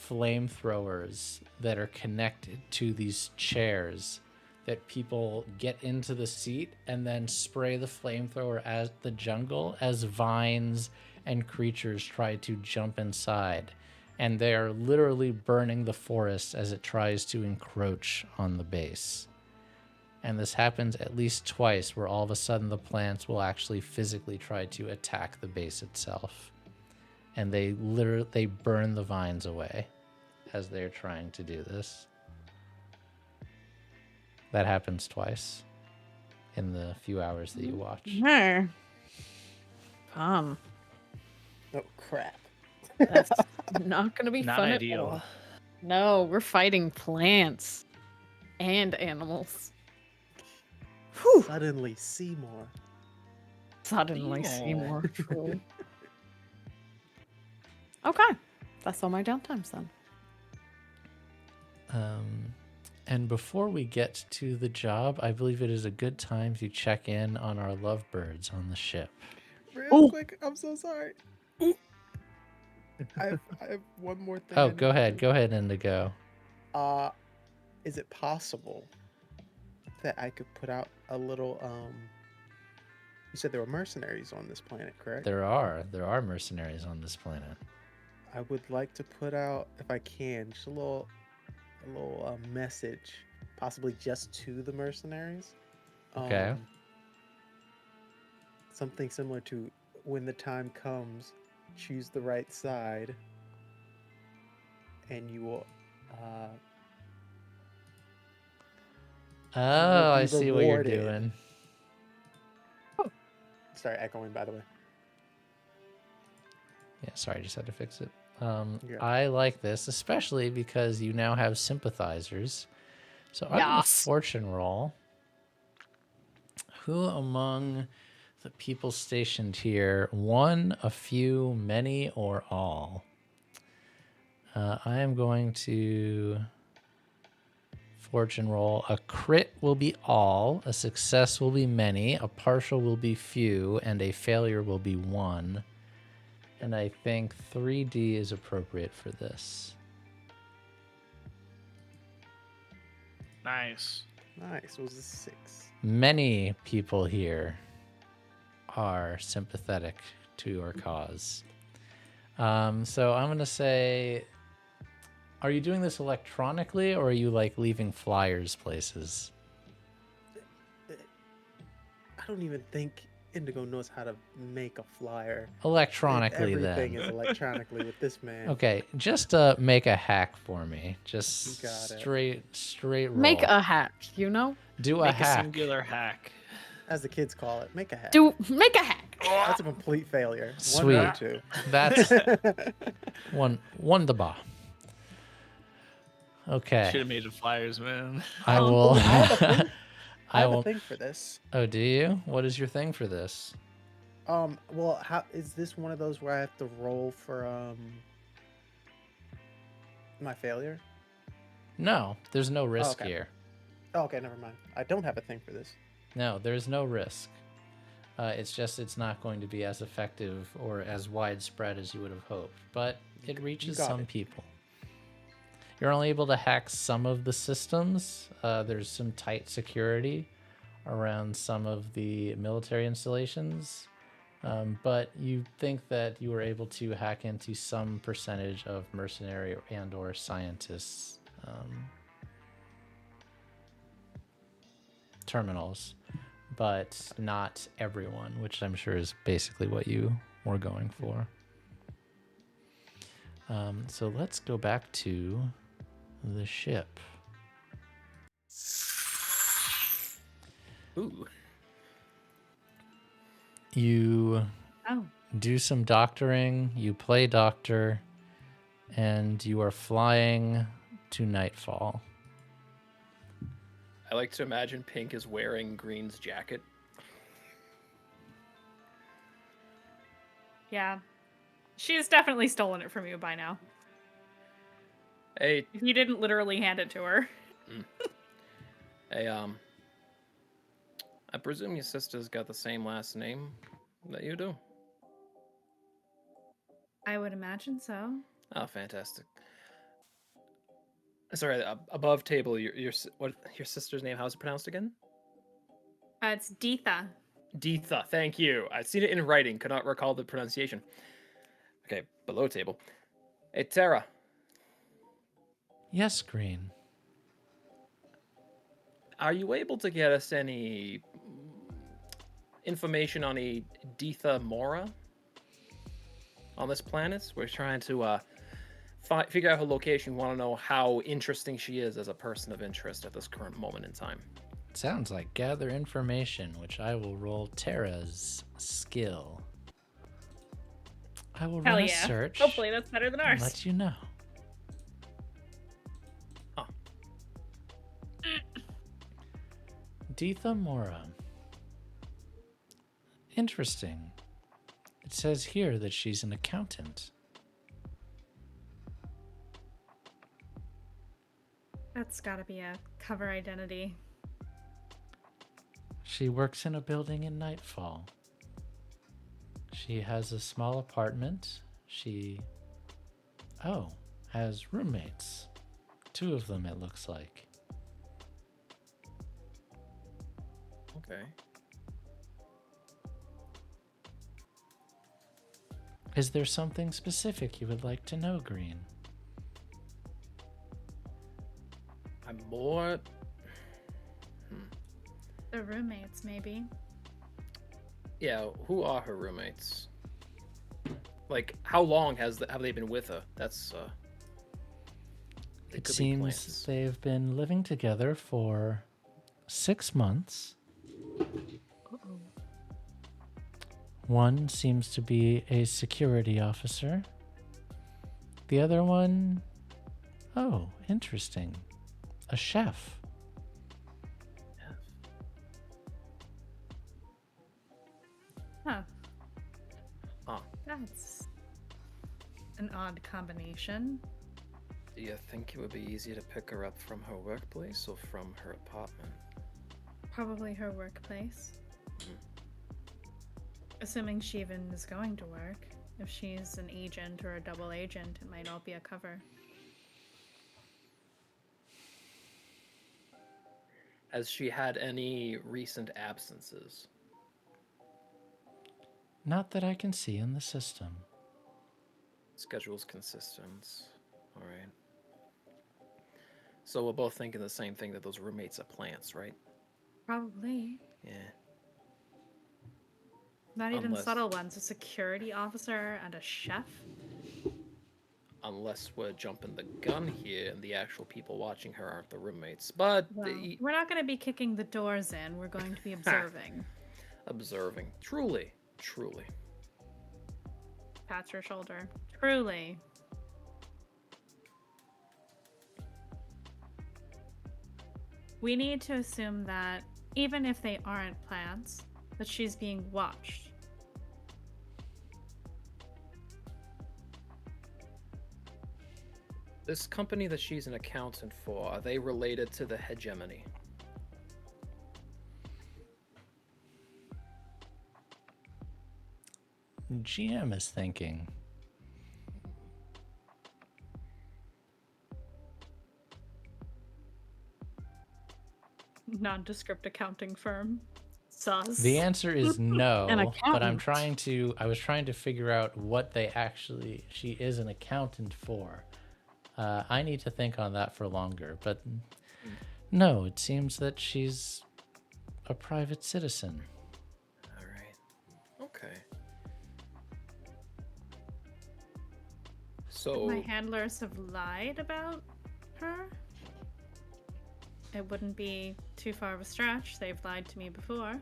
flamethrowers that are connected to these chairs that people get into the seat and then spray the flamethrower at the jungle as vines and creatures try to jump inside. And they are literally burning the forest as it tries to encroach on the base. And this happens at least twice, where all of a sudden the plants will actually physically try to attack the base itself. And they burn the vines away as they're trying to do this. That happens twice in the few hours that you watch. fun. Oh crap. That's not gonna be Not fun ideal. at all. No, we're fighting plants and animals. Whew. Suddenly Seymour. Suddenly Seymour. Seymour. True. Okay. That's all my downtimes then. And before we get to the job, I believe it is a good time to check in on our lovebirds on the ship. Real quick, I'm so sorry. I have one more thing. Oh, go ahead. Go ahead, Indigo. Is it possible that I could put out a little you said there were mercenaries on this planet, correct? There are mercenaries on this planet. I would like to put out, if I can, just a little message, possibly just to the mercenaries. Okay. Something similar to, when the time comes, choose the right side, and you will. Oh, be I see what you're rewarded. doing. Sorry, echoing, by the way. Yeah, sorry, I just had to fix it. Yeah. I like this, especially because you now have sympathizers. So I'm going to fortune roll. Who among the people stationed here, one, a few, many, or all? I am going to fortune roll. A crit will be all, a success will be many, a partial will be few, and a failure will be one. And I think 3D is appropriate for this. Nice. Nice. It was a 6. Many people here are sympathetic to your cause. So I'm going to say, are you doing this electronically, or are you like leaving flyers places? I don't even think Indigo knows how to make a flyer. Electronically, Everything then. is electronically with this man. Okay, just make a hack for me. Just You got it. straight roll. Make a hack, you know? Do a Make a hack. singular hack. As the kids call it, make a hack. Make a hack. That's a complete failure. Sweet. 1 out of 2. That's one the bar. Okay. Should have made it flyers, man. I will. I have I a will. thing for this. Oh, do you? What is your thing for this? Well, how is this one of those where I have to roll for my failure? No, there's no risk okay. here. Oh, okay, never mind. I don't have a thing for this. No, there's no risk. It's just it's not going to be as effective or as widespread as you would have hoped, but it reaches got some it. people. You're only able to hack some of the systems. There's some tight security around some of the military installations, but you think that you were able to hack into some percentage of mercenary and or scientists terminals, but not everyone, which I'm sure is basically what you were going for. So let's go back to the ship. Ooh. You Oh. do some doctoring, you play doctor, and you are flying to nightfall. I like to imagine Pink is wearing Green's jacket. Yeah. She's definitely stolen it from you by now. Hey, If you didn't literally hand it to her. hey, I presume your sister's got the same last name that you do. I would imagine so. Oh, fantastic. Sorry, above table, your sister's name? How's it pronounced again? It's Deetha. Deetha. Thank you. I've seen it in writing. Could not recall the pronunciation. Okay, below table. Hey, Tara. Yes, Green. Are you able to get us any information on a Deetha Mora on this planet? We're trying to figure out her location. We want to know how interesting she is as a person of interest at this current moment in time. Sounds like gather information, which I will roll Tara's skill. I will Hell run a yeah. search. Hopefully that's better than and ours. let you know. Oh. Deetha Mora. Interesting. It says here that she's an accountant. That's gotta be a cover identity. She works in a building in Nightfall. She has a small apartment. She, has roommates. 2 of them, it looks like. Okay. Is there something specific you would like to know, Green? I'm more. The roommates, maybe. Yeah, who are her roommates? Like, how long have they been with her? That's It seems they've been living together for 6 months. One seems to be a security officer. The other one, interesting, a chef. Huh. Huh. That's an odd combination. Do you think it would be easier to pick her up from her workplace or from her apartment? Probably her workplace. Assuming she even is going to work. If she's an agent or a double agent, it might all be a cover. Has she had any recent absences? Not that I can see in the system. Schedule's consistent. All right. So we're both thinking the same thing, that those roommates are plants, right? Probably. Yeah. Not even Unless- subtle ones. A security officer and a chef? Unless we're jumping the gun here and the actual people watching her aren't the roommates. But Well, we're not going to be kicking the doors in. We're going to be observing. observing. Truly. Truly. Pats her shoulder. Truly. We need to assume that even if they aren't plants, that she's being watched. This company that she's an accountant for, are they related to the hegemony? GM is thinking. Nondescript accounting firm. Sus. The answer is no, An but I was trying to figure out what she is an accountant for. I need to think on that for longer, but no, it seems that she's a private citizen. All right. Okay. So My handlers have lied about her. It wouldn't be too far of a stretch. They've lied to me before.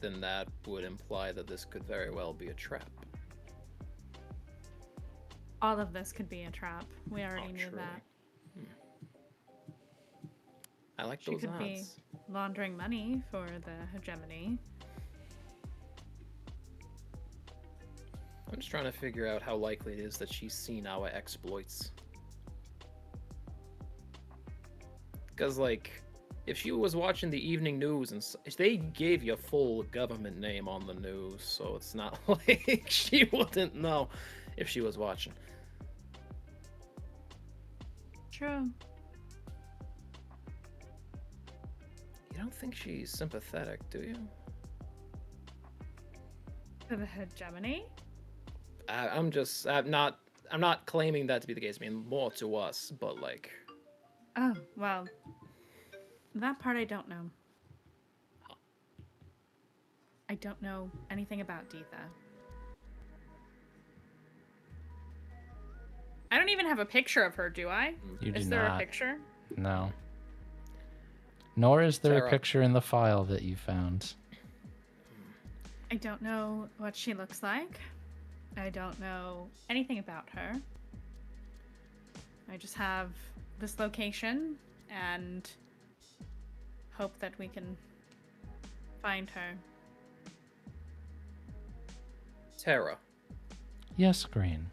then that would imply that this could very well be a trap. All of this could be a trap. We already knew truly. that. I like She those could be odds. laundering money for the hegemony. I'm just trying to figure out how likely it is that she's seen our exploits. Because, like, if she was watching the evening news and they gave you a full government name on the news, so it's not like she wouldn't know if she was watching. True. You don't think she's sympathetic, do you? To the hegemony? I'm not claiming that to be the case. I mean, more to us, but like, Oh, well. That part I don't know. I don't know anything about Deetha. I don't even have a picture of her, do I? You do Is there not. a picture? No. Nor is there Sarah. a picture in the file that you found. I don't know what she looks like. I don't know anything about her. I just have this location and hope that we can find her. Tara, Yes, Green.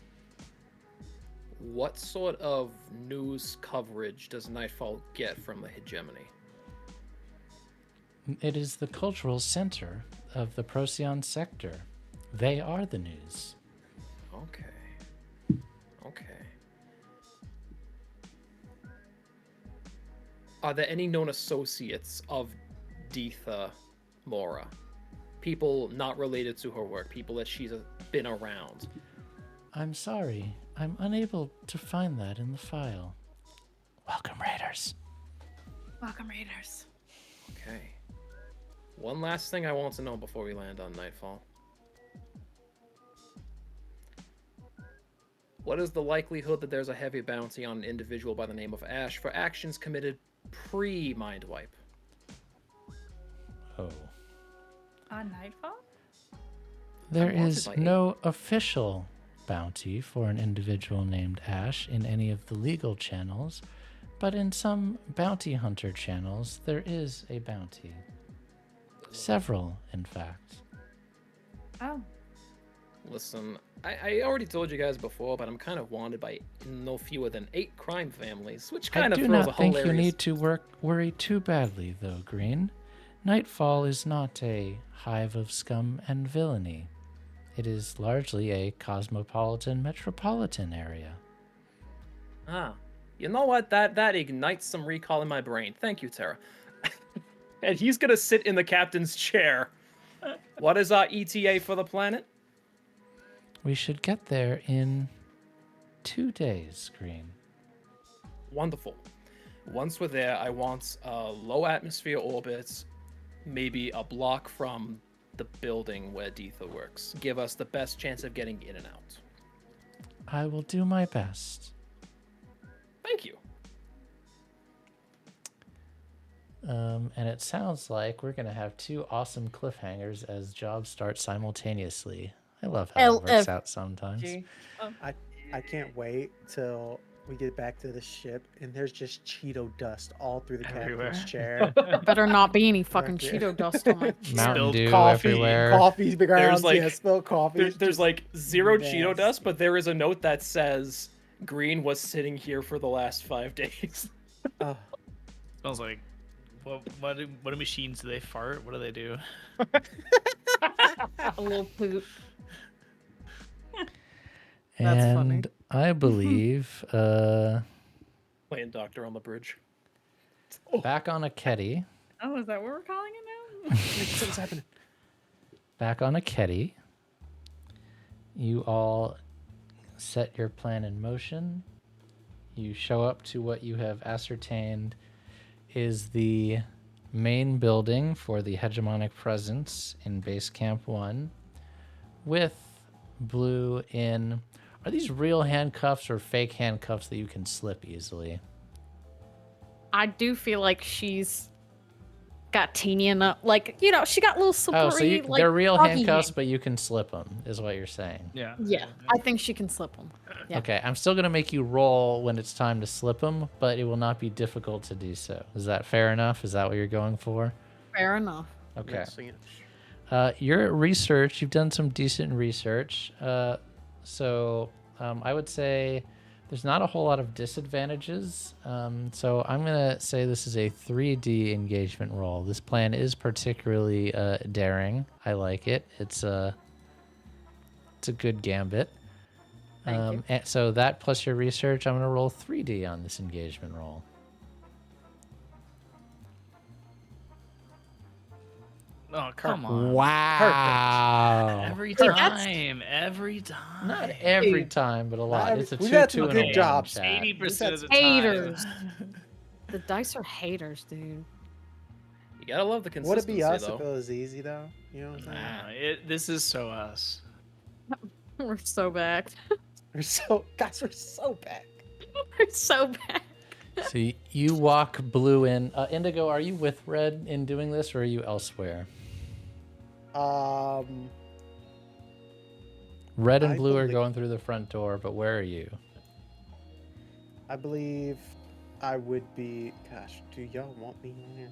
what sort of news coverage does Nightfall get from the hegemony? It is the cultural center of the Procyon sector. They are the news. Okay. Okay. Are there any known associates of Deetha Mora? People not related to her work, people that she's been around. I'm sorry. I'm unable to find that in the file. Welcome, Raiders. Welcome, Raiders. Okay. One last thing I want to know before we land on Nightfall. What is the likelihood that there's a heavy bounty on an individual by the name of Ash for actions committed pre-Mind Wipe? Oh. On Nightfall? There wanted is by no official bounty for an individual named Ash in any of the legal channels, but in some bounty hunter channels, there is a bounty. Several, in fact. Oh. Listen, I already told you guys before, but I'm kind of wanted by no fewer than 8 crime families, which kind I of do throws a not think hilarious... you need to worry too badly, though, Green. Nightfall is not a hive of scum and villainy. It is largely a cosmopolitan metropolitan area. Ah, you know what? That ignites some recall in my brain. Thank you, Tara. And he's gonna sit in the captain's chair. What is our ETA for the planet? We should get there in 2 days, Green. Wonderful. Once we're there, I want low atmosphere orbits, maybe a block from the building where Deetha works. Give us the best chance of getting in and out. I will do my best. Thank you. And it sounds like we're going to have 2 awesome cliffhangers as jobs start simultaneously. I love how it works out sometimes. I can't wait till we get back to the ship and there's just Cheeto dust all through the Everywhere. captain's chair. Better not be any fucking Okay. Cheeto dust on my chair. Mountain Spilled Dew coffee, everywhere. Coffee's big There's around, like- yeah, spilled coffee. There's like 0 Cheeto nasty. dust, but there is a note that says Green was sitting here for the last 5 days. Smells like what do machines do they fart? What do they do? A little poop. And That's funny. I believe Playing doctor on the bridge. back on a Keddy. Oh, is that what we're calling it now? What's happening? Back on a Keddy. You all set your plan in motion. You show up to what you have ascertained is the main building for the hegemonic presence in Base Camp 1 with Blue in... Are these real handcuffs or fake handcuffs that you can slip easily? I do feel like she's got teeny enough, like, you know, she got little slippery. Oh, so like, they're real doggy handcuffs, hand. but you can slip them, is what you're saying. Yeah. Yeah, I think she can slip them. Yeah. Okay, I'm still going to make you roll when it's time to slip them, but it will not be difficult to do so. Is that fair enough? Is that what you're going for? Fair enough. Okay. Yes. Your research, you've done some decent research. So I would say there's not a whole lot of disadvantages. So I'm going to say this is a 3D engagement roll. This plan is particularly daring. I like it. It's a good gambit. Thank you. And so that plus your research, I'm going to roll 3D on this engagement roll. Oh, come on. Wow. Every Perfect. time. Every time. Not every time, but a lot. every- It's a we've 2, had 2, some and a good 1 jobs. chat. 80% of the Haters. time. The dice are haters, dude. You gotta love the Would it consistency, be us though. if it was easy though? You know what I'm saying? Nah, this is so us. We're so bad. We're so back. We're so bad. So you walk Blue in. Indigo, are you with Red in doing this, or are you elsewhere? Red and I blue are believe- going through the front door, but where are you? I believe I would be. Gosh, do y'all want me in there?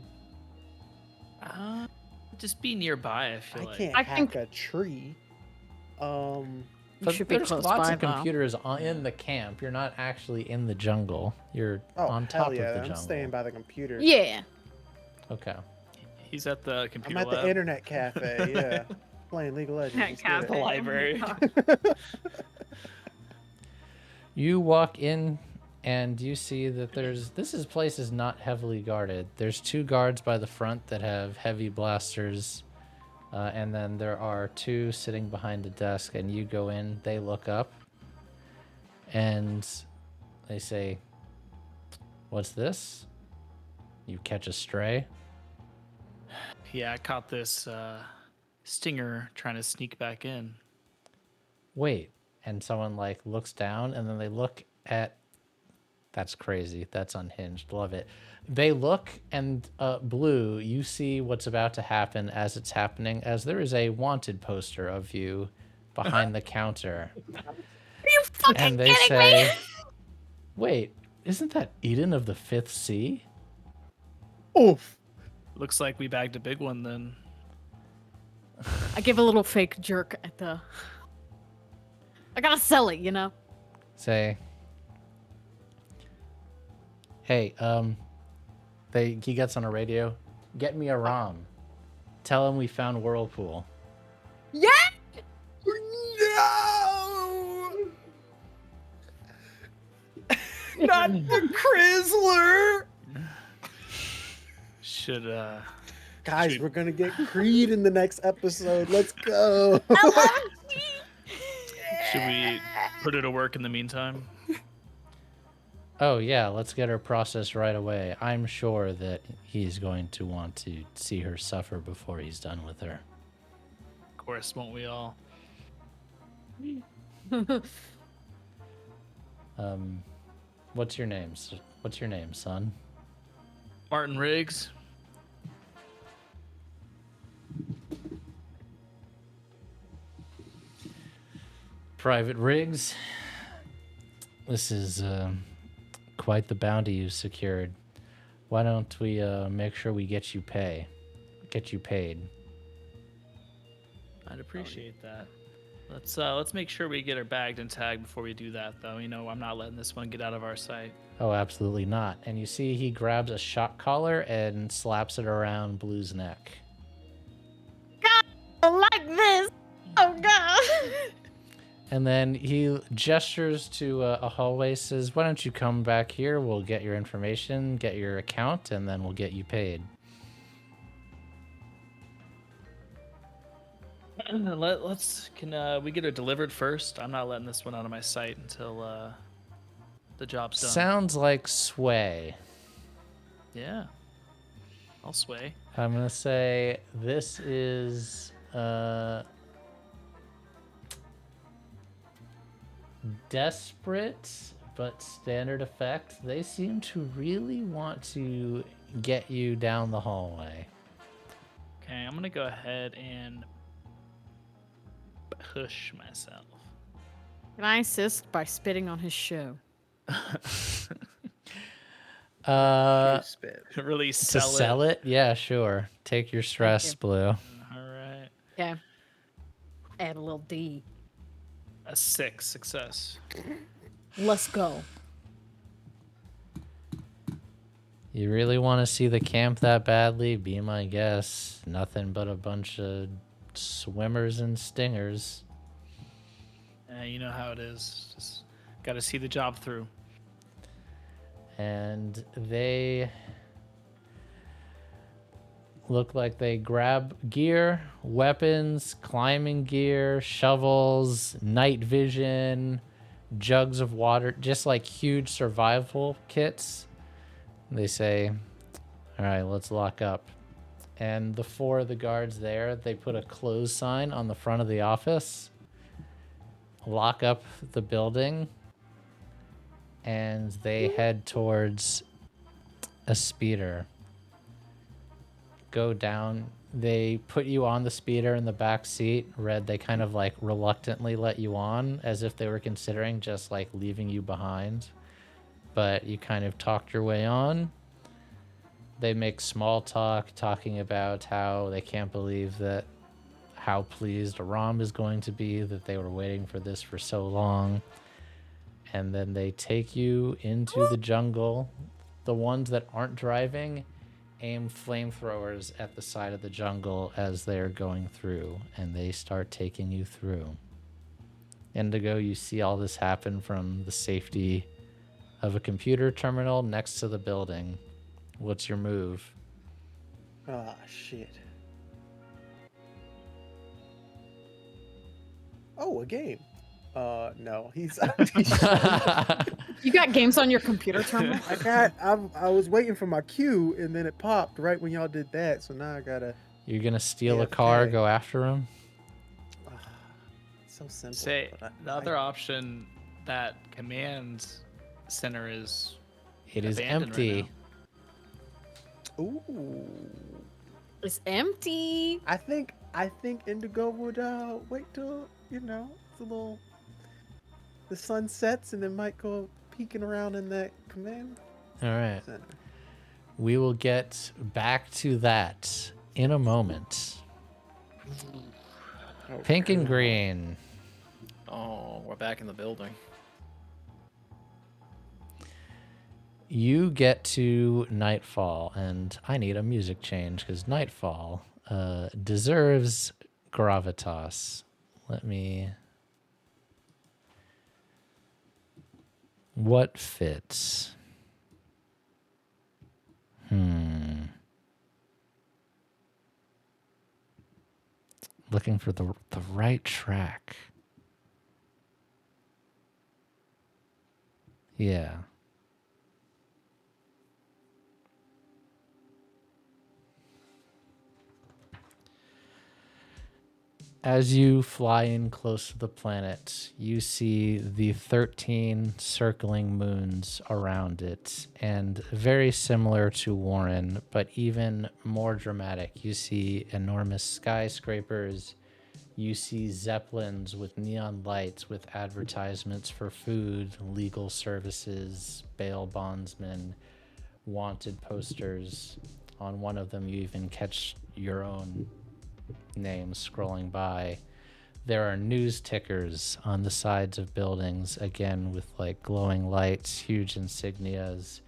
Just be nearby. I I feel like. can't I hack think- a tree. You But should be there's close lots by, of though. computers in the camp. You're not actually in the jungle. You're Oh, on hell top yeah! of the I'm jungle. staying by the computer. Yeah. Okay. He's at the I'm computer at the lab. internet cafe. Yeah, playing League of Legends. Internet Let's get it. The library. You walk in and you see that this place is not heavily guarded. There's 2 guards by the front that have heavy blasters, and then there are 2 sitting behind a desk. And you go in, they look up, and they say, "What's this?" You catch a stray. Yeah, I caught this stinger trying to sneak back in. Wait, and someone like looks down, and then they look at. That's crazy. That's unhinged. Love it. They look, and Blue, you see what's about to happen as it's happening, as there is a wanted poster of you behind the counter. Are you fucking And they kidding say, me? "Wait, isn't that Eden of the Fifth Sea?" Oof. Looks like we bagged a big one then. I give a little fake jerk at the. I gotta sell it, you know? Say, "Hey, he gets on a radio. Get me a ROM. Tell him we found Whirlpool." Yeah! No! Not the Chrysler! Should Guys, we're gonna get Creed in the next episode. Let's go. should we put her to work in the meantime? Oh yeah, let's get her processed right away. I'm sure that he's going to want to see her suffer before he's done with her. Of course, won't we all? What's your name? What's your name, son? Martin Riggs. Private Riggs. This is quite the bounty you secured. Why don't we make sure we get you paid? I'd appreciate that. Let's make sure we get her bagged and tagged before we do that, though. You know, I'm not letting this one get out of our sight. Oh, absolutely not. And you see he grabs a shock collar and slaps it around Blue's neck. Like this! Oh god! And then he gestures to a hallway, says, "Why don't you come back here? We'll get your information, get your account, and then we'll get you paid." Can we get her delivered first? I'm not letting this one out of my sight until the job's done. Sounds like sway. Yeah. I'll sway. I'm going to say this is desperate, but standard effect. They seem to really want to get you down the hallway. Okay, I'm gonna go ahead and push myself. Can I assist by spitting on his shoe? Spit. Really To sell it. sell it? Yeah, sure. Take your stress, you. Blue. All right. Okay. Add a little D. A 6 success. Let's go. You really want to see the camp that badly? Be my guest. Nothing but a bunch of swimmers and stingers. You know how it is. Just got to see the job through. And they look like they grab gear, weapons, climbing gear, shovels, night vision, jugs of water, just like huge survival kits. They say, "All right, let's lock up." And the 4 of the guards there, they put a close sign on the front of the office, lock up the building, and they head towards a speeder. Go down They put you on the speeder in the back seat. Red, they kind of like reluctantly let you on as if they were considering just like leaving you behind. But you kind of talked your way on. They make small talk, talking about how they can't believe that how pleased Aram is going to be, that they were waiting for this for so long. And then they take you into the jungle. The ones that aren't driving aim flamethrowers at the side of the jungle as they're going through, and they start taking you through. Indigo, you see all this happen from the safety of a computer terminal next to the building. What's your move? Ah, shit. Oh, a game. No, he's. You got games on your computer terminal? I was waiting for my cue, and then it popped right when y'all did that. So now I gotta. You're gonna steal a car, AFK. go after him? So simple. Say but the other option, that command center is It is abandoned empty. right Ooh. It's empty. I think Indigo would wait till it's a little. The sun sets, and then might go peeking around in that command All right. center. We will get back to that in a moment. Oh, Pink and God. green. Oh, we're back in the building. You get to Nightfall, and I need a music change because Nightfall deserves gravitas. Let me... What fits? Looking for the right track. Yeah. As you fly in close to the planet, you see the 13 circling moons around it, and very similar to Warren, but even more dramatic. You see enormous skyscrapers, you see zeppelins with neon lights with advertisements for food, legal services, bail bondsmen, wanted posters. On one of them, you even catch your own names scrolling by. There are news tickers on the sides of buildings, again with like glowing lights, huge insignias.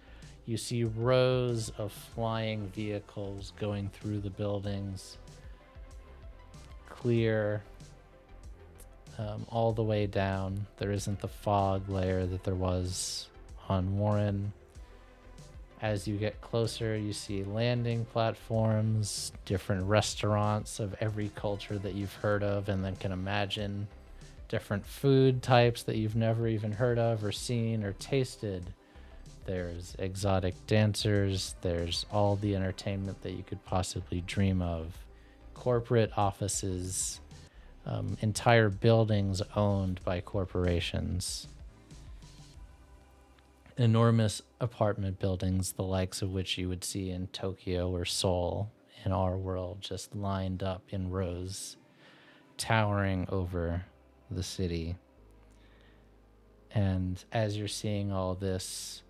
You see rows of flying vehicles going through the buildings, clear all the way down. There isn't the fog layer that there was on Warren. As you get closer, you see landing platforms, different restaurants of every culture that you've heard of and then can imagine, different food types that you've never even heard of or seen or tasted. There's exotic dancers, there's all the entertainment that you could possibly dream of. Corporate offices, entire buildings owned by corporations. Enormous apartment buildings, the likes of which you would see in Tokyo or Seoul in our world, just lined up in rows, towering over the city. And as you're seeing all this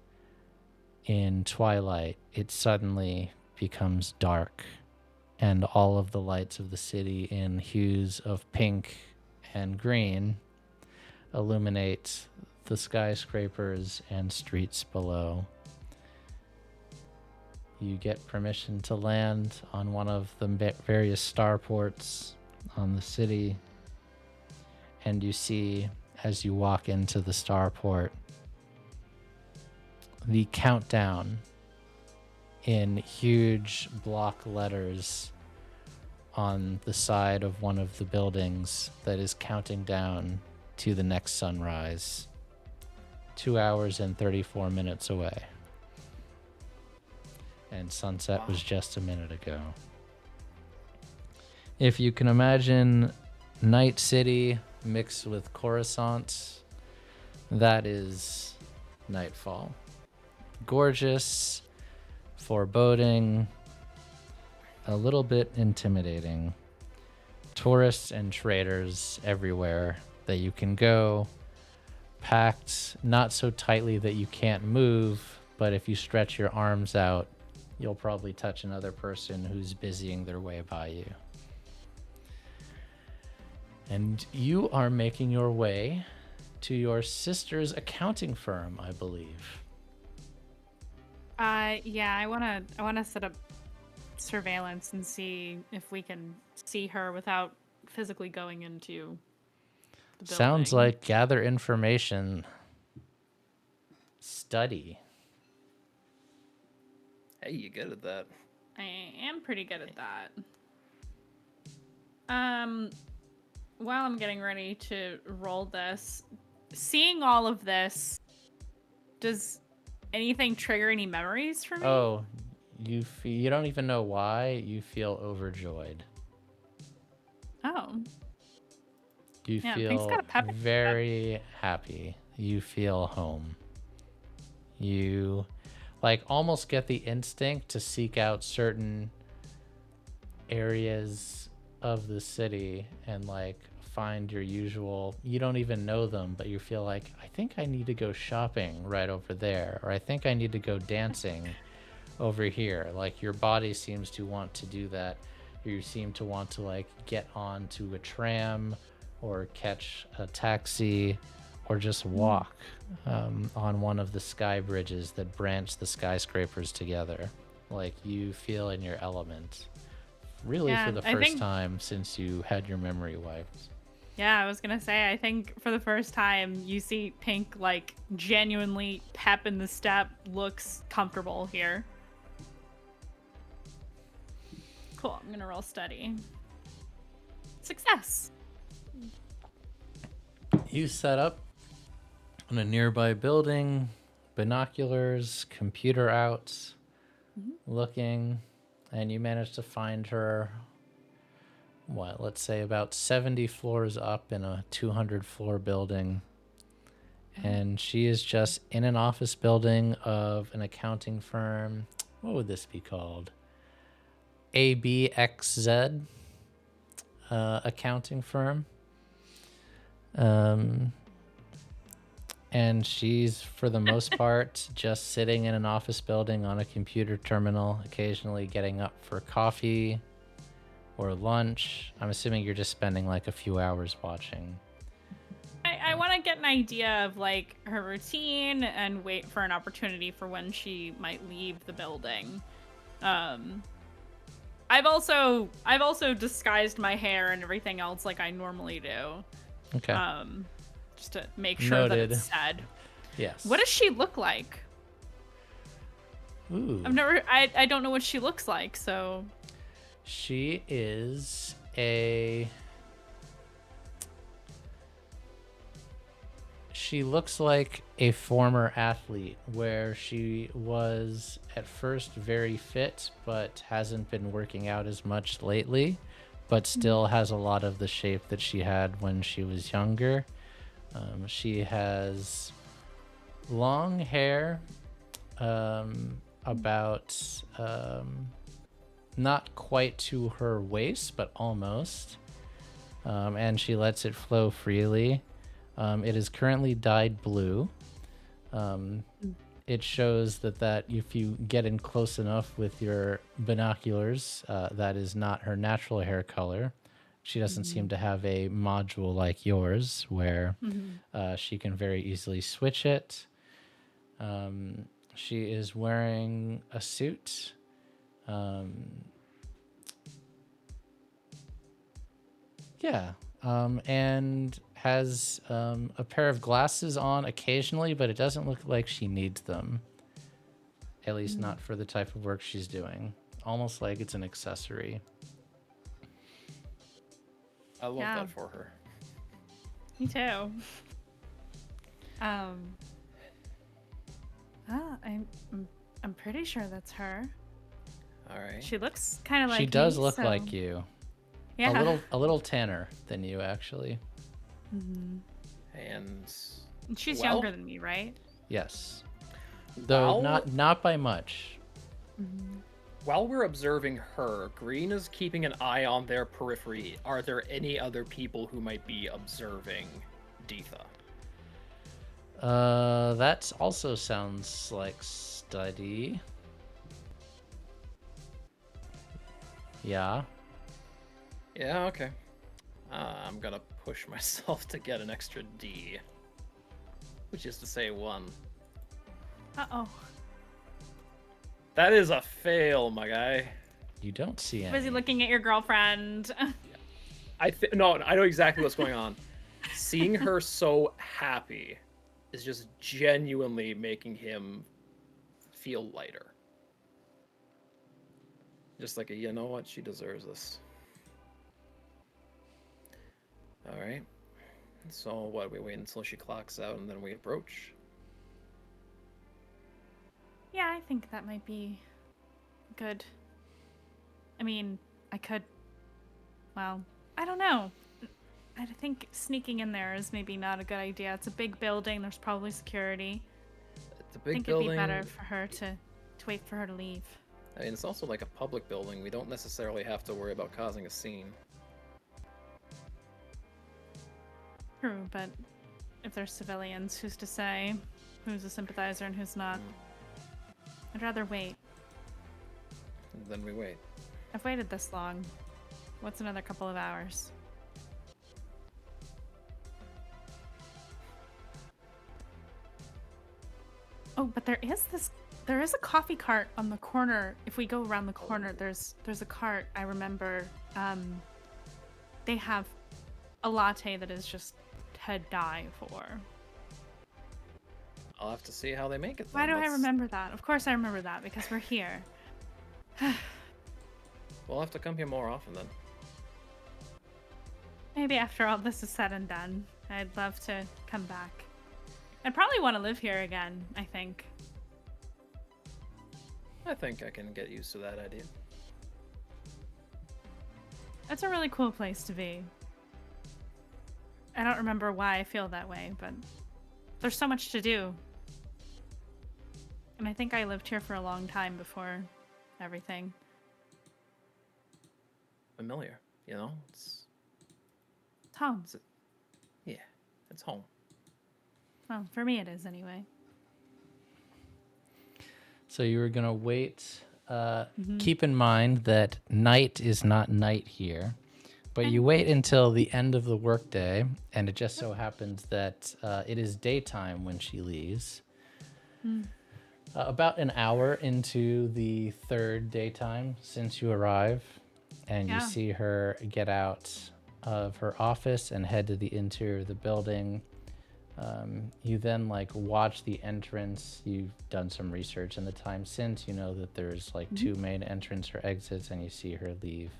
in twilight, it suddenly becomes dark, and all of the lights of the city in hues of pink and green illuminate the skyscrapers and streets below. You get permission to land on one of the various starports on the city, and you see, as you walk into the starport, the countdown in huge block letters on the side of one of the buildings that is counting down to the next sunrise. 2 hours and 34 minutes away. And sunset was just a minute ago. If you can imagine Night City mixed with Coruscant, that is Nightfall. Gorgeous, foreboding, a little bit intimidating. Tourists and traders everywhere that you can go, packed not so tightly that you can't move, but if you stretch your arms out, you'll probably touch another person who's busying their way by you. And you are making your way to your sister's accounting firm, I believe. Yeah, I wanna set up surveillance and see if we can see her without physically going into the building. Sounds like gather information, study. Hey, you good at that? I am pretty good at that. While I'm getting ready to roll this, seeing all of this, does anything trigger any memories for me? Oh, you don't even know why. You feel overjoyed. Oh. You Yeah, things feel gotta pep it. very happy. You feel home. You like almost get the instinct to seek out certain areas of the city and like find your usual, you don't even know them, but you feel like, I think I need to go shopping right over there, or I think I need to go dancing over here. Like your body seems to want to do that. You seem to want to like get onto a tram or catch a taxi or just walk on one of the sky bridges that branch the skyscrapers together. Like you feel in your element. Really, Yeah, for the I first think- time since you had your memory wiped. Yeah, I was gonna say, I think for the first time you see Pink like genuinely pep in the step, looks comfortable here. Cool, I'm gonna roll steady. Success. You set up in a nearby building, binoculars, computer out, looking, and you manage to find her, let's say about 70 floors up in a 200-floor building. And she is just in an office building of an accounting firm. What would this be called? ABXZ accounting firm. And she's, for the most part, just sitting in an office building on a computer terminal, occasionally getting up for coffee or lunch. I'm assuming you're just spending like a few hours watching. I want to get an idea of like her routine and wait for an opportunity for when she might leave the building. I've also disguised my hair and everything else like I normally do. Okay. Just to make sure Noted. that it's said. Yes. What does she look like? Ooh. I don't know what she looks like, so. She is she looks like a former athlete where she was at first very fit but hasn't been working out as much lately, but still has a lot of the shape that she had when she was younger. She has long hair, about not quite to her waist, but almost. And she lets it flow freely. It is currently dyed blue. It shows that if you get in close enough with your binoculars, that is not her natural hair color. She doesn't seem to have a module like yours where she can very easily switch it. She is wearing a suit. And has a pair of glasses on occasionally, but it doesn't look like she needs them. At least not for the type of work she's doing. Almost like it's an accessory. I love Yeah. that for her. Me too. I'm pretty sure that's her. All right. She looks kind of like She does me, look so- like you. Yeah. A little tanner than you, actually. And She's well, younger than me, right? Yes. Though Well- not by much. while we're observing her, Green is keeping an eye on their periphery. Are there any other people who might be observing Deetha? That also sounds like study. Yeah. Yeah, okay. I'm gonna push myself to get an extra D. Which is to say 1. Uh-oh. That is a fail, my guy. You don't see any. Busy looking at your girlfriend. No, I know exactly what's going on. Seeing her so happy is just genuinely making him feel lighter. Just like, you know what? She deserves this. All right. So what? We wait until she clocks out and then we approach. Yeah, I think that might be good. I mean, I could... Well, I don't know. I think sneaking in there is maybe not a good idea. It's a big building. There's probably security. It's a I big think building. it'd be better for her to wait for her to leave. I mean, it's also like a public building. We don't necessarily have to worry about causing a scene. True, but if there's civilians, who's to say who's a sympathizer and who's not? I'd rather wait. And then we wait. I've waited this long. What's another couple of hours? Oh, but there is a coffee cart on the corner. If we go around the corner, there's a cart. I remember they have a latte that is just to die for. I'll have to see how they make it. Why do then. I remember that? Of course I remember that, because we're here. We'll have to come here more often then. Maybe after all this is said and done, I'd love to come back. I'd probably want to live here again, I think. I think I can get used to that idea. It's a really cool place to be. I don't remember why I feel that way, but there's so much to do. And I think I lived here for a long time before everything. Familiar, you know? It's home. Yeah, it's home. Well, for me it is anyway. So you were going to wait. Keep in mind that night is not night here. But you wait until the end of the workday, and it just so happens that it is daytime when she leaves. About an hour into the third daytime since you arrive, and you see her get out of her office and head to the interior of the building. You then watch the entrance. You've done some research in the time since. You know that there's two main entrance or exits, and you see her leave.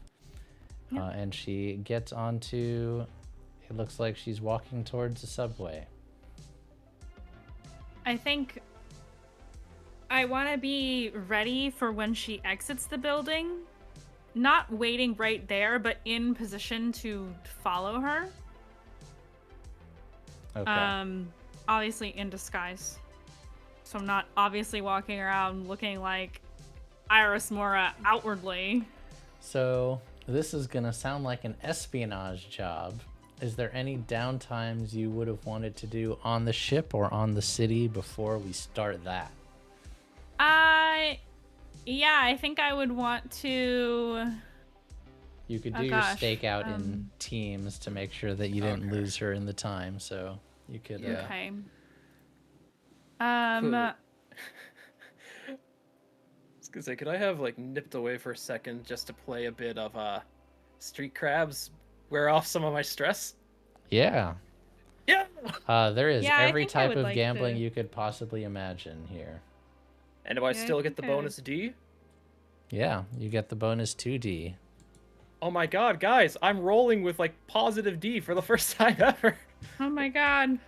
And she gets onto, it looks like she's walking towards the subway. I think I want to be ready for when she exits the building. Not waiting right there, but in position to follow her. Okay. Obviously in disguise. So I'm not obviously walking around looking like Iris Mora outwardly. So this is going to sound like an espionage job. Is there any downtimes you would have wanted to do on the ship or on the city before we start that? Yeah, I think I would want to... You could do your stakeout in teams to make sure that you didn't lose her in the time, so you could... Okay. I was gonna say, could I have nipped away for a second just to play a bit of Street Crabs, wear off some of my stress? Yeah. Yeah. There is every think I type would of gambling to. you could possibly imagine here. And do I Yeah, I still get the think I bonus D? Yeah, you get the bonus 2D. Oh my god, guys, I'm rolling with positive D for the first time ever. Oh my god.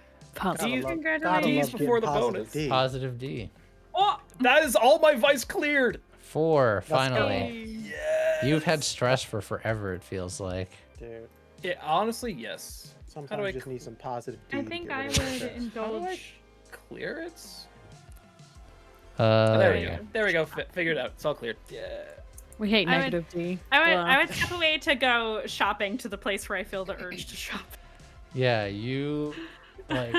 D's, Congratulations. D's before the bonus. D. Positive D. Oh, that is all my vice cleared. 4, Let's finally. Yes. You've had stress for forever, it feels like. Dude, Yeah, honestly, yes. sometimes you just need some positive D. I to think get I rid of would stress. indulge. Clear it? There There we we go. go. There we go. Figured it out. It's all cleared. Yeah. We hate I would- negative D. I would step away to go shopping to the place where I feel the urge to shop. Yeah, you like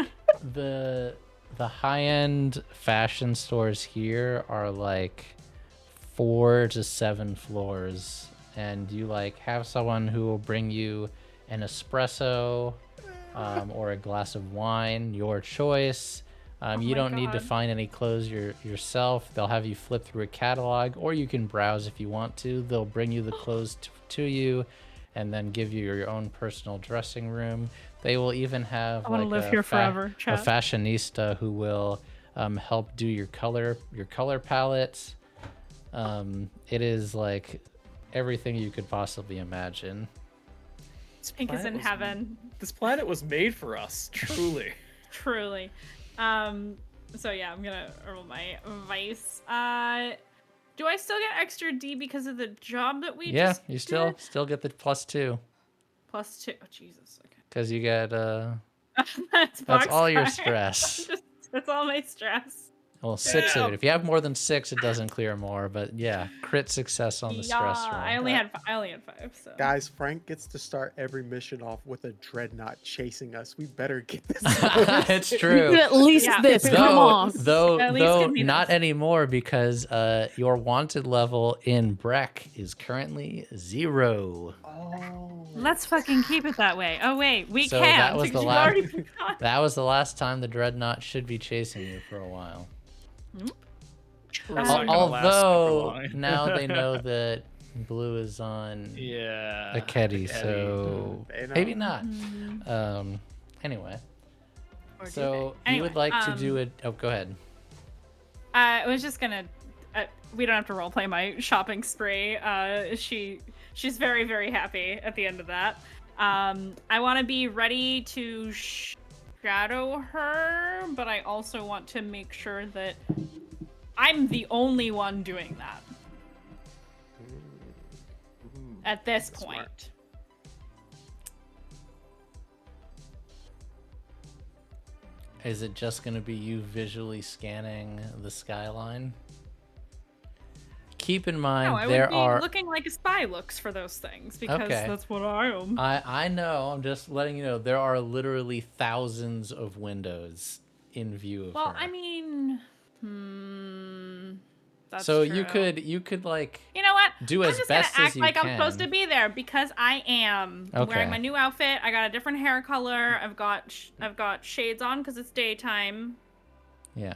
the high-end fashion stores here are like 4 to 7 floors, and you like have someone who will bring you an espresso or a glass of wine, your choice. You my don't need to God. find any clothes yourself. They'll have you flip through a catalog, or you can browse if you want to. They'll bring you the clothes to you and then give you your own personal dressing room. They will even have I wanna like live a here forever, a chat. fashionista who will help do your color palette. It is like everything you could possibly imagine. Pink is in heaven. This planet was made for us, truly. Truly. So yeah, I'm gonna roll my vice. Do I still get extra D because of the job that we Yeah, just you did? still get the +2 +2. Oh Jesus. Okay. because you get That's that's all your boxcar. stress. That's all my stress. Well, 6 of Damn. it. If you have more than 6, it doesn't clear more. But yeah, crit success on the stress roll. I only had 5. So. Guys, Frank gets to start every mission off with a dreadnought chasing us. We better get this. It's true. At least Yeah. this. Come on. Though At least give me not this. anymore because your wanted level in Breck is currently 0. Let's fucking keep it that way. Oh wait, we So can't. that was because the you've last. already forgotten. That was the last time the dreadnought should be chasing you for a while. It's not gonna last super Although long. now they know that Blue is on Yeah. Akedi, Akedi. so They know. maybe not. Anyway, Or do so they? you would Anyway, like to do it? Oh, go ahead. I was just gonna. We don't have to roleplay my shopping spree. She's very, very happy at the end of that. I want to be ready to shadow her, but I also want to make sure that I'm the only one doing that at this point. Is it just going to be you visually scanning the skyline? Keep in mind No, I there would be are. looking like a spy looks for those things because Okay. that's what I am. I know. I'm just letting you know there are literally thousands of windows in view of Well, her. I mean, that's so true. you could like You know what? do I'm as just best gonna as act you like I'm supposed to can. be there because I am. I'm Okay. wearing my new outfit. I got a different hair color. I've got shades on because it's daytime. Yeah.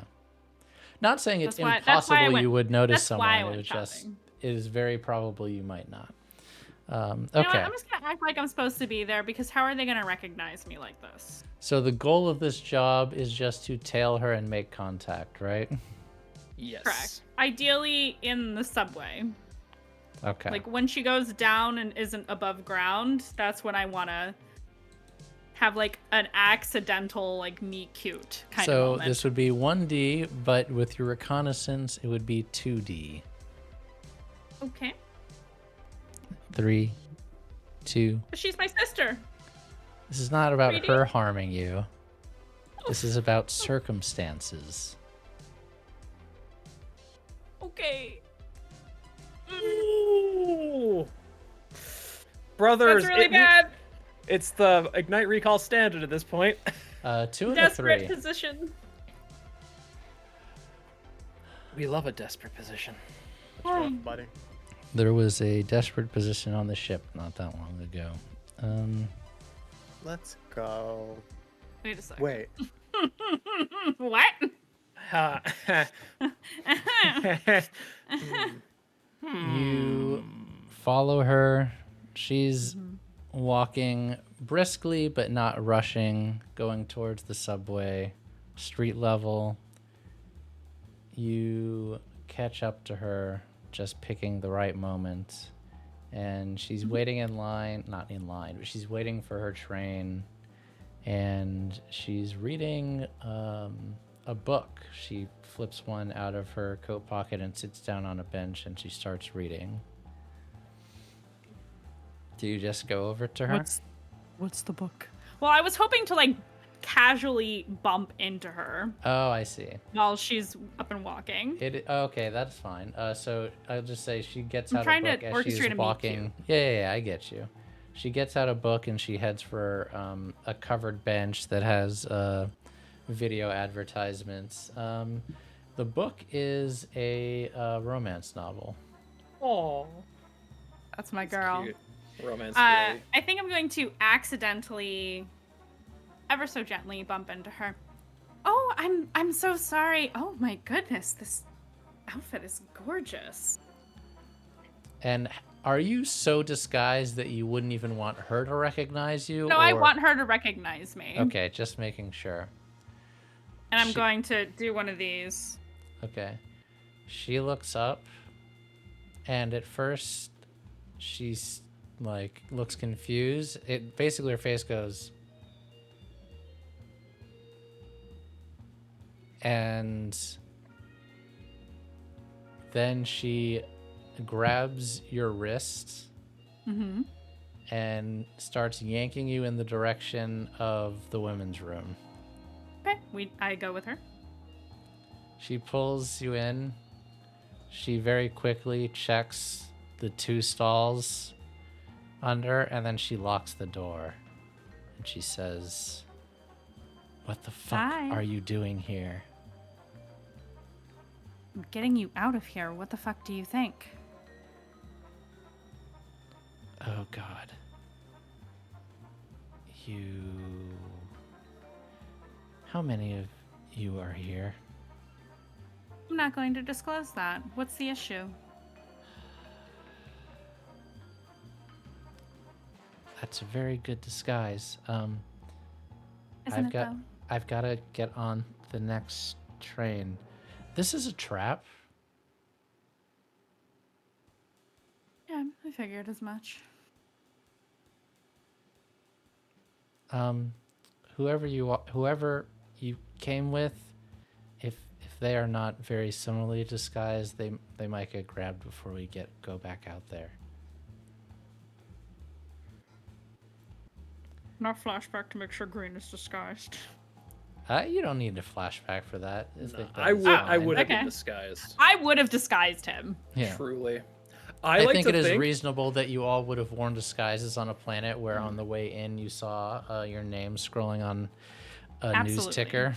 Not saying it's That's why I impossible went- you would notice that's why I someone. It went was just shopping. it is very probable you might not. You know what? Okay. I'm just gonna act like I'm supposed to be there because how are they gonna recognize me like this? So the goal of this job is just to tail her and make contact, right? Yes. Correct. Ideally in the subway. Okay. Like when she goes down and isn't above ground, that's when I wanna have like an accidental like meet cute kind of So moment. this would be 1D, but with your reconnaissance, it would be 2D. Okay. 3, 2. But she's my sister. This is not about 3D? her harming you. This is about circumstances. Okay. Ooh. Brothers, That's really bad. it's the Ignite Recall standard at this point. 2 and a Desperate 3. position. We love a desperate position. Rough, buddy. There was a desperate position on the ship not that long ago. Let's go. Wait a second. Wait. What? You follow her. She's walking briskly but not rushing, going towards the subway, street level. You catch up to her, just picking the right moment. And she's waiting in line, not in line, but she's waiting for her train. And she's reading a book. She flips one out of her coat pocket and sits down on a bench and she starts reading. Do you just go over to her? What's the book? Well, I was hoping to like casually bump into her Oh, I see. while she's up and walking. Okay, that's fine. So I'll just say she gets I'm out a trying to book as orchestrate she's a meet walking. Yeah, I get you. She gets out a book and she heads for a covered bench that has video advertisements. The book is a romance novel. Oh, That's my girl. cute. Romance. I think I'm going to accidentally, ever so gently, bump into her. Oh, I'm so sorry. Oh my goodness, this outfit is gorgeous. And are you so disguised that you wouldn't even want her to recognize you? No, I want her to recognize me. Okay, just making sure. And I'm going to do one of these. Okay. She looks up, and at first, she's like looks confused. It basically her face goes, and then she grabs your wrist and starts yanking you in the direction of the women's room. Okay, I go with her. She pulls you in. She very quickly checks the 2 stalls under, and then she locks the door. And she says, "What the fuck Hi. are you doing here?" I'm getting you out of here. What the fuck do you think? Oh, God. How many of you are here? I'm not going to disclose that. What's the issue? That's a very good disguise. Isn't I've it, got though? I've got to get on the next train. This is a trap. Yeah, I figured as much. Whoever you came with, if they are not very similarly disguised, they might get grabbed before we go back out there. Not flashback to make sure Green is disguised. You don't need a flashback for that. I would have been Okay. disguised. I would have disguised him. Yeah. Truly. I like think to it is reasonable that you all would have worn disguises on a planet where on the way in you saw your name scrolling on a news Absolutely. ticker.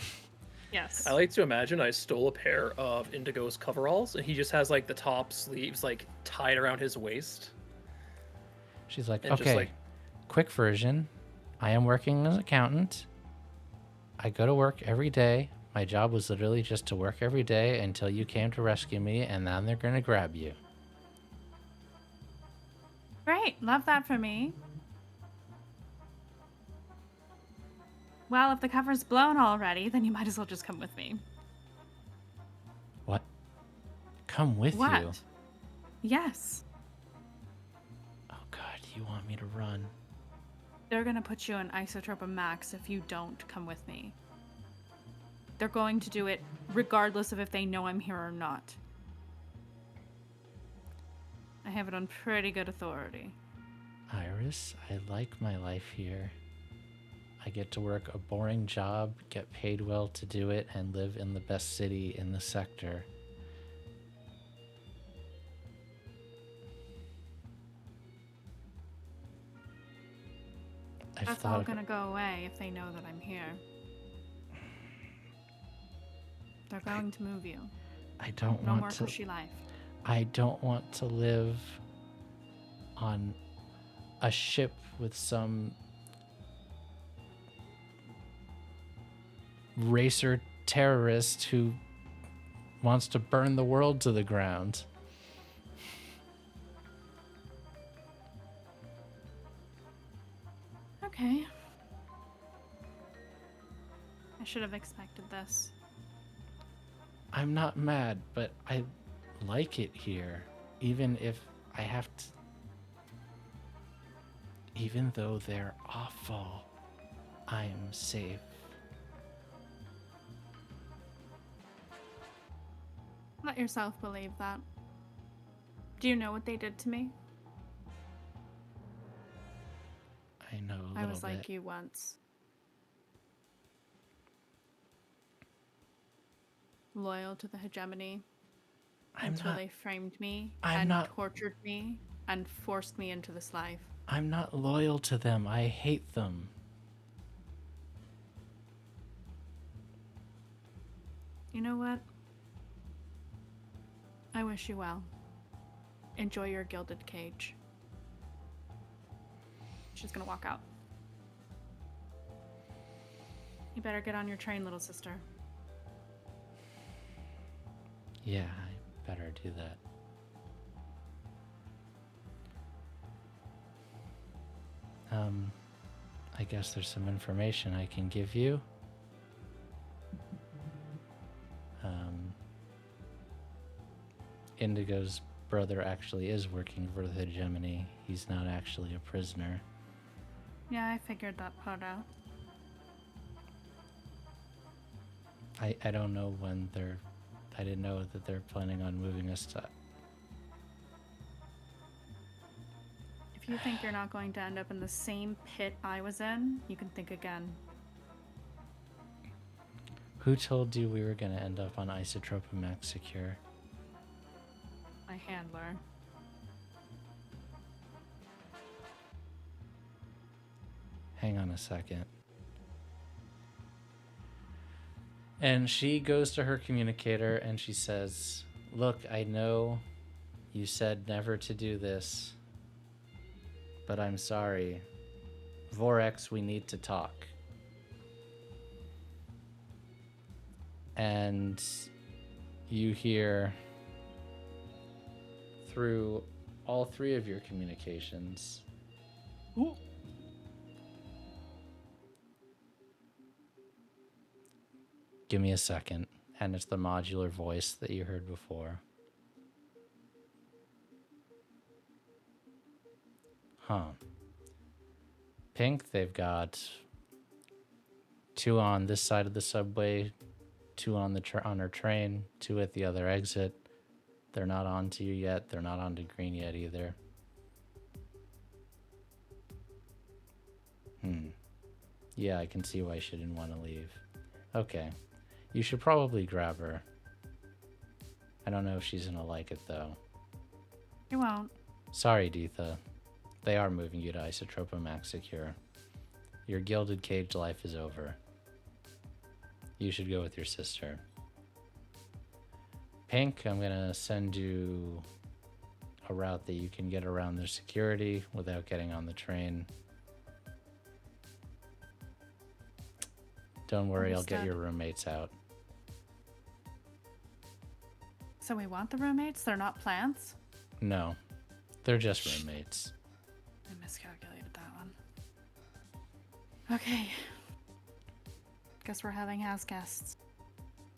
Yes. I like to imagine I stole a pair of Indigo's coveralls, and he just has like the top sleeves like tied around his waist. She's like, And just, okay, like- quick version. I am working as an accountant. I go to work every day. My job was literally just to work every day until you came to rescue me, and now they're going to grab you. Great. Love that for me. Well, if the cover's blown already, then you might as well just come with me. What? Come with What? you? Yes. Oh, God, you want me to run? They're gonna put you in Isotropa Max if you don't come with me. They're going to do it regardless of if they know I'm here or not. I have it on pretty good authority. Iris, I like my life here. I get to work a boring job, get paid well to do it, and live in the best city in the sector. That's all gonna go away if they know that I'm here. They're going to move you. I don't No want more to. cushy life. I don't want to live on a ship with some racer terrorist who wants to burn the world to the ground. Okay. I should have expected this. I'm not mad, but I like it here. Even if I have to. Even though they're awful, I'm safe. Let yourself believe that. Do you know what they did to me? I know a I little was bit. like you once. loyal to the hegemony I'm until not. they framed me I'm and not- tortured me and forced me into this life. I'm not loyal to them. I hate them. You know what? I wish you well. Enjoy your gilded cage. She's gonna walk out. You better get on your train, little sister. Yeah, I better do that. I guess there's some information I can give you. Indigo's brother actually is working for the hegemony. He's not actually a prisoner. Yeah, I figured that part out. I don't know when they're... I didn't know that they're planning on moving us to... If you think you're not going to end up in the same pit I was in, you can think again. Who told you we were going to end up on Isotropomax Secure? My handler. Hang on a second. And she goes to her communicator and she says, look, I know you said never to do this, but I'm sorry. Vorex, we need to talk. And you hear through all three of your communications. Ooh. Give me a second. And it's the modular voice that you heard before. Huh. Pink, they've got 2 on this side of the subway, 2 on the on her train, 2 at the other exit. They're not on to you yet. They're not on to green yet either. Yeah, I can see why she didn't want to leave. Okay. You should probably grab her. I don't know if she's gonna like it though. You won't. Sorry, Deetha. They are moving you to Isotropomax Secure. Your gilded cage life is over. You should go with your sister. Pink, I'm gonna send you a route that you can get around their security without getting on the train. Don't worry, I'll get Understood. your roommates out. So we want the roommates? They're not plants? No, they're just roommates. I miscalculated that one. Okay. Guess we're having house guests.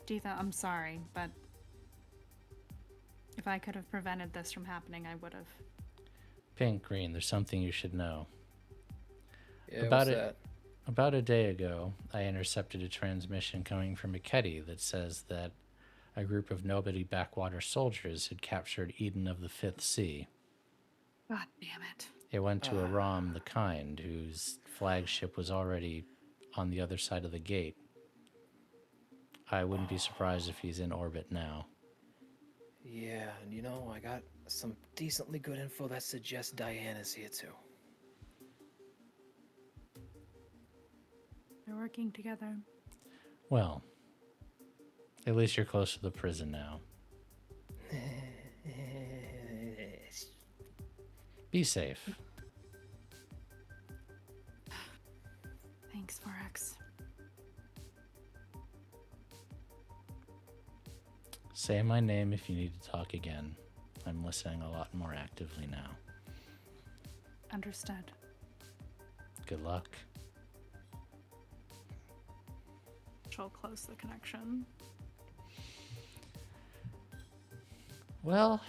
Deetha, I'm sorry, but if I could have prevented this from happening, I would have. Pink, green, there's something you should know. Yeah, About what's it. that? About a day ago, I intercepted a transmission coming from Iketi that says that a group of nobody backwater soldiers had captured Eden of the Fifth Sea. God damn it. It went to Aram the Kind, whose flagship was already on the other side of the gate. I wouldn't be surprised if he's in orbit now. Yeah, and you know, I got some decently good info that suggests Diana's here too. They're working together. Well, at least you're close to the prison now. Be safe. Thanks, Forex. Say my name if you need to talk again. I'm listening a lot more actively now. Understood. Good luck. She'll close the connection. Well,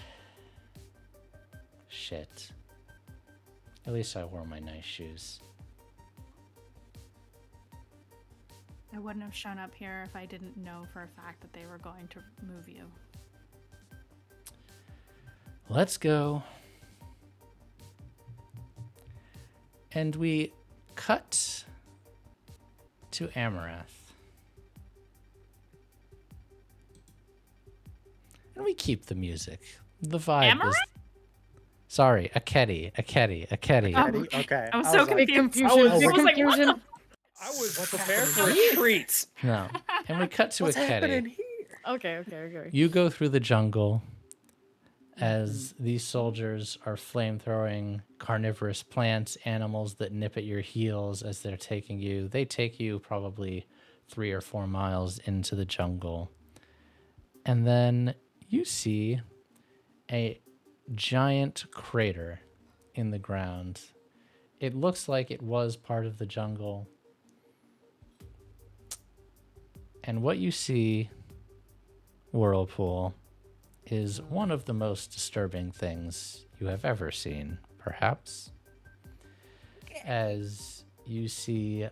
shit. At least I wore my nice shoes. I wouldn't have shown up here if I didn't know for a fact that they were going to move you. Let's go. And we cut to Amarath. and we keep the music. The vibe Amaranth? is. Sorry, a keddy. Okay. I was so like, Big confused. confusion. I was Big like, what confusion. I was prepared for a treat. No, and we cut to What's a happening keddy. here? Okay. You go through the jungle as these soldiers are flamethrowing carnivorous plants, animals that nip at your heels as they're taking you. They take you probably 3 or 4 miles into the jungle. And then you see a giant crater in the ground. It looks like it was part of the jungle. And what you see, Whirlpool, is one of the most disturbing things you have ever seen, perhaps. As you see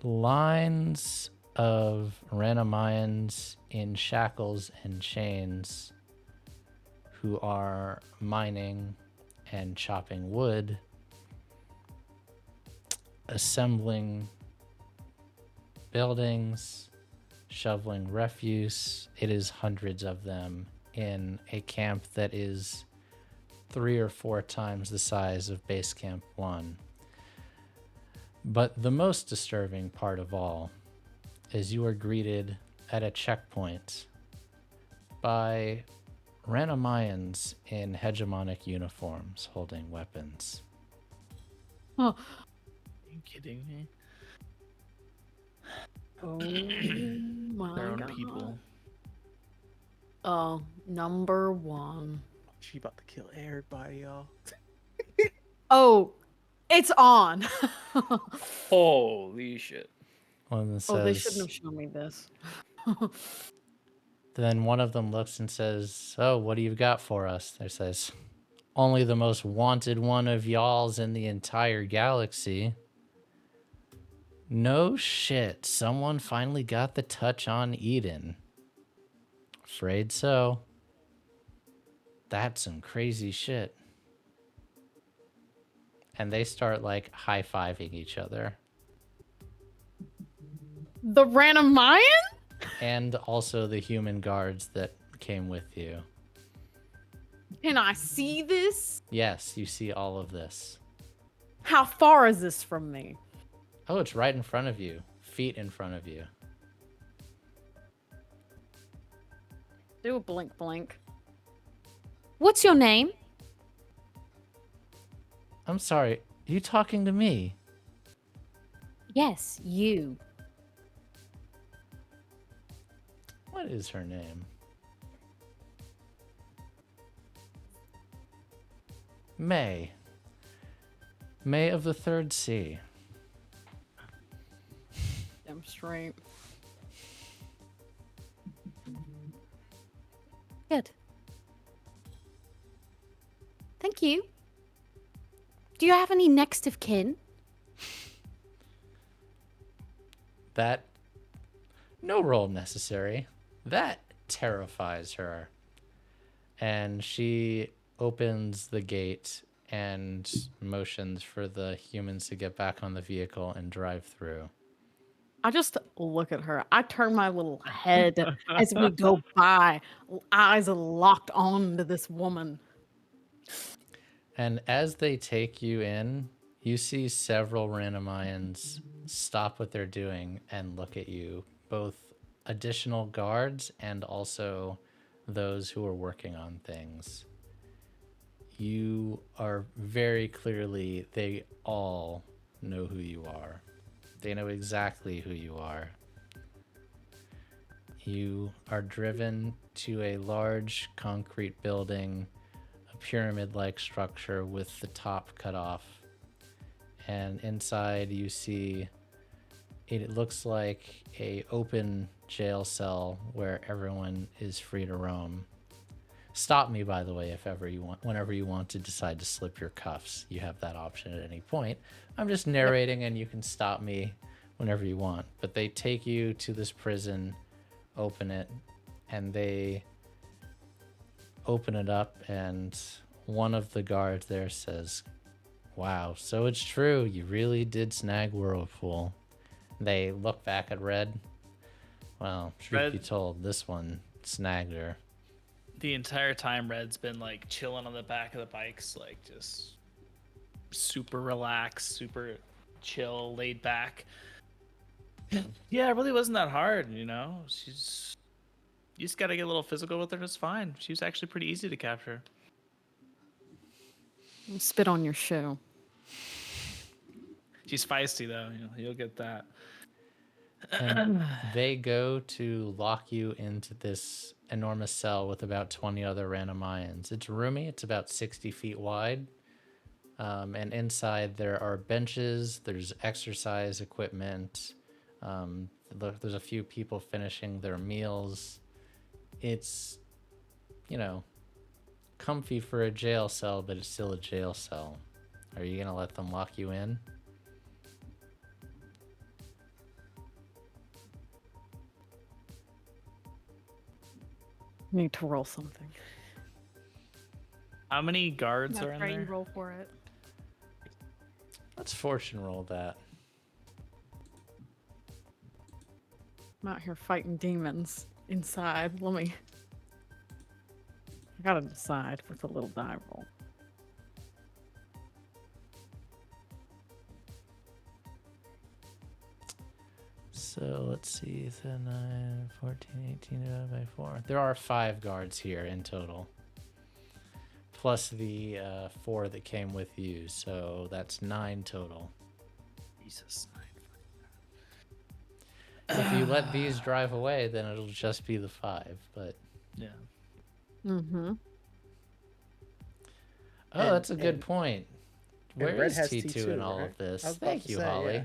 lines of Ranamayans in shackles and chains who are mining and chopping wood, assembling buildings, shoveling refuse. It is hundreds of them in a camp that is 3 or 4 times the size of Base Camp 1. But the most disturbing part of all is you are greeted at a checkpoint by Ranamayans in hegemonic uniforms holding weapons. Oh, Are you kidding me? oh my Their own god. people. Oh, number 1. She about to kill everybody, y'all. Oh, it's on. Holy shit. One Oh, they says, shouldn't have shown me this. then one of them looks and says, "Oh, what do you got for us?" There says, "Only the most wanted one of y'all's in the entire galaxy." No shit. Someone finally got the touch on Eden. Afraid so. That's some crazy shit. And they start like high-fiving each other. The random Mayan? And also the human guards that came with you. Can I see this? Yes, you see all of this. How far is this from me? Oh, it's right in front of you. Feet in front of you. Do a blink blink. What's your name? I'm sorry, are you talking to me? Yes, you. What is her name? May. May of the Third Sea. Damn straight. Good. Thank you. Do you have any next of kin? That, no roll necessary. That terrifies her. And she opens the gate and motions for the humans to get back on the vehicle and drive through. I just look at her. I turn my little head as we go by, eyes locked on to this woman. And as they take you in, you see several Ranamayans stop what they're doing and look at you, both additional guards and also those who are working on things. You are very clearly, they all know who you are. They know exactly who you are. You are driven to a large concrete building, a pyramid-like structure with the top cut off. And inside you see, it looks like a open jail cell where everyone is free to roam. Stop me, by the way, if ever you want, whenever you want to decide to slip your cuffs. You have that option at any point. I'm just narrating and you can stop me whenever you want. But they take you to this prison, open it, and they open it up, and one of the guards there says, "Wow, so it's true. You really did snag Whirlpool." They look back at Red. Well, truth be Red- told, this one snagged her. The entire time, Red's been like chilling on the back of the bikes, like just super relaxed, super chill, laid back. Yeah, it really wasn't that hard, you know. You just gotta get a little physical with her. It's fine. She was actually pretty easy to capture. Spit on your shoe. She's feisty though. You know, you'll get that. And they go to lock you into this enormous cell with about 20 other random ions. It's roomy. It's about 60 feet wide. And inside there are benches. There's exercise equipment. There's a few people finishing their meals. It's, you know, comfy for a jail cell, but it's still a jail cell. Are you going to let them lock you in? Need to roll something. How many guards That's are in right, you there? roll for it. Let's fortune roll that. I'm out here fighting demons inside. I gotta decide with a little die roll. So let's see, 9, 14, 18 divided by 4. There are 5 guards here in total. Plus the 4 that came with you, so that's 9 total. Jesus. If you let these drive away, then it'll just be the 5, but... Yeah. Mm-hmm. Oh, that's a good point. Where Red is has T2 in T2, all right? of this? I was about Thank to you, say, Holly. yeah.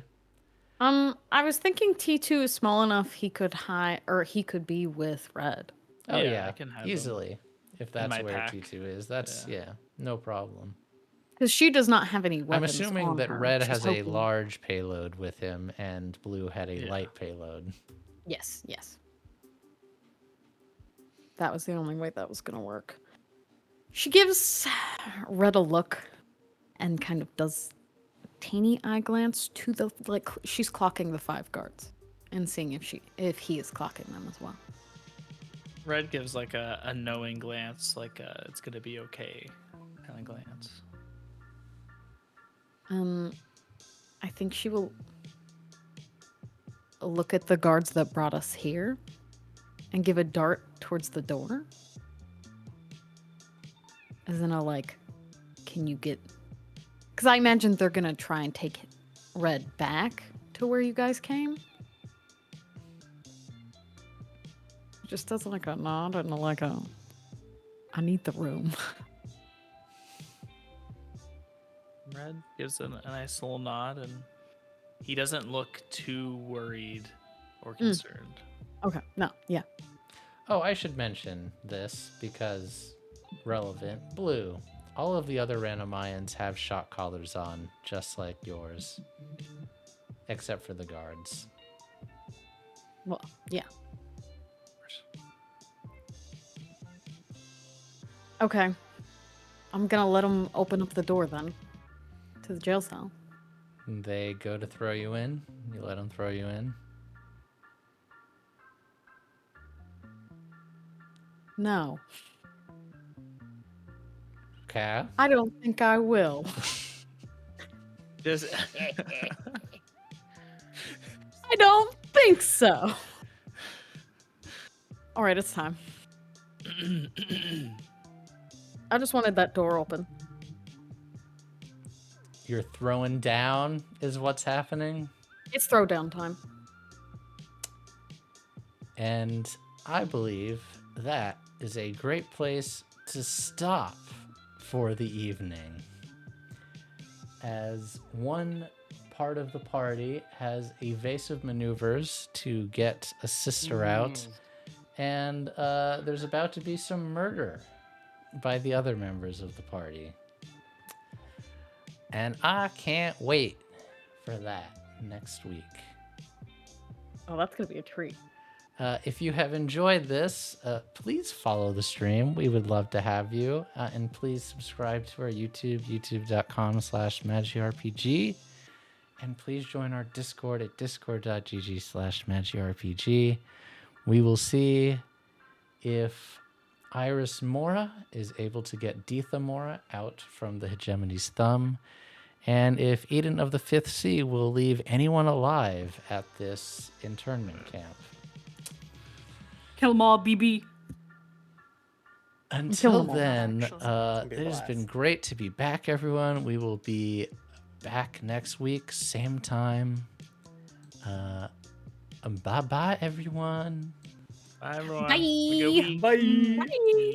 I was thinking T2 is small enough he could hide, or he could be with Red. Oh Yeah, yeah, I can have them easily. If that's my where pack. T2 is, that's yeah, no problem. Because she does not have any I'm weapons assuming on that her. Red She's has a hoping- large payload with him, and Blue had a Yeah. light payload. Yes, yes. That was the only way that was gonna work. She gives Red a look and kind of does a teeny eye glance to the she's clocking the 5 guards and seeing if he is clocking them as well. Red gives like a knowing glance, like it's gonna be okay kind of glance. I think she will look at the guards that brought us here and give a dart towards the door. As in can you get... Because I imagine they're going to try and take Red back to where you guys came. Just does like a nod and I need the room. Red gives a nice little nod, and he doesn't look too worried or concerned. Okay, no, yeah. Oh, I should mention this because relevant. Blue. All of the other random ions have shock collars on, just like yours. Except for the guards. Well, yeah. Okay. I'm gonna let them open up the door then. To the jail cell. They go to throw you in. You let them throw you in. No. Okay. I don't think I will. Just I don't think so. All right, it's time. I just wanted that door open. You're throwing down is what's happening. It's throwdown time. And I believe that is a great place to stop for the evening. As one part of the party has evasive maneuvers to get a sister out, and there's about to be some murder by the other members of the party. And I can't wait for that next week. Oh, that's gonna be a treat. If you have enjoyed this, please follow the stream. We would love to have you. And please subscribe to our YouTube, youtube.com/MagiRPG. And please join our Discord at discord.gg/MagiRPG. We will see if Iris Mora is able to get Deetha Mora out from the hegemony's thumb. And if Eden of the Fifth Sea will leave anyone alive at this internment camp. Kill them all, BB. Until them all. then, Actually. it has been great to be back, everyone. We will be back next week, same time. Bye-bye, everyone. Bye, everyone. Bye. Have a good week. Bye. Bye.